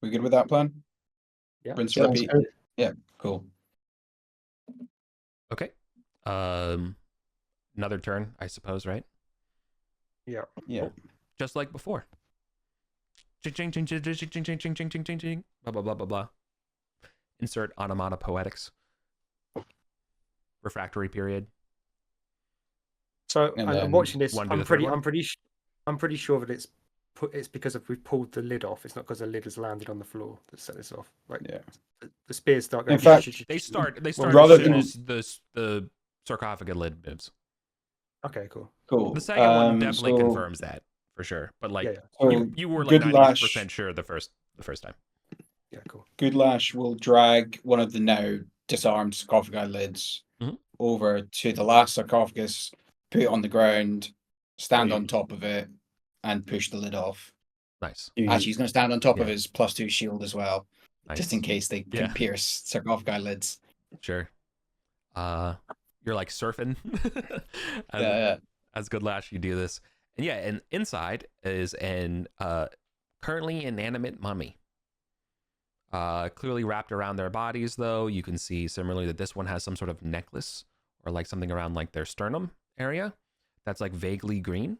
We good with that plan? Yeah. Rinse, Sounds repeat. good. Yeah, cool. Okay. Another turn, I suppose, right? Yeah. Yeah. Cool. Just like before. Ching ching ching ching ching ching ching ching ching ching ching ching. Blah blah blah blah blah. Insert onomatopoetics. Refractory period. So And I'm then watching this. wanna do I'm the third pretty. one? I'm pretty sure that it's because we've pulled the lid off. It's not because the lid has landed on the floor that set this off. Like Yeah. the spears start going. In fact, They start rather as soon than- as the sarcophagus lid moves. Okay, cool. Cool. The second one definitely so- confirms that for sure. But like Yeah. So you were like Good 90% sure the first time. Yeah, cool. Goodlash will drag one of the now disarmed sarcophagi lids Mhm. over to the last sarcophagus, put it on the ground, stand Wait. on top of it, and push the lid off. Nice. Actually, he's going to stand on top of Yeah. his +2 shield as well, Nice. just in case they Yeah. can pierce sarcophagi lids. Sure. You're like surfing. As Goodlash, you do this. And yeah, and inside is an currently inanimate mummy. Clearly wrapped around their bodies, though. You can see similarly that this one has some sort of necklace or like something around like their sternum area that's like vaguely green.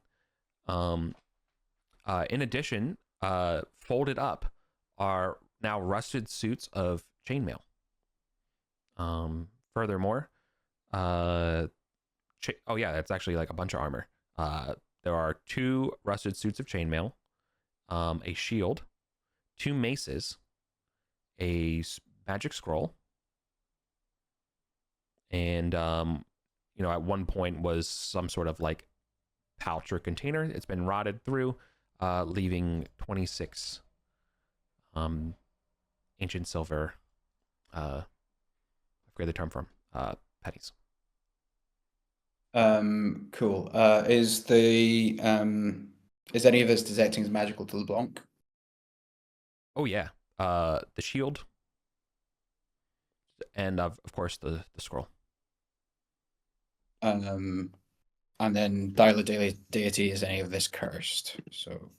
In addition, folded up are now rusted suits of chainmail. Furthermore, oh yeah, that's actually like a bunch of armor. There are 2 rusted suits of chainmail, a shield, 2 maces, a magic scroll, and at one point was some sort of like pouch or container. It's been rotted through, leaving 26 ancient silver, I forget the term from, pennies. Cool. Is any of this detecting as magical to LeBlanc? Oh yeah, the shield, and of course the scroll. And then Dial of Deity, is any of this cursed? So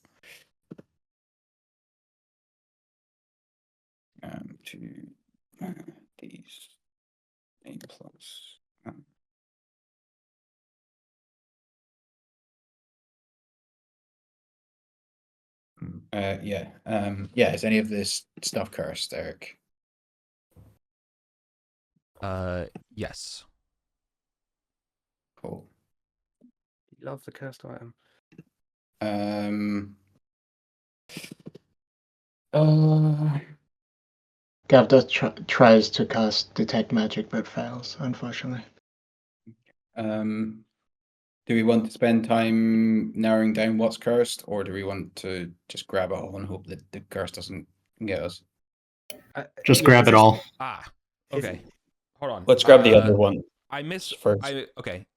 to these 8 plus. Is any of this stuff cursed, Eric? Yes. Cool. Love the cursed item. Gav does tries to cast Detect Magic but fails, unfortunately. Do we want to spend time narrowing down what's cursed, or do we want to just grab it all and hope that the curse doesn't get us? Just grab it all. Okay. Hold on. Let's grab the other one. I missed first.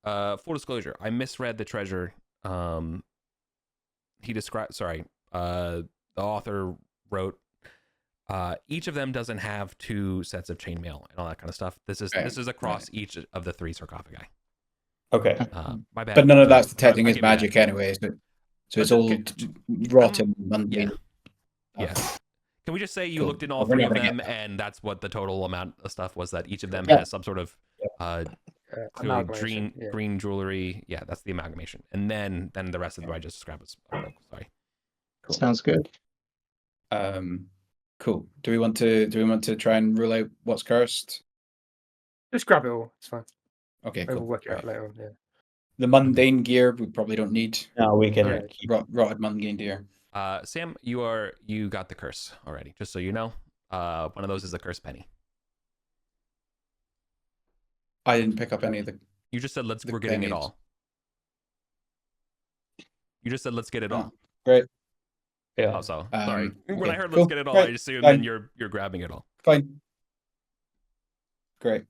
Full disclosure, I misread the treasure. He described. Sorry. The author wrote. Each of them doesn't have 2 sets of chainmail and all that kind of stuff. This is across each of the 3 sarcophagi. Okay. My bad. But none of that's Sorry. detecting I as give you that. magic anyway, so it's Okay. all rotten, mundane. Yeah. Can we just say you Cool. looked in all We're 3 not of gonna them, get that. and that's what the total amount of stuff was? That each of them Yeah. has some sort of clearly Amalgamation, green jewelry. Yeah, that's the amalgamation, and then the rest of them I just described was sorry. Cool. Sounds good. Cool. Do we want to try and rule out what's cursed? Just grab it all. It's fine. Okay, We'll cool. work it out later on. Yeah. The mundane gear we probably don't need. No, we can Okay. keep. Rotted mundane gear. Sam, you got the curse already. Just so you know, one of those is a curse penny. I didn't pick up any of the. You just said The we're getting it names. all. You just said let's get it all. Great. Yeah. Oh, so sorry. When I okay, heard cool, let's get it all, right, I assumed fine. then you're grabbing it all. Fine. Great.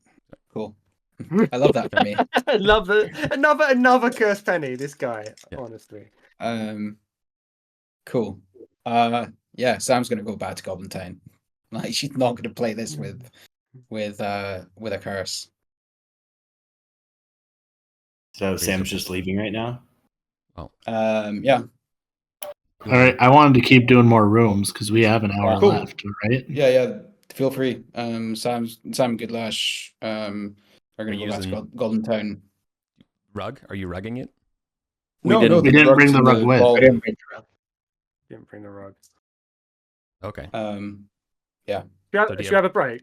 Cool. I love that for me. I love it. Another cursed penny. This guy, Yeah. honestly. Cool. Yeah, Sam's gonna go back to Goblin Town. Like, she's not gonna play this with a curse. So Sam's just leaving right now. Yeah. All right, I wanted to keep doing more rooms because we have an hour Cool. left, right? Yeah. Feel free. Sam and Goodlash are gonna go back to Golden Town. Rug? Are you rugging it? We didn't bring the rug with. I didn't bring the rug. Didn't bring the rug. Okay. Yeah. Should we have a break?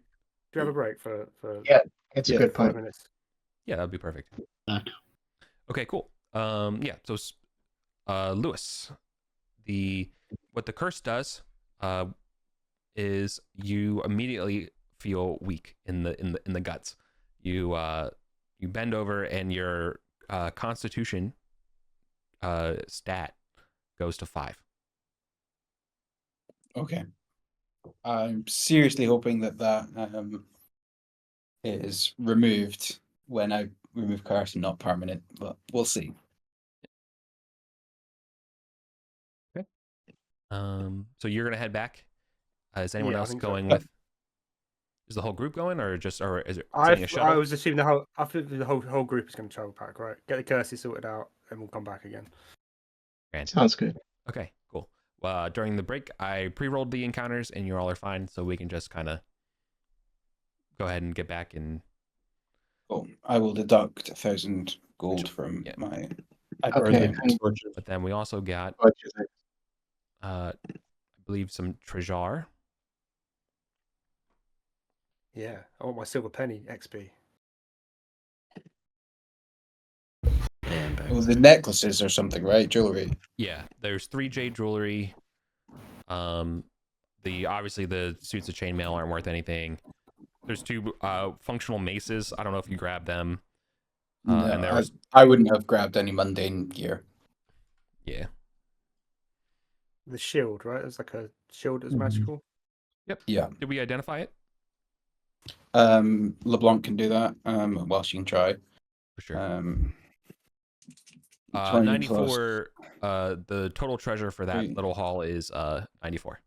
Do you have a break for Yeah, it's a good 5 point. minutes? Yeah, that'd be perfect. Back. Okay, cool. Yeah. So, Lewis, what the curse does, is you immediately feel weak in the guts. You bend over and your Constitution stat goes to 5. Okay. I'm seriously hoping that is removed when I remove curse and not permanent, but we'll see. Okay. So you're gonna head back. Is anyone else think so. going with? Is the whole group going, or is it sitting a I shuttle? was assuming I think the whole group is going to travel back, right? Get the curses sorted out, and we'll come back again. Sounds good. Okay, cool. During the break, I pre-rolled the encounters, and you all are fine, so we can just kind of go ahead and get back and. Cool. I will deduct 1,000 gold from my. Okay. But then we also got, I believe, some treasure. Yeah, I want my silver penny XP. Well, the necklaces or something, right? Jewelry. Yeah, there's 3 jade jewelry. Obviously the suits of chainmail aren't worth anything. There's 2 functional maces. I don't know if you grabbed them. No, and I wouldn't have grabbed any mundane gear. Yeah. The shield, right? It's like a shield that's magical. Yep. Yeah. Did we identify it? LeBlanc can do that. Well, she can try. For sure. 20 94. The total treasure for that little haul is 94.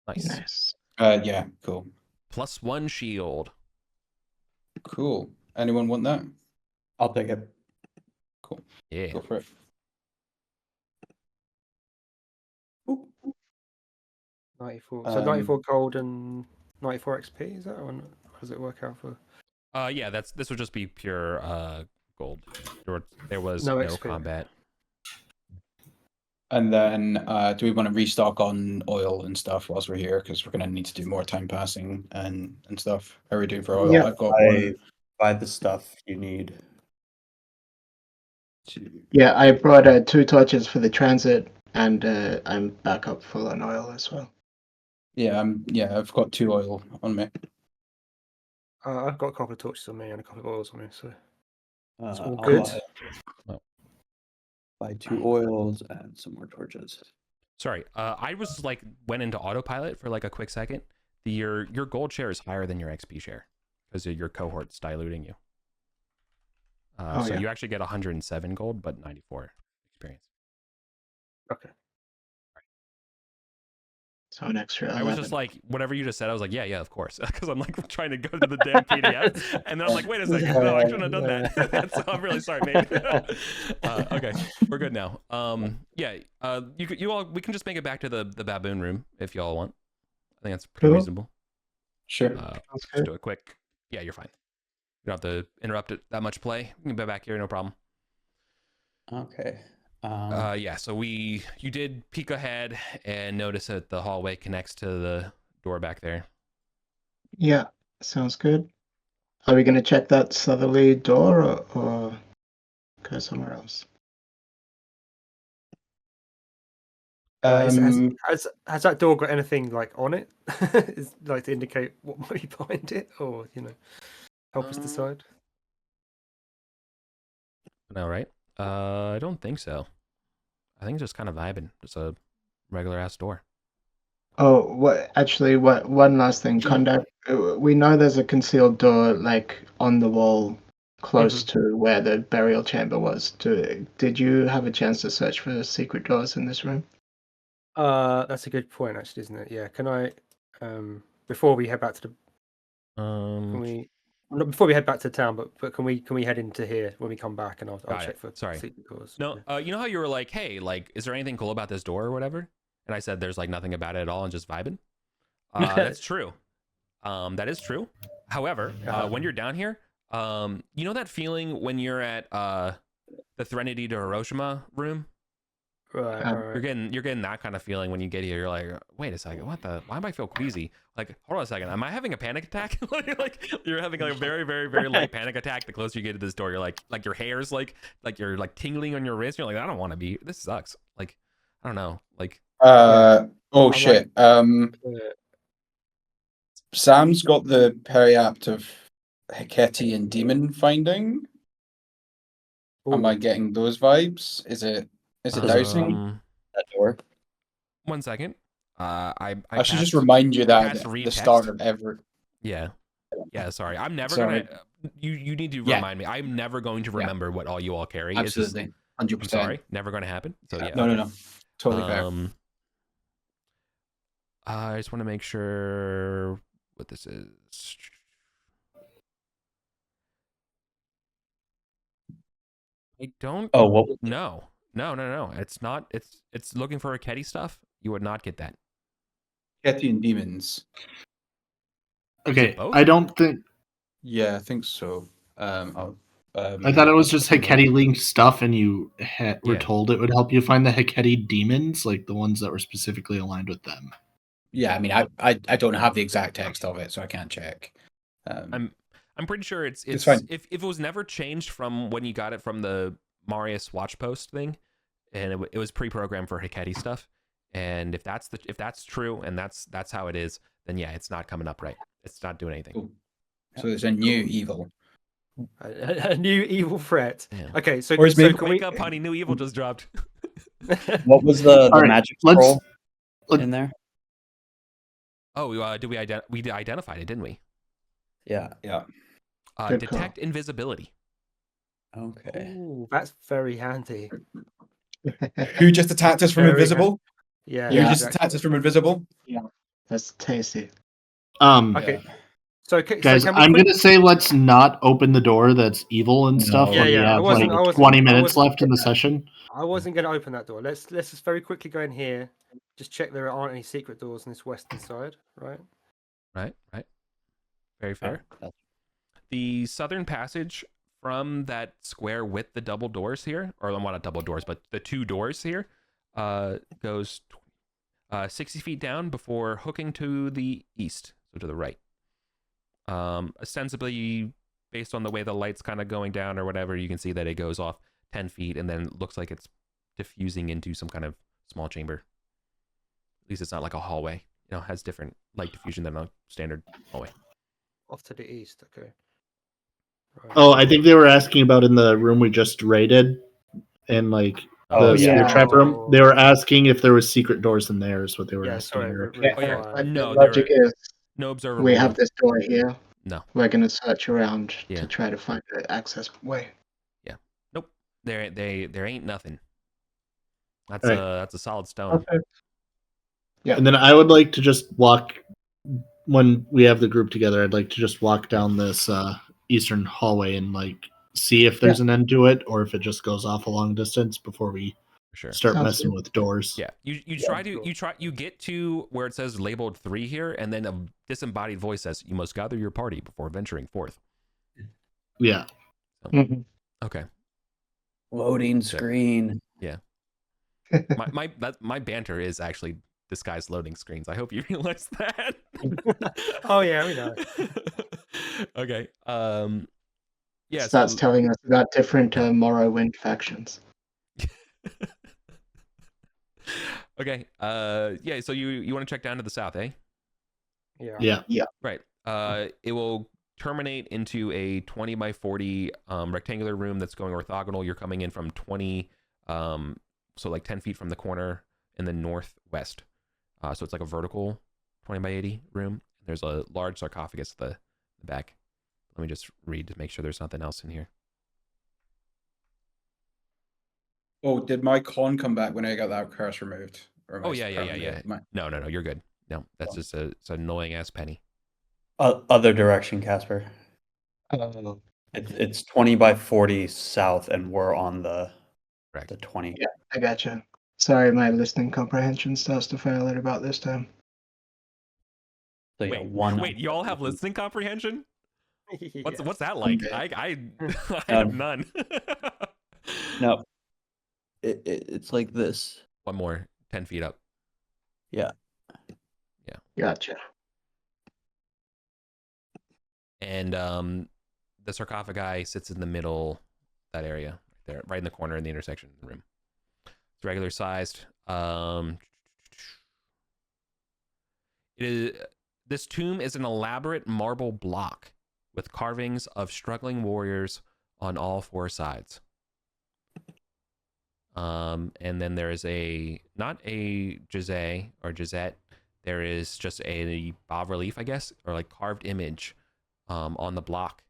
Nice. Yeah, cool. +1 shield. Cool. Anyone want that? I'll take it. Cool. Yeah. Go for it. 94. So 94 gold and 94 XP. Is that, or how does it work out for? Yeah, this would just be pure gold. There was No no XP. combat. And then, do we want to restock on oil and stuff whilst we're here? Because we're going to need to do more time passing and stuff. How are we doing for oil? Yeah. I've got one. Buy the stuff you need. Yeah, I brought 2 torches for the transit, and I'm back up full on oil as well. Yeah, I've got 2 oil on me. I've got a couple of torches on me and a couple of oils on me, so it's all I'll good. Buy 2 oils and some more torches. Sorry, I was went into autopilot for a quick second. Your gold share is higher than your XP share because your cohort's diluting you. So you actually get 107 gold, but 94 experience. Okay. So an extra 11. I was just whatever you just said, I was yeah, of course. Because I'm trying to go to the damn PDF. And then I'm wait a second. No, I shouldn't have done that. So I'm really sorry, mate. Okay, we're good now. You all, we can just make it back to the baboon room if y'all want. I think that's pretty reasonable. Sure. Just do a quick. Yeah, you're fine. You don't have to interrupt it that much play. You can be back here, no problem. Okay. So you did peek ahead and notice that the hallway connects to the door back there. Yeah, sounds good. Are we going to check that southerly door or go somewhere else? Has that door got anything like on it? Is like to indicate what might be behind it, or help us decide? No, right? I don't think so. I think it's just kind of vibing. It's a regular ass door. Oh, one last thing, conduct. We know there's a concealed door like on the wall close to where the burial chamber was. Did you have a chance to search for secret doors in this room? That's a good point, actually, isn't it? Yeah. Can I, before we head back to the, before we head back to town, but can we head into here when we come back, and I'll check for secret doors. No, you know how you were like, hey, like, is there anything cool about this door or whatever? And I said there's like nothing about it at all and just vibing. That's true. That is true. However, when you're down here, you know that feeling when you're at the Threnody to Hiroshima room? Right. You're getting that kind of feeling when you get here. You're like, wait a second, why do I feel queasy? Like, hold on a second, am I having a panic attack? like you're having like a very, very, very light panic attack. The closer you get to this door, you're like your hair's like you're like tingling on your wrist. You're like, I don't want to be. This sucks. Like, I don't know. Like, oh shit. Sam's got the periapt of Hecate and demon finding. Am I getting those vibes? Is it dowsing that door? 1 second. I should just remind you that at the start of every. Yeah. Sorry, I'm never gonna. You need to remind me. I'm never going to remember what all you all carry. Absolutely, 100%. I'm sorry, never going to happen. So yeah. No, totally fair. I just want to make sure what this is. I don't. Oh, what? No. It's not. It's looking for Hecate stuff. You would not get that. Hecate and demons. Okay, I don't think. Yeah, I think so. I thought it was just Hecate linked stuff, and you were told it would help you find the Hecate demons, like the ones that were specifically aligned with them. Yeah, I mean, I don't have the exact text of it, so I can't check. I'm pretty sure it's fine. If it was never changed from when you got it from the Marius Watchpost thing, and it was pre-programmed for Hecate stuff, and if that's true and that's how it is, then yeah, it's not coming up right. It's not doing anything. Cool. So there's a new evil. A new evil threat. Yeah. Okay, so wake up, honey. New evil just dropped. What was the magic scroll in there? Oh, we identified it, didn't we? Yeah. Detect invisibility. Okay. Ooh, that's very handy. Who just attacked us from invisible? Yeah. Who just attacked us from invisible? Yeah, that's tasty. Okay. So, guys, I'm gonna say let's not open the door that's evil and stuff. Yeah. We have like 20 minutes left in the session. I wasn't going to open that door. Let's just very quickly go in here. Just check there aren't any secret doors on this western side, right? Right. Very fair. The southern passage from that square with the double doors here, or not double doors, but the two doors here, goes 60 feet down before hooking to the east, so to the right. Ostensibly, based on the way the light's kind of going down or whatever, you can see that it goes off 10 feet and then looks like it's diffusing into some kind of small chamber. At least it's not like a hallway. Has different light diffusion than a standard hallway. Off to the east, okay. Right. Oh, I think they were asking about in the room we just raided, and like the spirit trap room. They were asking if there was secret doors in there. Is what they were asking. No, logic is no observable. We have this door here. No, we're gonna search around to try to find the access way. Yeah. Nope. There ain't nothing. That's a solid stone. Okay. Yeah. And then I would like to just walk when we have the group together. I'd like to just walk down this eastern hallway and like see if there's an end to it, or if it just goes off a long distance before we start messing with doors. Yeah, you get to where it says labeled 3 here, and then a disembodied voice says, "You must gather your party before venturing forth." Yeah. So, okay. Loading screen. Yeah. My banter is actually disguised loading screens. I hope you realize that. Oh yeah, we know. Okay. Yeah. Starts telling us about different Morrowind factions. Okay. Yeah. So you want to check down to the south, eh? Yeah. Yeah. Right. It will terminate into a 20 by 40 rectangular room that's going orthogonal. You're coming in from 20, so like 10 feet from the corner in the northwest. So it's like a vertical 20 by 80 room. There's a large sarcophagus at the back. Let me just read to make sure there's nothing else in here. Oh, did my con come back when I got that curse removed? Or am Oh I yeah. am I- No, you're good. No, that's just it's an annoying ass penny. Other direction, Casper. Oh, It's 20 by 40 south, and we're on the Correct. 20. yeah, I gotcha. Sorry, my listening comprehension starts to fail at about this time. So yeah, Wait, you all have listening comprehension? What's that like? Okay. I have none. No, it's like this. One more, 10 feet up. Yeah. Gotcha. And the sarcophagi sits in the middle, that area right there, right in the corner in the intersection of the room. It's regular sized. This tomb is an elaborate marble block with carvings of struggling warriors on all four sides. And then there is not a Jose or Josette, there is just a bas relief, I guess, or like carved image on the block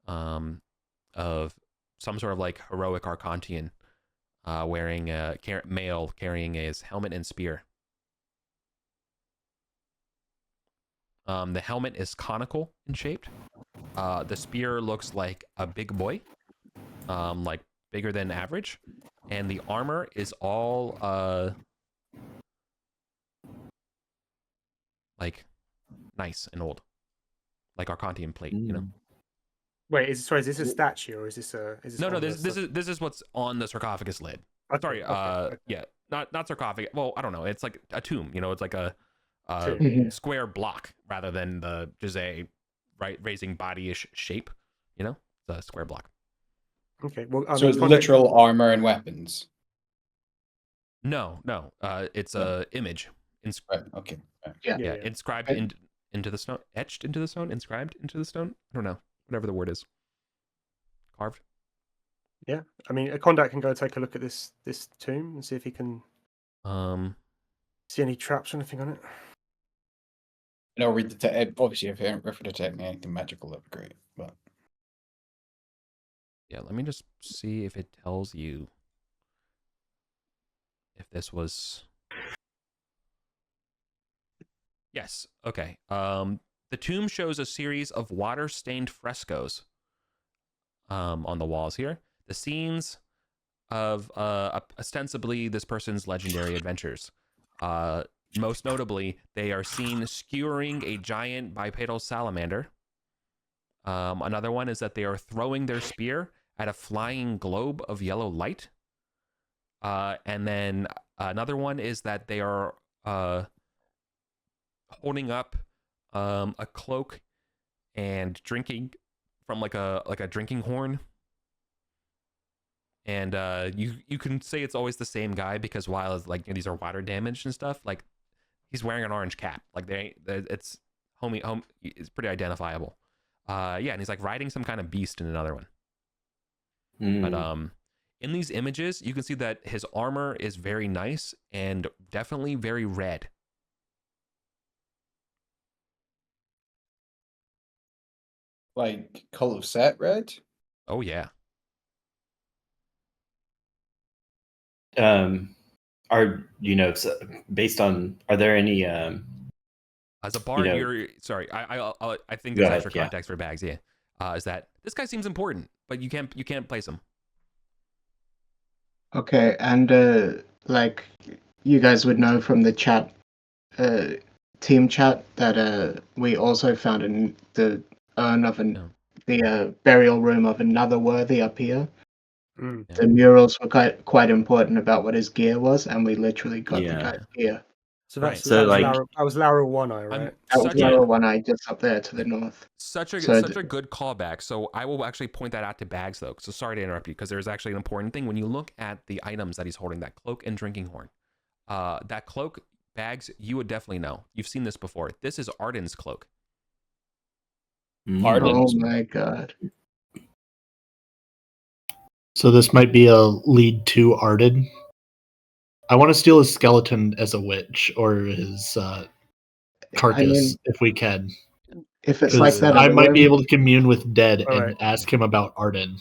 of some sort of like heroic Archontian wearing a male carrying his helmet and spear. The helmet is conical in shape. The spear looks like a big boy, like bigger than average, and the armor is all like nice and old, like Archontian plate, you know. Wait, is this a statue or is this a? No. This is what's on the sarcophagus lid. Okay, Sorry, okay. yeah, not sarcophagus. Well, I don't know. It's like a tomb. You know, it's like a Tomb. square block rather than the Jose raising body-ish shape. You know, it's a square block. Okay, well, So it's literal armor and weapons. No. It's a image. Right. Okay. Right. Yeah, inscribed into the stone, etched into the stone, inscribed into the stone. I don't know, whatever the word is. Carved. Yeah, I mean, a contact can go take a look at this tomb and see if he can see any traps or anything on it. No, read the obviously if you detect anything magical, that'd be great. But yeah, let me just see if it tells you if this was. Yes. Okay. The tomb shows a series of water-stained frescoes on the walls here. The scenes of ostensibly this person's legendary adventures. Most notably, they are seen skewering a giant bipedal salamander. Another one is that they are throwing their spear at a flying globe of yellow light. And then another one is that they are holding up a cloak and drinking from like a drinking horn. And you can say it's always the same guy because while it's like these are water damaged and stuff, like he's wearing an orange cap. Like it's it's pretty identifiable. Yeah, and he's like riding some kind of beast in another one. But in these images, you can see that his armor is very nice and definitely very red. like Cult of Set red? Oh yeah. Are based on? Are there any? As a bard, you're sorry. I think there's extra context for bags. Yeah, is that this guy seems important, but you can't place him. Okay, and like you guys would know from the chat, team chat, that we also found the urn of the burial room of another worthy up here. The murals were quite important about what his gear was, and we literally got the guy's gear. So Right. that's So, like- that was Lara One Eye, I'm right? That was such a Lower One Eye just up there to the north. such a So such a good callback. So I will actually point that out to Bags though. So sorry to interrupt you because there's actually an important thing when you look at the items that he's holding, that cloak and drinking horn. That cloak, Bags, you would definitely know. You've seen this before. This is Arden's cloak. Arden. Oh my god. So this might be a lead to Arden. I want to steal his skeleton as a witch or his carcass I mean, if we can. if it's like Because that, I other might be room- able to commune with Dead and Alright. ask him about Arden.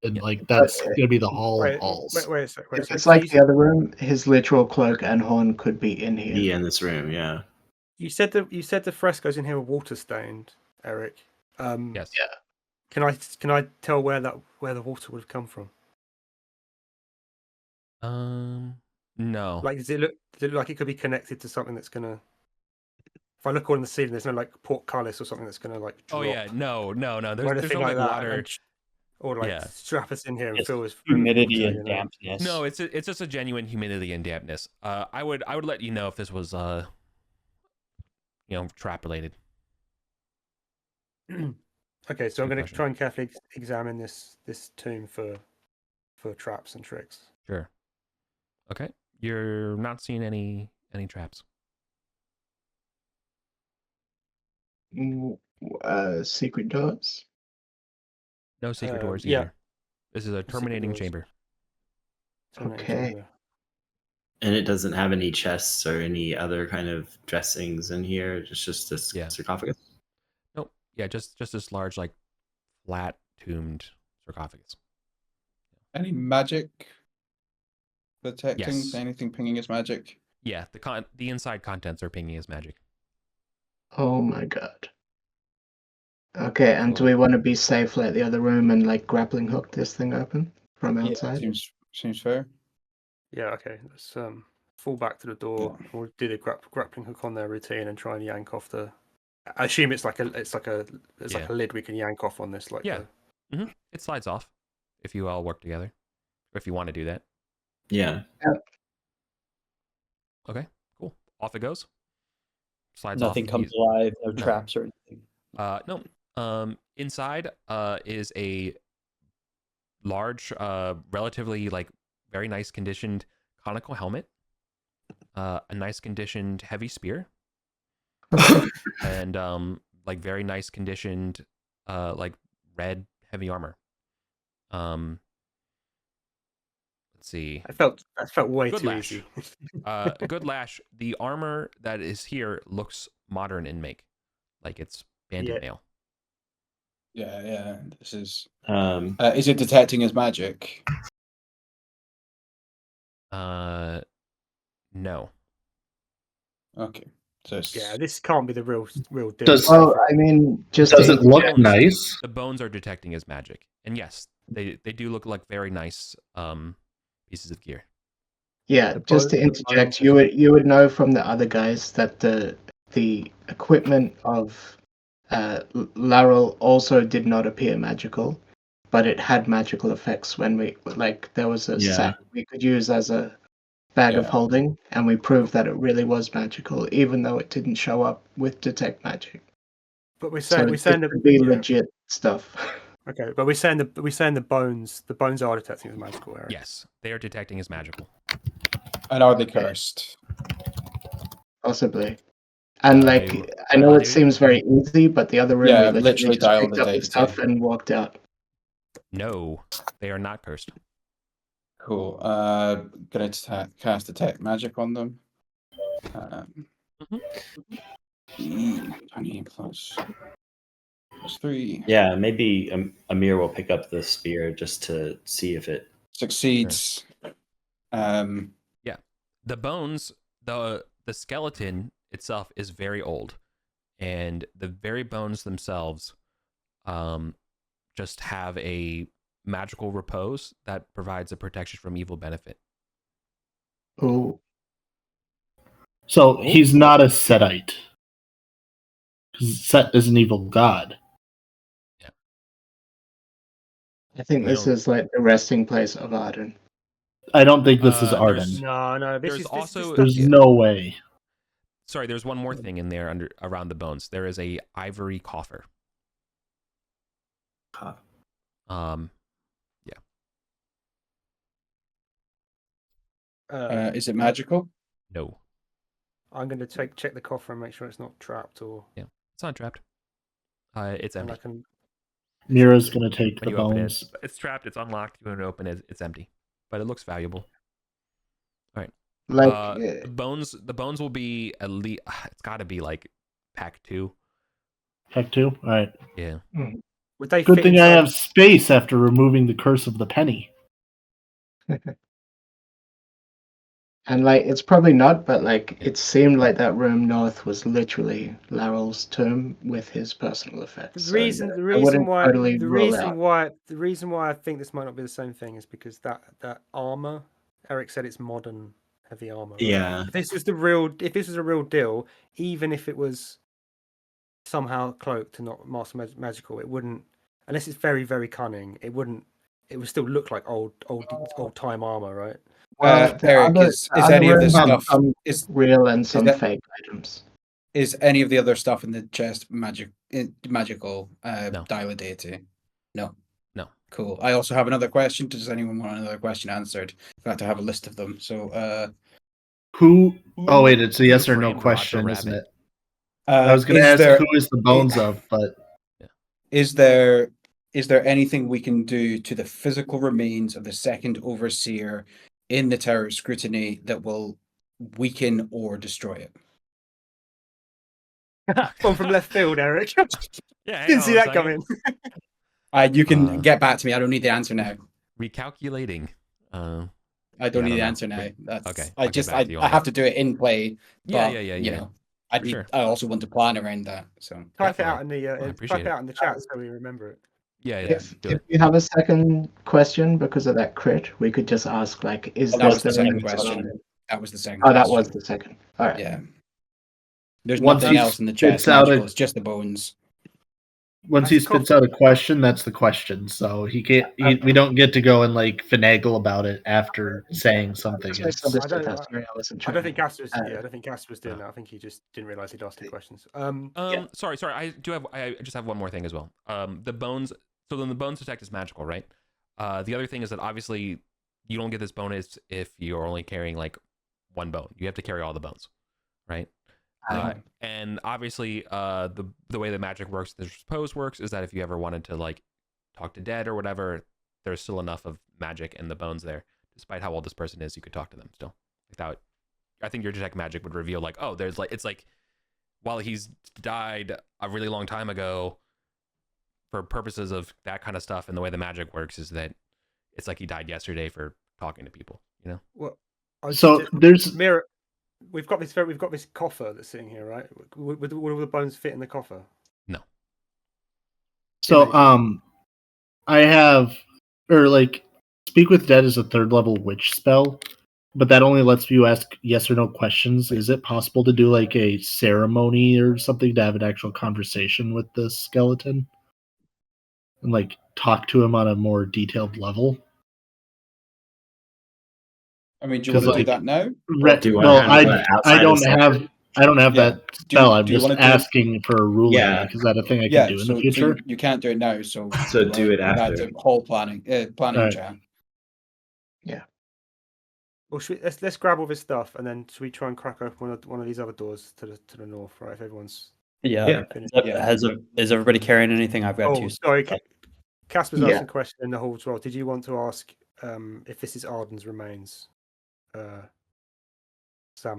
And Yeah. like that's But, gonna be the hall of Wait, halls. wait a sec. Wait a if sec. it's So like the other room, his literal cloak and horn could be in here. Be in this room, yeah. you said the frescoes in here were water stained, Eric. Yes. Can I tell where the water would have come from? No. Like, does it look like it could be connected to something that's gonna? If I look on the ceiling, there's no like portcullis or something that's gonna like. Oh Drop yeah, no. or There's anything no like like that, water. and or like Yeah. strap us in here and It's fill us with humidity water, and you know? dampness. No, it's just a genuine humidity and dampness. I would let you know if this was trap related. Okay, so I'm Good going to question. try and carefully examine this tomb for traps and tricks. Sure. Okay. You're not seeing any traps. Secret doors. No secret doors yeah. either. This is a terminating doors. chamber. Terminating Okay. chamber. And it doesn't have any chests or any other kind of dressings in here. It's just this Yeah. sarcophagus. Nope. Yeah, just this large, like, flat tombed sarcophagus. Any magic detecting? Yes. Anything pinging as magic? Yeah, the inside contents are pinging as magic. Oh my god. Okay, and do Cool. we want to be safe like the other room and like grappling hook this thing open from Yeah, outside? seems fair. Yeah. Okay. Let's fall back to the door. We'll do the grappling hook on their routine and try and yank off the. I assume it's like a lid we can yank off on this. Like Yeah. It slides off if you all work together, or if you want to do that. Yeah. Okay, cool. Off it goes. Slides Nothing off. comes alive, no No. traps or anything. No. Inside is a large, relatively like very nice conditioned conical helmet, a nice conditioned heavy spear, and like very nice conditioned like red heavy armor. Let's see. that felt way Good too lash. easy. Good lash. The armor that is here looks modern in make, like it's bandit Yeah. mail. Yeah. This is. Um, Is it detecting as magic? No. Okay. So it's, Yeah, this can't be the real deal. Does- Well, I mean, just Does to it look bones. nice? The bones are detecting as magic, and yes, they do look like very nice pieces of gear. Yeah, The just to bone- the interject, bone- you would know from the other guys that the equipment of Laurel also did not appear magical, but it had magical effects when there was a Yeah. sack we could use as a bag of Yeah. holding, and we proved that it really was magical, even though it didn't show up with detect magic. But we're So saying it could be legit stuff. Okay, but we're saying the bones are detecting as magical, Eric. Yes, they are detecting as magical. And are they cursed? Possibly. And I I know it do. seems very easy, but the other room Yeah, we literally just dialed picked the up the data. stuff and walked out. No, they are not cursed. Cool. Gonna cast detect magic on them. 20 plus 3 yeah, maybe Amir will pick up the spear just to see if it. succeeds. The bones, the skeleton itself is very old, and the very bones themselves just have a magical repose that provides a protection from evil benefit. Oh, So he's not a Setite. 'Cause Set is an evil god. I think this is like the resting place of Arden. I don't think this is There's- Arden. No, this There's is also- this There's is no way. sorry, there's one more thing in there around the bones. There is a ivory coffer. Huh. Is it magical? No. I'm going to check the coffer and make sure it's not trapped or. Yeah, it's not trapped. It's And empty. I can. Mira's gonna take When the you open it, bones. it's trapped. It's unlocked. You want to open it, it's empty, but it looks valuable. All right. Like, The bones will be at least. It's got to be like pack 2. Heck, 2. All right. Yeah. Would they Good fit thing I inside- have space after removing the curse of the penny. and like it's probably not, but like it seemed like that room north was literally Larrel's tomb with his personal effects. The reason wouldn't why totally the rule reason out. why I think this might not be the same thing is because that armor, Eric said it's modern heavy armor. Right? Yeah. If this was a real deal, even if it was somehow cloaked and not master magical, it wouldn't, unless it's very, very cunning, it would still look like old time armor, right? Well, Eric, is any of this stuff is real and some that- fake items? Is any of the other stuff in the chest magical? No. Dial a deity? No. No. Cool. I also have another question. Does anyone want another question answered? In fact, I have a list of them. So, Who? Oh wait, it's a yes or no framed Roger question, isn't Rabbit? it? I was going to ask who is the bones of, but is there anything we can do to the physical remains of the second overseer in the Tower of Scrutiny that will weaken or destroy it? One from left field, Eric. Yeah. Didn't see that coming. You can get back to me. I don't need the answer now. Recalculating. I don't need the know. answer now. That's Okay, I I'll get just back to you I on have that. to do it in play. Yeah, but, yeah. You know, Sure. I also want to plan around that. So Type it out in the I appreciate type it out in the chat so we remember it. Yeah. If Do it. you have a second question because of that crit, we could just ask like, is that this was the the second remains of question. Arden? That was the second. Oh, that question. was the second. All right. Yeah. There's Once nothing he else in the chest spits out magical. a- It's just the bones. once he spits out a question, that's the question. So he can't. We don't get to go and like finagle about it after saying something. I It's, I don't think Gas was. Uh, I don't think Gas was doing that. I think he just didn't realize he'd asked two questions. Sorry. I just have one more thing as well. The bones. So then the bones detect is magical, right? The other thing is that obviously you don't get this bonus if you're only carrying like one bone. You have to carry all the bones, right? And obviously, the way the magic works, the pose works, is that if you ever wanted to like talk to dead or whatever, there's still enough of magic in the bones there, despite how old this person is, you could talk to them still. Without, I think your detect magic would reveal like, oh, there's like, it's like while he's died a really long time ago, for purposes of that kind of stuff, and the way the magic works is that it's like he died yesterday for talking to people, you know. Well, so there's Mirror. We've got this coffer that's sitting here, right? Would all the bones fit in the coffer? No. So I have Speak with Dead is a 3rd level witch spell, but that only lets you ask yes or no questions. Is it possible to do like a ceremony or something to have an actual conversation with the skeleton and like talk to him on a more detailed level? I mean, do you want to do that now? I don't have that spell. I'm just asking for a ruling. Yeah. Is that a thing I can do in the future? You can't do it now, so do it after. Whole planning Right. chat. Yeah. Well, let's grab all this stuff and then should we try and crack open one of these other doors to the north, right? If everyone's Is everybody carrying anything? I've got two. Sorry, Casper's asking a question in the hall as well. Did you want to ask if this is Arden's remains? Sam.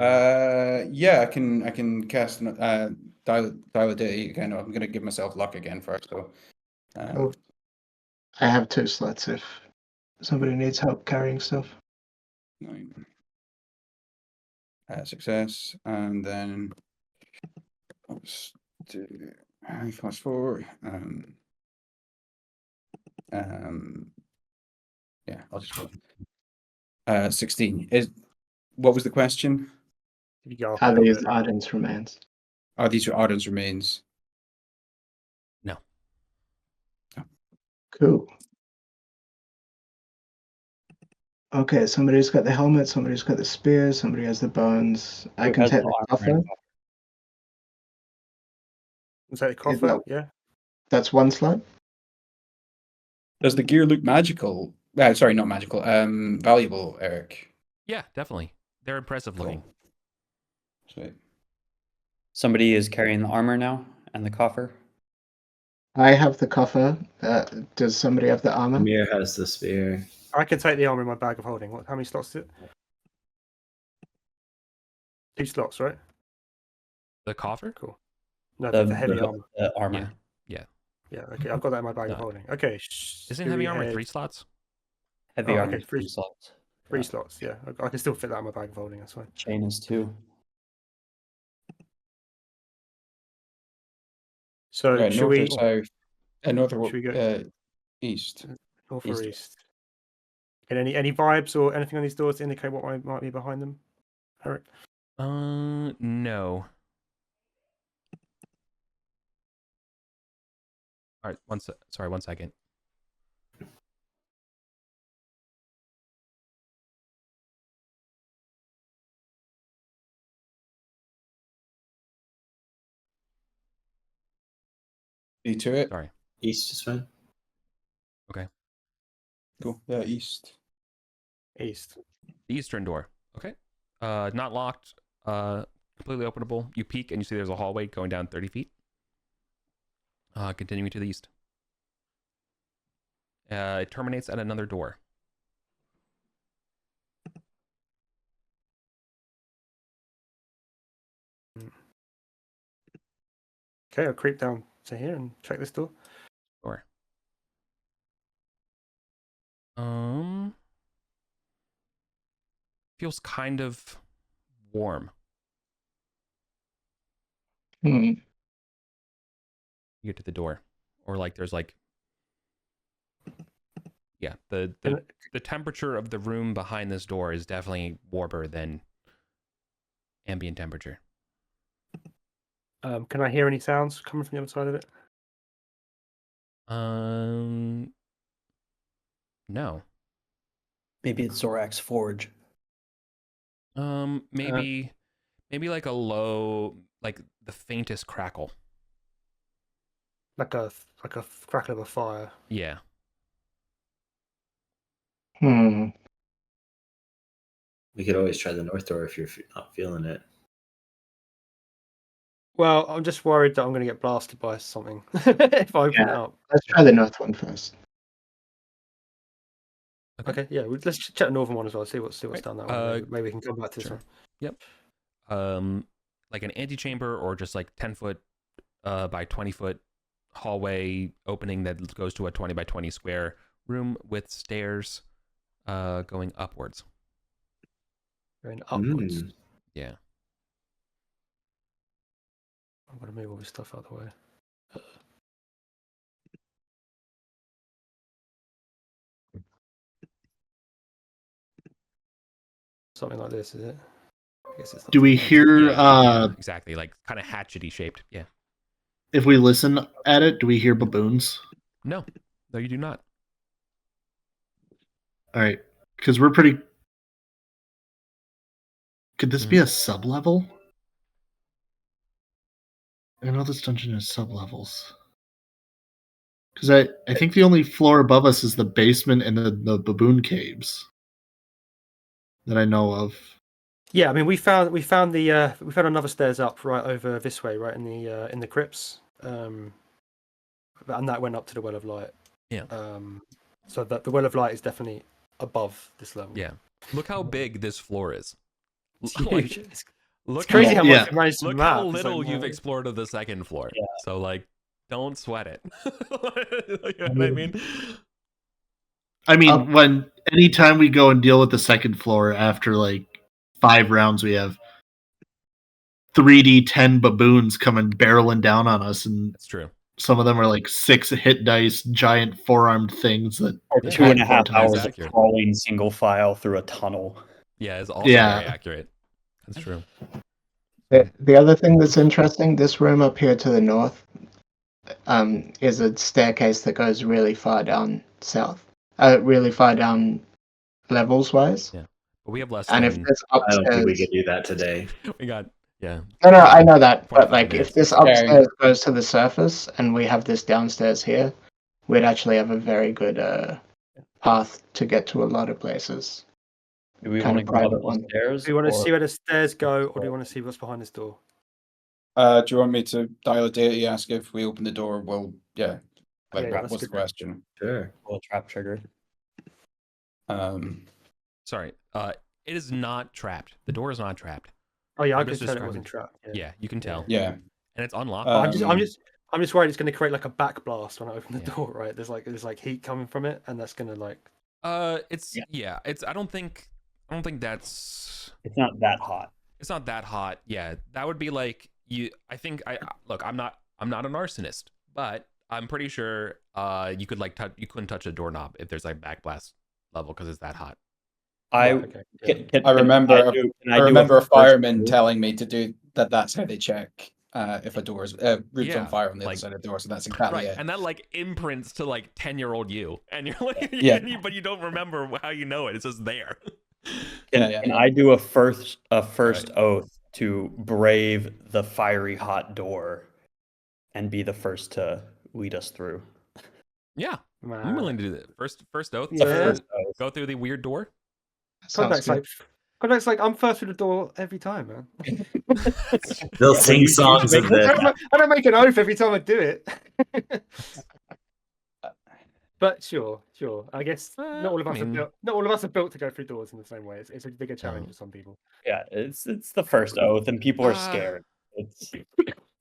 Yeah, I can cast dial a day again. I'm gonna give myself luck again first. So, I have 2 slots if somebody needs help carrying stuff. 9. Success, and then let's do 5+4. Yeah, I'll just go. 16 is. What was the question? Are these Arden's remains? Are these Arden's remains? No. Oh. Cool. Okay, somebody's got the helmet, somebody's got the spear, somebody has the bones. I can take the coffer. Is that the Is coffer? that- Yeah. That's one slot. Does the gear look magical? Sorry, not magical. Valuable, Eric. Yeah, definitely. They're impressive looking. Cool. Sweet. Somebody is carrying the armor now and the coffer. I have the coffer. Does somebody have the armor? Amir has the spear. I can take the armor in my bag of holding. How many slots is it? 2 slots, right? The coffer? Cool. No, the heavy the, armor. the armor. Yeah. Yeah, okay. I've got that in my bag of No. holding. Okay. Isn't heavy armor 3 slots? Heavy Oh, armor. okay, 3 3 slots. 3 slots, yeah. I can still fit that in my bag of holding, that's fine. Chain is 2. So Right, should north we or south? North or should we go east? north or east? east? And any vibes or anything on these doors to indicate what might be behind them? Eric? No. All right, one second. Be to it. Sorry. East is fine. Cool. Yeah, east. East. The eastern door. Okay. Not locked. Completely openable. You peek and you see there's a hallway going down 30 feet. Continuing to the east. It terminates at another door. Okay, I'll creep down to here and check this door. Door. Feels kind of warm. Hmm. You get to the door, or like there's like, yeah, the temperature of the room behind this door is definitely warmer than ambient temperature. Can I hear any sounds coming from the other side of it? No. Maybe it's Zorak's forge. Maybe like a low, like the faintest crackle. Like a crackle of a fire. Yeah. Hmm. We could always try the north door if you're not feeling it. Well, I'm just worried that I'm going to get blasted by something if I open it up. Let's try the north one first. Okay, yeah, let's check the northern one as well. See what's down that way. Maybe we can come back to this Sure. one. Yep. Like an antechamber or just like 10-foot by 20-foot hallway opening that goes to a 20 by 20 square room with stairs going upwards. Going upwards. Yeah. I'm going to move all this stuff out of the way. Something like this, is it? I guess it's not Do we too hear exactly, like kind of hatchety shaped. Yeah. if we listen at it, do we hear baboons? No, you do not. All right, because we're pretty. Could this be a sub level? I know this dungeon has sub levels. Because I think the only floor above us is the basement and the baboon caves that I know of. Yeah, I mean, we found another stairs up right over this way, right in the crypts, and that went up to the Well of Light. Yeah. So that the Well of Light is definitely above this level. Yeah. Look how big this floor is. It's Like, huge. look It's crazy how much Yeah. you managed to Look map. how It's like, little you've wow. explored of the second floor. Yeah. So like, don't sweat it. You know what I mean? I mean, anytime we go and deal with the second floor after like 5 rounds, we have 3D 10 baboons coming barreling down on us, and That's true. some of them are like 6 hit dice, giant 4-armed things that Or Yeah. 2.5 That's hours of accurate. crawling single file through a tunnel. Yeah, it's also Yeah. very accurate. That's true. The other thing that's interesting, this room up here to the north, is a staircase that goes really far down south. Really far down levels wise. Yeah. But we have less And than if there's I don't think we upstairs, could do that today. we got Yeah. No, I know that, but 25 like, if minutes. this upstairs goes to the surface and we have this downstairs here, we'd actually have a very good path to get to a lot of places. Do we Kind want of to go up private the one. stairs? Do you want to or- see where the stairs go, or do you want to see what's behind this door? Do you want me to dial a deity, ask if we open the door? Well, yeah. Like, Yeah, that's what's the good. question? Sure. Pull a trap trigger. Sorry. It is not trapped. The door is not trapped. Oh yeah, I I'm could just tell it describing- wasn't trapped. Yeah, you can tell. Yeah. And it's unlocked. I'm just worried it's going to create like a backblast when I open the Yeah. door. Right? There's like heat coming from it, and that's going to like. It's it's. I don't think that's. It's not that hot. It's not that hot. Yeah, that would be like you. I think look. I'm not an arsonist, but I'm pretty sure you could like you couldn't touch a doorknob if there's like backblast level because it's that hot. I remember a fireman telling me to do that. That's how they check if a door's roof's on fire on the other side of the door. So that's exactly it. And that like imprints to like 10-year-old you, and you're like, but you don't remember how you know it. It's just there. Can I do a first oath to brave the fiery hot door and be the first to lead us through? Yeah, I'm willing to do that. First oath. Yeah. Go through the weird door. Contact's like I'm first through the door every time, man. They'll sing songs of this. I don't make an oath every time I do it. But sure. I guess not all of us are built to go through doors in the same way. It's a bigger challenge for some people. Yeah, it's the first oath, and people are scared. It's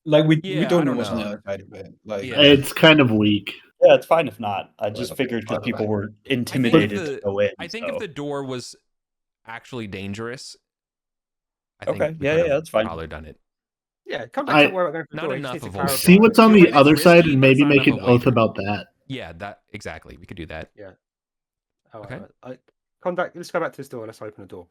like we Yeah, don't I know don't what's on know. the other side of it. Like It's kind of weak. Yeah, it's fine if not. I just figured because people were intimidated to go in. I think if the door was actually dangerous, I Okay, think we yeah, could've that's fine. Probably done it. Yeah, Contact's not worried about going through the Not door. enough He just of needs to a See what's on the It's other side risky, and but it's maybe not make an enough of a oath wager. about that. Yeah, that exactly. We could do that. Yeah. Okay. Contact. Let's go back to this door. Let's open the door.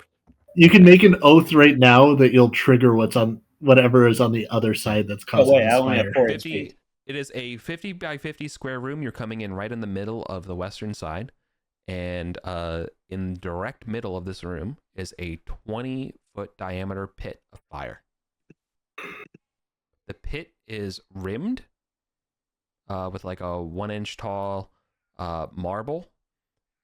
You can make an oath right now that you'll trigger whatever is on the other side that's causing wait, I this only have fire. 4 50. It is a 50 by 50 square room. You're coming in right in the middle of the western side, and in direct middle of this room is a 20-foot diameter pit of fire. The pit is rimmed with like a 1-inch tall marble,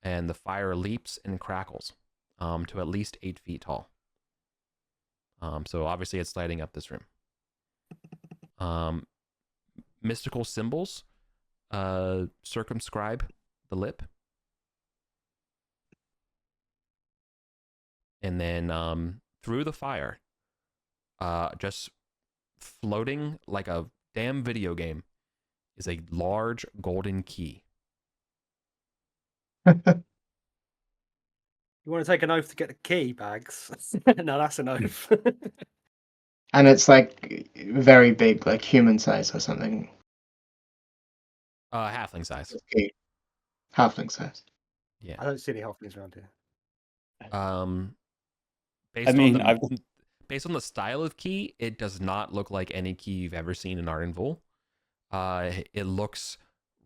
and the fire leaps and crackles to at least 8 feet tall. So obviously it's lighting up this room. Mystical symbols circumscribe the lip. And then through the fire, just floating like a damn video game, is a large golden key. You want to take an oath to get the key, Bags? No, that's an oath. And it's like very big, like human size or something. Halfling size. Okay. Halfling size. Yeah. I don't see any halflings around here. Based on the style of key, it does not look like any key you've ever seen in Arden. It looks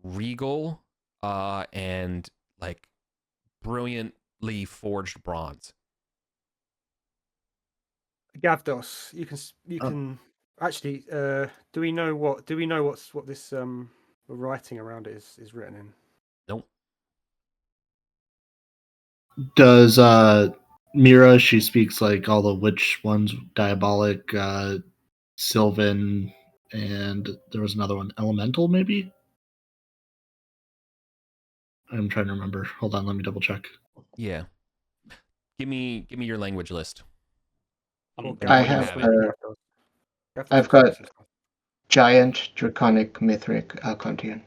regal and like brilliantly forged bronze. Gavdos, you can actually. Do we know what this writing around it is written in? Nope. Does Mira? She speaks like all the witch ones: diabolic, Sylvan, and there was another one, elemental, maybe. I'm trying to remember. Hold on, let me double check. Yeah. Give me your language list. I've got giant, draconic, mythic, Arcontian.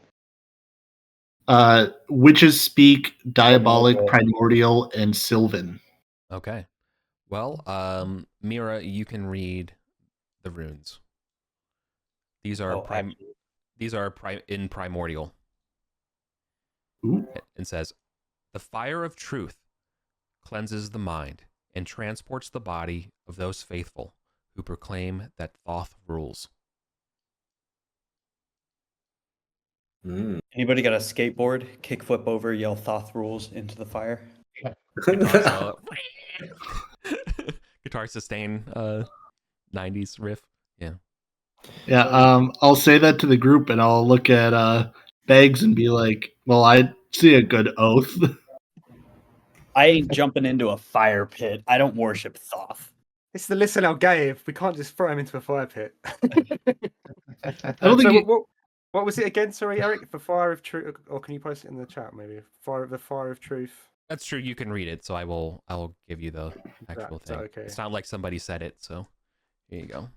Witches speak diabolic, primordial, and Sylvan. Okay. Well, Mira, you can read the runes. These are in primordial. Ooh. It says, "The fire of truth cleanses the mind and transports the body of those faithful who proclaim that Thoth rules." Anybody got a skateboard? Kickflip over, yell Thoth rules into the fire. Guitar sustain 90s riff. Yeah, I'll say that to the group, and I'll look at Bags and be like, "Well, I see a good oath." I ain't jumping into a fire pit. I don't worship Thoth. It's the listen out gave. We can't just throw him into a fire pit. I don't So think what was it again? Sorry, Eric. The fire of truth, or can you post it in the chat? Maybe the fire of truth. That's true. You can read it, so I'll give you the actual thing. Okay. It's not like somebody said it, so here you go.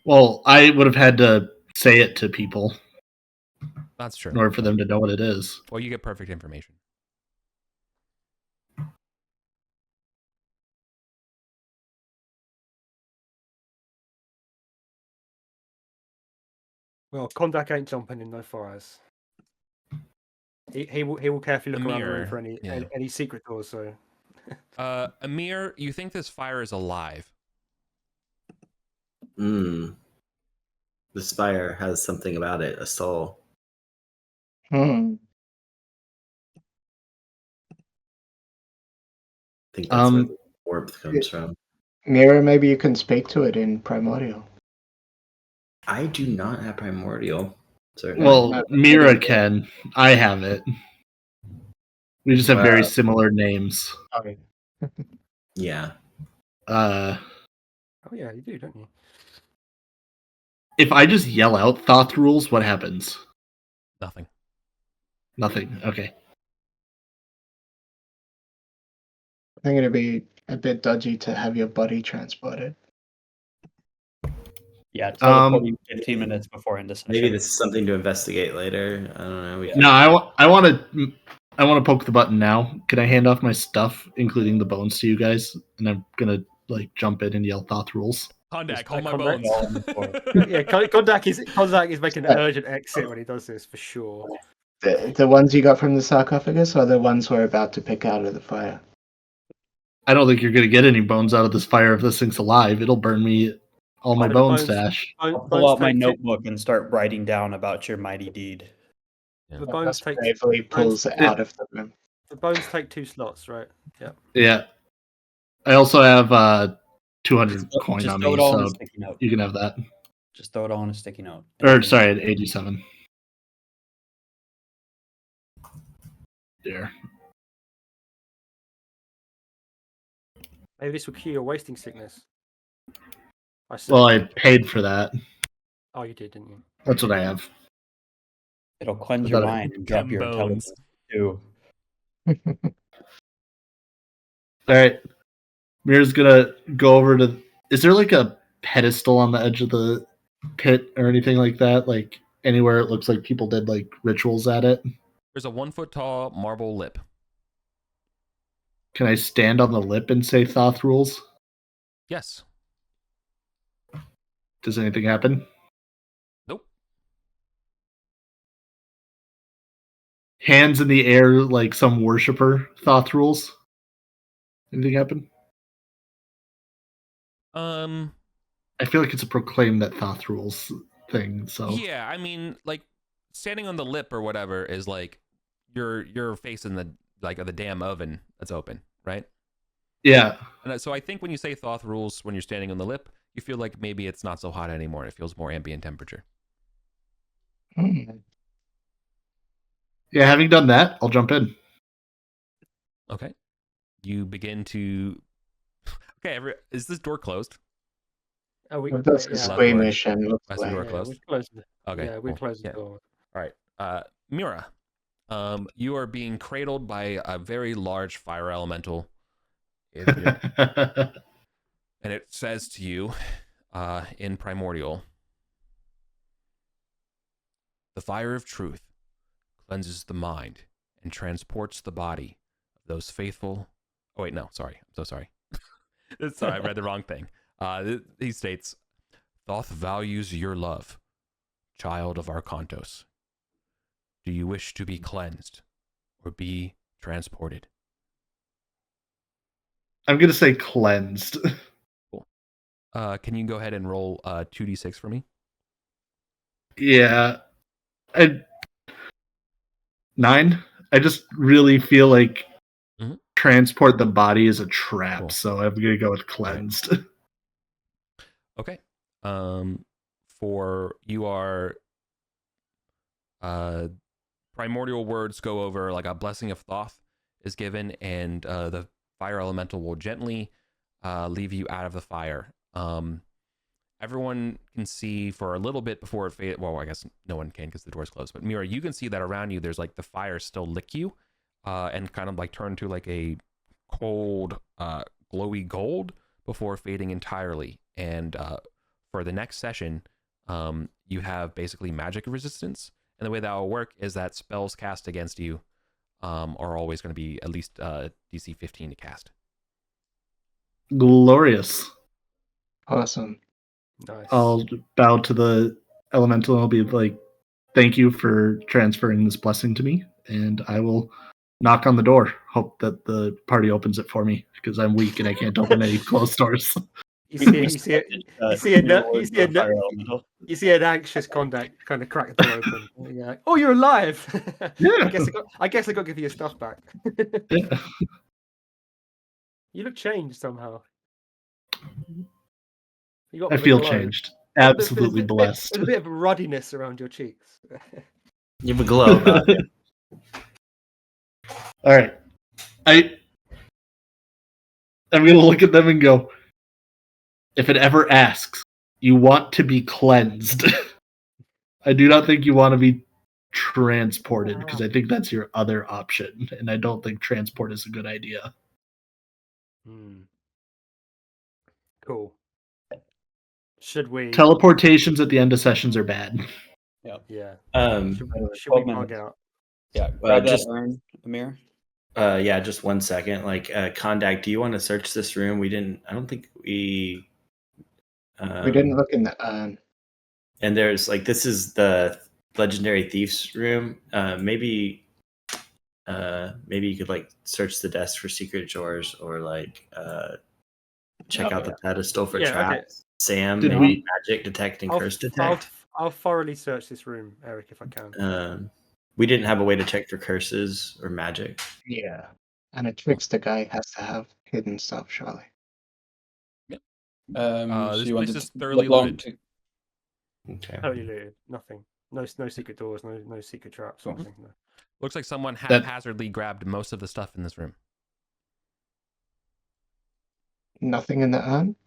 Well, I would have had to say it to people That's true. in order for them to know what it is. Well, you get perfect information. Well, Kondak ain't jumping in no fires. He will carefully look around the room for any secret doors. So, Amir, you think this fire is alive? This fire has something about it, a soul. Hmm. I think that's where the warmth comes from. Mira, maybe you can speak to it in Primordial. I do not have Primordial. Certainly. Well, Mira can. I have it. We just have very similar names. Okay. Yeah. oh yeah, you do, don't you? If I just yell out Thoth rules, what happens? Nothing. Nothing. Okay. I think it'd be a bit dodgy to have your body transported. Yeah, teleport you 15 minutes before into session. Maybe this is something to investigate later. I don't know. No, I want to poke the button now. Can I hand off my stuff, including the bones, to you guys? And I'm gonna jump in and yell Thoth rules. Kondak, hold my bones. Yeah, Kondak is making an urgent exit when he does this for sure. The ones you got from the sarcophagus, or the ones we're about to pick out of the fire? I don't think you're gonna get any bones out of this fire if this thing's alive. It'll burn me all my bone stash. I'll pull out my notebook and start writing down about your mighty deed. Yeah. The bones take bravely pulls it out of the room. The bones take 2 slots, right? Yeah. Yeah. I also have 200 coin just on throw me, it all in so a sticky note. you can have that. Just throw it all on a sticky note. Or sorry, at 87. There. Maybe this will cure your wasting sickness. Well, I paid for that. Oh, you did, didn't you? That's what I have. It'll cleanse your mind and drop your intelligence too. All right. Mira's gonna go over to. Is there a pedestal on the edge of the pit or anything like that? Like anywhere it looks like people did rituals at it? There's a 1 foot tall marble lip. Can I stand on the lip and say Thoth rules? Yes. Does anything happen? Nope. Hands in the air like some worshiper, Thoth rules. Anything happen? I feel like it's a proclaim that Thoth rules thing, so. Yeah, I mean, standing on the lip or whatever is you're facing the the damn oven that's open, right? Yeah. And so I think when you say Thoth rules when you're standing on the lip, you feel like maybe it's not so hot anymore. It feels more ambient temperature. Yeah, having done that, I'll jump in. Okay. You begin to. Okay, is this door closed? Oh, that's squeamish and looks the door like. closed. Okay. Yeah, we cool. closed the door. All right. Mira, you are being cradled by a very large fire elemental. And it says to you in Primordial, the fire of truth cleanses the mind and transports the body of those faithful. Oh, wait, no, sorry. I'm so sorry. Sorry, I read the wrong thing. He states, Thoth values your love, child of Arkantos. Do you wish to be cleansed or be transported? I'm going to say cleansed. Cool. Can you go ahead and roll 2d6 for me? Yeah. 9. I just really feel like transport the body is a trap, so I'm going to go with cleansed. Okay. For you are primordial words go over, like a blessing of Thoth is given, and the fire elemental will gently leave you out of the fire. Everyone can see for a little bit before it fades. Well, I guess no one can because the door's closed. But Mira, you can see that around you, there's like the fire still lick you, and kind of like turn to like a cold, glowy gold before fading entirely. And for the next session, you have basically magic resistance. And the way that will work is that spells cast against you are always going to be at least DC 15 to cast. Glorious. Awesome. Nice. I'll bow to the elemental and I'll be like, thank you for transferring this blessing to me. And I will knock on the door. Hope that the party opens it for me because I'm weak and I can't open any closed doors. You see an anxious contact kind of crack the door open. You're like, oh, you're alive! Yeah. I guess I got to give you your stuff back. Yeah. You look changed somehow. You got I a feel glow. changed. Absolutely blessed. There's a bit of ruddiness around your cheeks. You have a glow about it. All right. I'm going to look at them and go, if it ever asks, you want to be cleansed. I do not think you want to be transported because I think that's your other option. And I don't think transport is a good idea. Cool. Should we? Teleportations at the end of sessions are bad. Yeah. Should we bug out? Yeah. Grab that just urn, Amir. yeah, just 1 second. Like, Kondak, do you want to search this room? I don't think we. We didn't look in the urn. And there's like, this is the legendary thief's room. Maybe you could like search the desk for secret drawers or like check out the pedestal for traps. Okay. Sam, Did maybe magic detect and curse detect. I'll thoroughly search this room, Eric, if I can. We didn't have a way to check for curses or magic. Yeah. And a trickster guy has to have hidden stuff, surely. Yep. This place is thoroughly looted. Okay. Totally looted. Nothing. No secret doors. No secret traps. Nothing. No. Looks like someone haphazardly grabbed most of the stuff in this room. Nothing in the urn?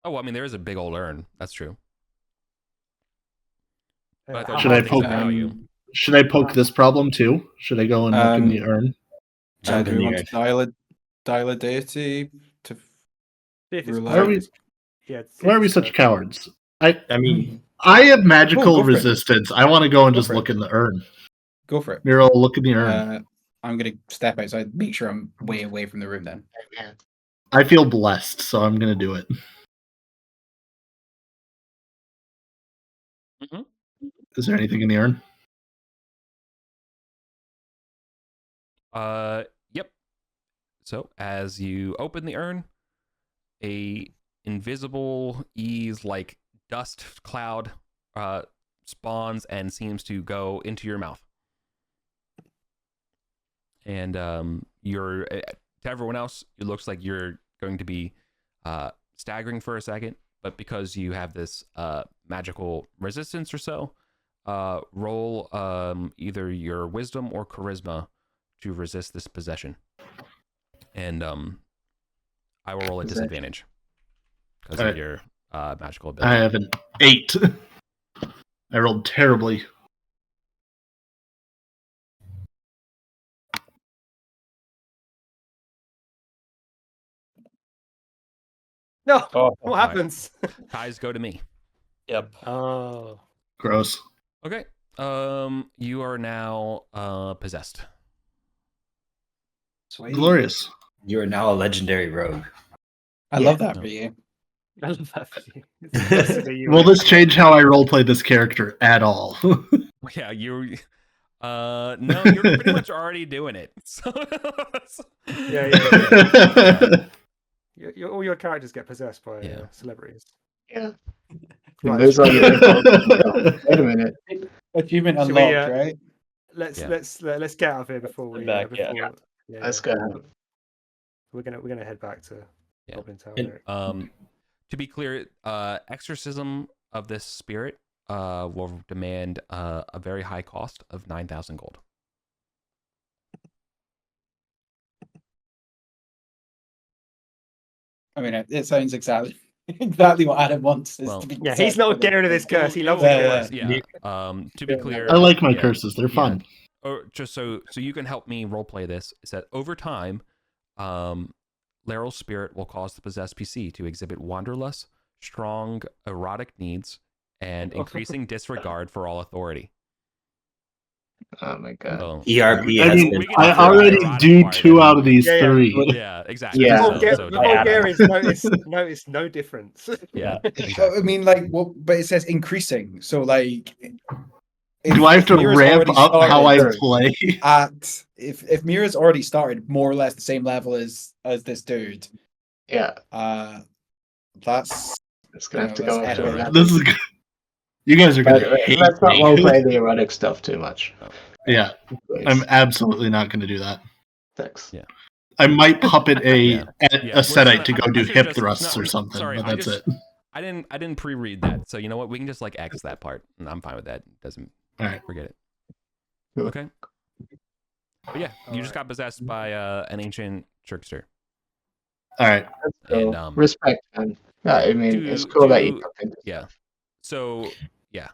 Oh, well, I mean, there is a big old urn. That's true. But Should I poke? Should I poke this problem too? Should I go and look in the urn? Do we want to dial a deity to? Why are we such cowards? I mean, I have magical resistance. I want to go and just look in the urn. Go for it. Miro, look in the urn. I'm gonna step outside. Make sure I'm way away from the room. Then. I feel blessed, so I'm gonna do it. Mm-hmm. Is there anything in the urn? Yep. So as you open the urn, a invisible like dust cloud spawns and seems to go into your mouth. And you're to everyone else, it looks like you're going to be staggering for a second, but because you have this magical resistance or so, roll either your wisdom or charisma to resist this possession. And I will roll a disadvantage because of your magical ability. I have an 8. I rolled terribly. No. What happens? Ties go to me. Yep. Oh. Gross. Okay. You are now possessed. Sweet. Glorious. You are now a legendary rogue. I love that for you. I love that for you. Will this change how I roleplay this character at all? Yeah, you. No, you're pretty much already doing it. So... yeah. All your characters get possessed by celebrities. Yeah. Right. Those are wait a minute. Achievement unlocked, right? Let's get out of here before we. Let's go. We're gonna head back to Goblin Tower. And, To be clear, exorcism of this spirit will demand a very high cost of 9,000 gold. I mean, it sounds exactly what Adam wants. Is Well, to be Yeah, he's not getting rid of this curse. He loves Of the course, curse. yeah. To be clear, I like my yeah, curses. They're fun. Or just so you can help me roleplay this, is that over time, Laryl's spirit will cause the possessed PC to exhibit wanderlust, strong erotic needs, and increasing disregard for all authority. Oh my god. So, ERP we I has mean, been we can I just throw already erotic do part 2 in. out of these Yeah, yeah. 3. Yeah, exactly. Yeah. The Vulgaris notice no difference. Yeah, I exactly. mean, like, well, but it says increasing. So, like, Do I have to Mira's ramp already up how I started play? at if Mira's already started more or less the same level as this dude, Yeah, that's it's gonna have to that's go up heavy. to 11. This is good. You guys are But gonna hate let's not me. roleplay the erotic stuff too much. Yeah, Please. I'm absolutely not going to do that. Thanks. Yeah. I might puppet a Yeah. a Setite to go do I should've hip just- thrusts no, or something, sorry, but I that's just- it. I didn't pre-read that, so you know what? We can just like X that part, and I'm fine with that. Doesn't All right. forget it. Cool. Okay. But yeah, you just got possessed by an ancient trickster. All right. So, And, respect, man. Yeah, I mean, it's to- cool that you to- took into Yeah. stuff. So yeah.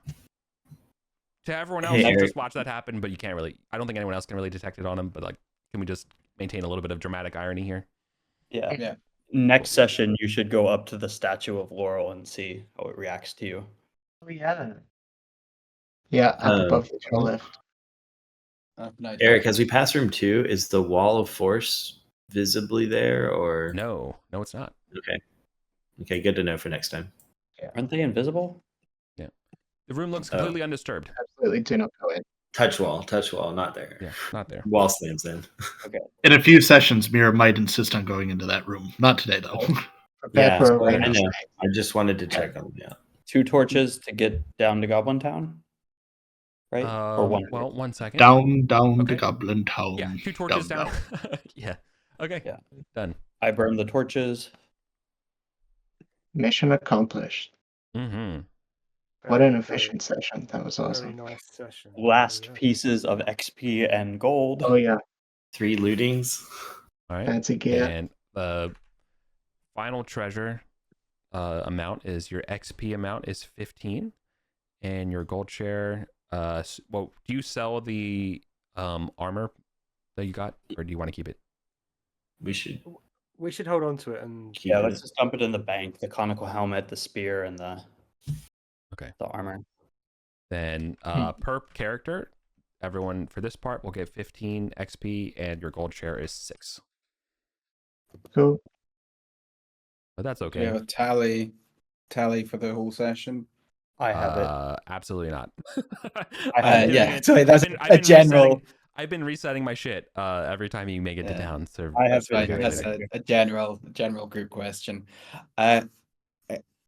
To everyone else, Hey, you Eric. just watch that happen, but you can't really. I don't think anyone else can really detect it on him. But like, can we just maintain a little bit of dramatic irony here? Yeah. Yeah. Next session, you should go up to the statue of Laurel and see how it reacts to you. Oh yeah. Yeah, up above the show lift. Eric, as we pass room 2, is the wall of force visibly there, or No, it's not. Okay, good to know for next time. Aren't they invisible? The room looks completely undisturbed. Absolutely do not go in. Touch wall, not there. Yeah, not there. Wall slams in. In a few sessions, Mira might insist on going into that room. Not today, though. Prepare Yeah, for a I rain know. strike. I just wanted to check on them. 2 torches to get down to Goblin Town? Right? Or 1? Well, 1 second. Down to Okay. Goblin Town. Yeah, 2 torches down. down. Yeah. Okay. Yeah. Done. I burned the torches. Mission accomplished. Mm-hmm. What an efficient session. That was Very awesome. nice session. Last Very nice. pieces of XP and gold. Oh yeah, 3 lootings. All right. fancy gear. And the final treasure amount is your XP amount is 15, and your gold share. Well, do you sell the armor that you got, or do you want to keep it? We should We should hold on to it and keep Yeah, it. let's just dump it in the bank. The conical helmet, the spear, and the Okay. the armor. Then per character, everyone for this part will get 15 XP, and your gold share is 6. Cool. But that's Do okay. we have a tally for the whole session? I have it. Absolutely not. I have it. Yeah, sorry, that's I've a been general. I've been resetting my shit every time you make it to Yeah. town. So I have That's fine. it. That's a general group question.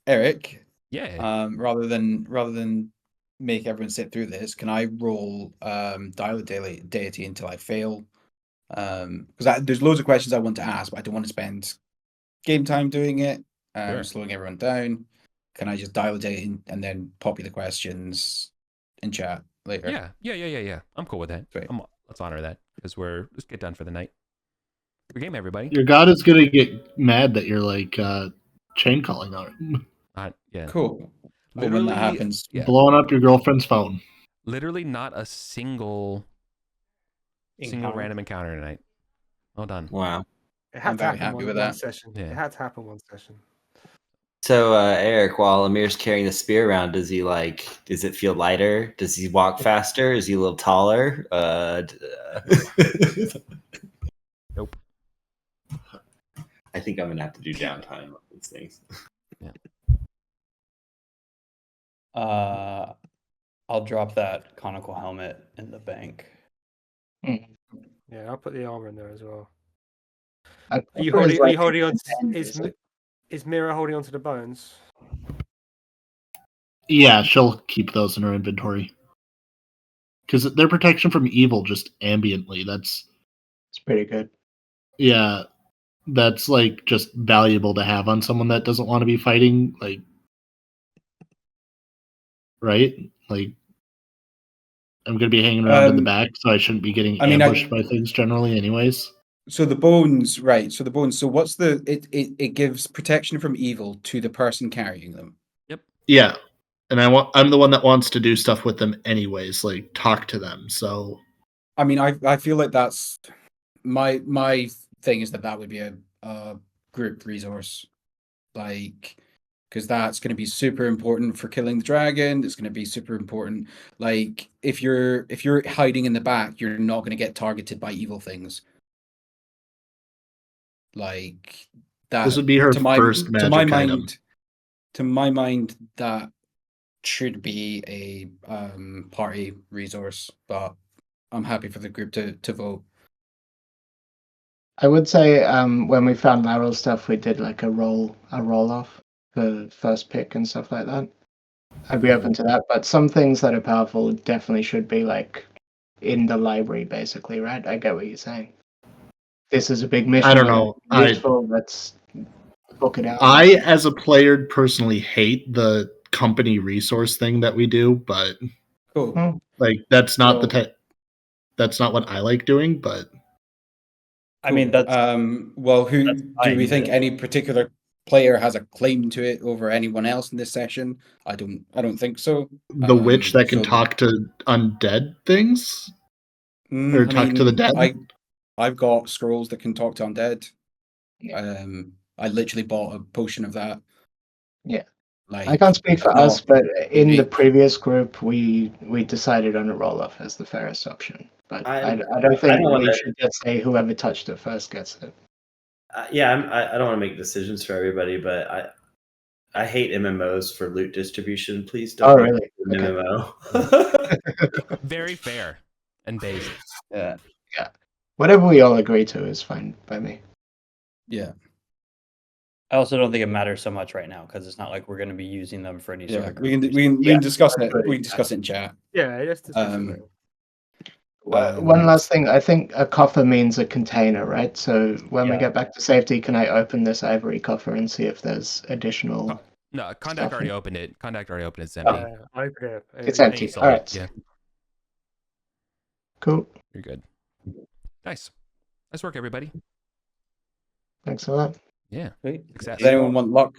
Eric, yeah. rather than make everyone sit through this, can I roll dial a deity until I fail? Because there's loads of questions I want to ask, but I don't want to spend game time doing it, Sure. slowing everyone down. Can I just dial a deity and then pop you the questions in chat later? Yeah. I'm cool with that. Great. Let's honor that because let's get done for the night. Good game, everybody. Your god is gonna get mad that you're like chain calling on him. Yeah. Cool. Well, when Literally, that happens, yeah. Blowing up your girlfriend's phone. Literally not a single Encounter. random encounter tonight. Well done. Wow. it had I'm to very happen happy with one that. session. Yeah. It had to happen one session. So Eric, while Amir's carrying the spear around, does it feel lighter? Does he walk faster? Is he a little taller? Nope. I think I'm gonna have to do downtime on these things. I'll drop that conical helmet in the bank. Yeah, I'll put the armor in there as well. I Are you prefer his, holding on? music. Is Mira holding on to the bones? Yeah, she'll keep those in her inventory. Because their protection from evil just ambiently. It's pretty good. Yeah. that's like just valuable to have on someone that doesn't want to be fighting, like, right? Like, I'm going to be hanging around in the back, so I shouldn't be getting ambushed by things generally, anyways. So the bones, right? So the bones. So what's the? It gives protection from evil to the person carrying them. Yep. Yeah, and I'm the one that wants to do stuff with them anyways, like talk to them. So, I mean, I feel like that's my thing is that would be a group resource, like, because that's going to be super important for killing the dragon. It's going to be super important. Like, if you're hiding in the back, you're not going to get targeted by evil things. Like that. this would be her first magic item. To my mind, that should be a party resource, but I'm happy for the group to vote. I would say when we found Laurel stuff, we did like a roll off for first pick and stuff like that. I'd be open to that, but some things that are powerful definitely should be like in the library, basically, right? I get what you're saying. This is a big mission. I don't know. Let's book it out. I, as a player, personally hate the company resource thing that we do, but cool. Like that's not that's not what I like doing, but I mean that's well, who do we fine, think any particular player has a claim to it over anyone else in this session? I don't think so. The witch that can talk to undead things or talk to the dead. I've got scrolls that can talk to undead. I literally bought a potion of that. Yeah. Like, I can't speak for us, but in the previous group, we decided on a roll-off as the fairest option. But I don't think we should just say whoever touched it first gets it. Yeah, I don't want to make decisions for everybody, but I hate MMOs for loot distribution. Please don't make really? an MMO. Very fair and based. Yeah. Whatever we all agree to is fine by me. Yeah. I also don't think it matters so much right now because it's not like we're going to be using them for any sort of group. We can discuss it. We can discuss it in chat. Yeah, just discuss it. One last thing. I think a coffer means a container, right? So when we get back to safety, can I open this ivory coffer and see if there's additional? No, Contact already opened it. Contact already opened it. It's empty. It's empty. All right. Yeah. Cool. You're good. Nice. Nice work, everybody. Thanks a lot. Yeah. Great. Success. Does anyone want luck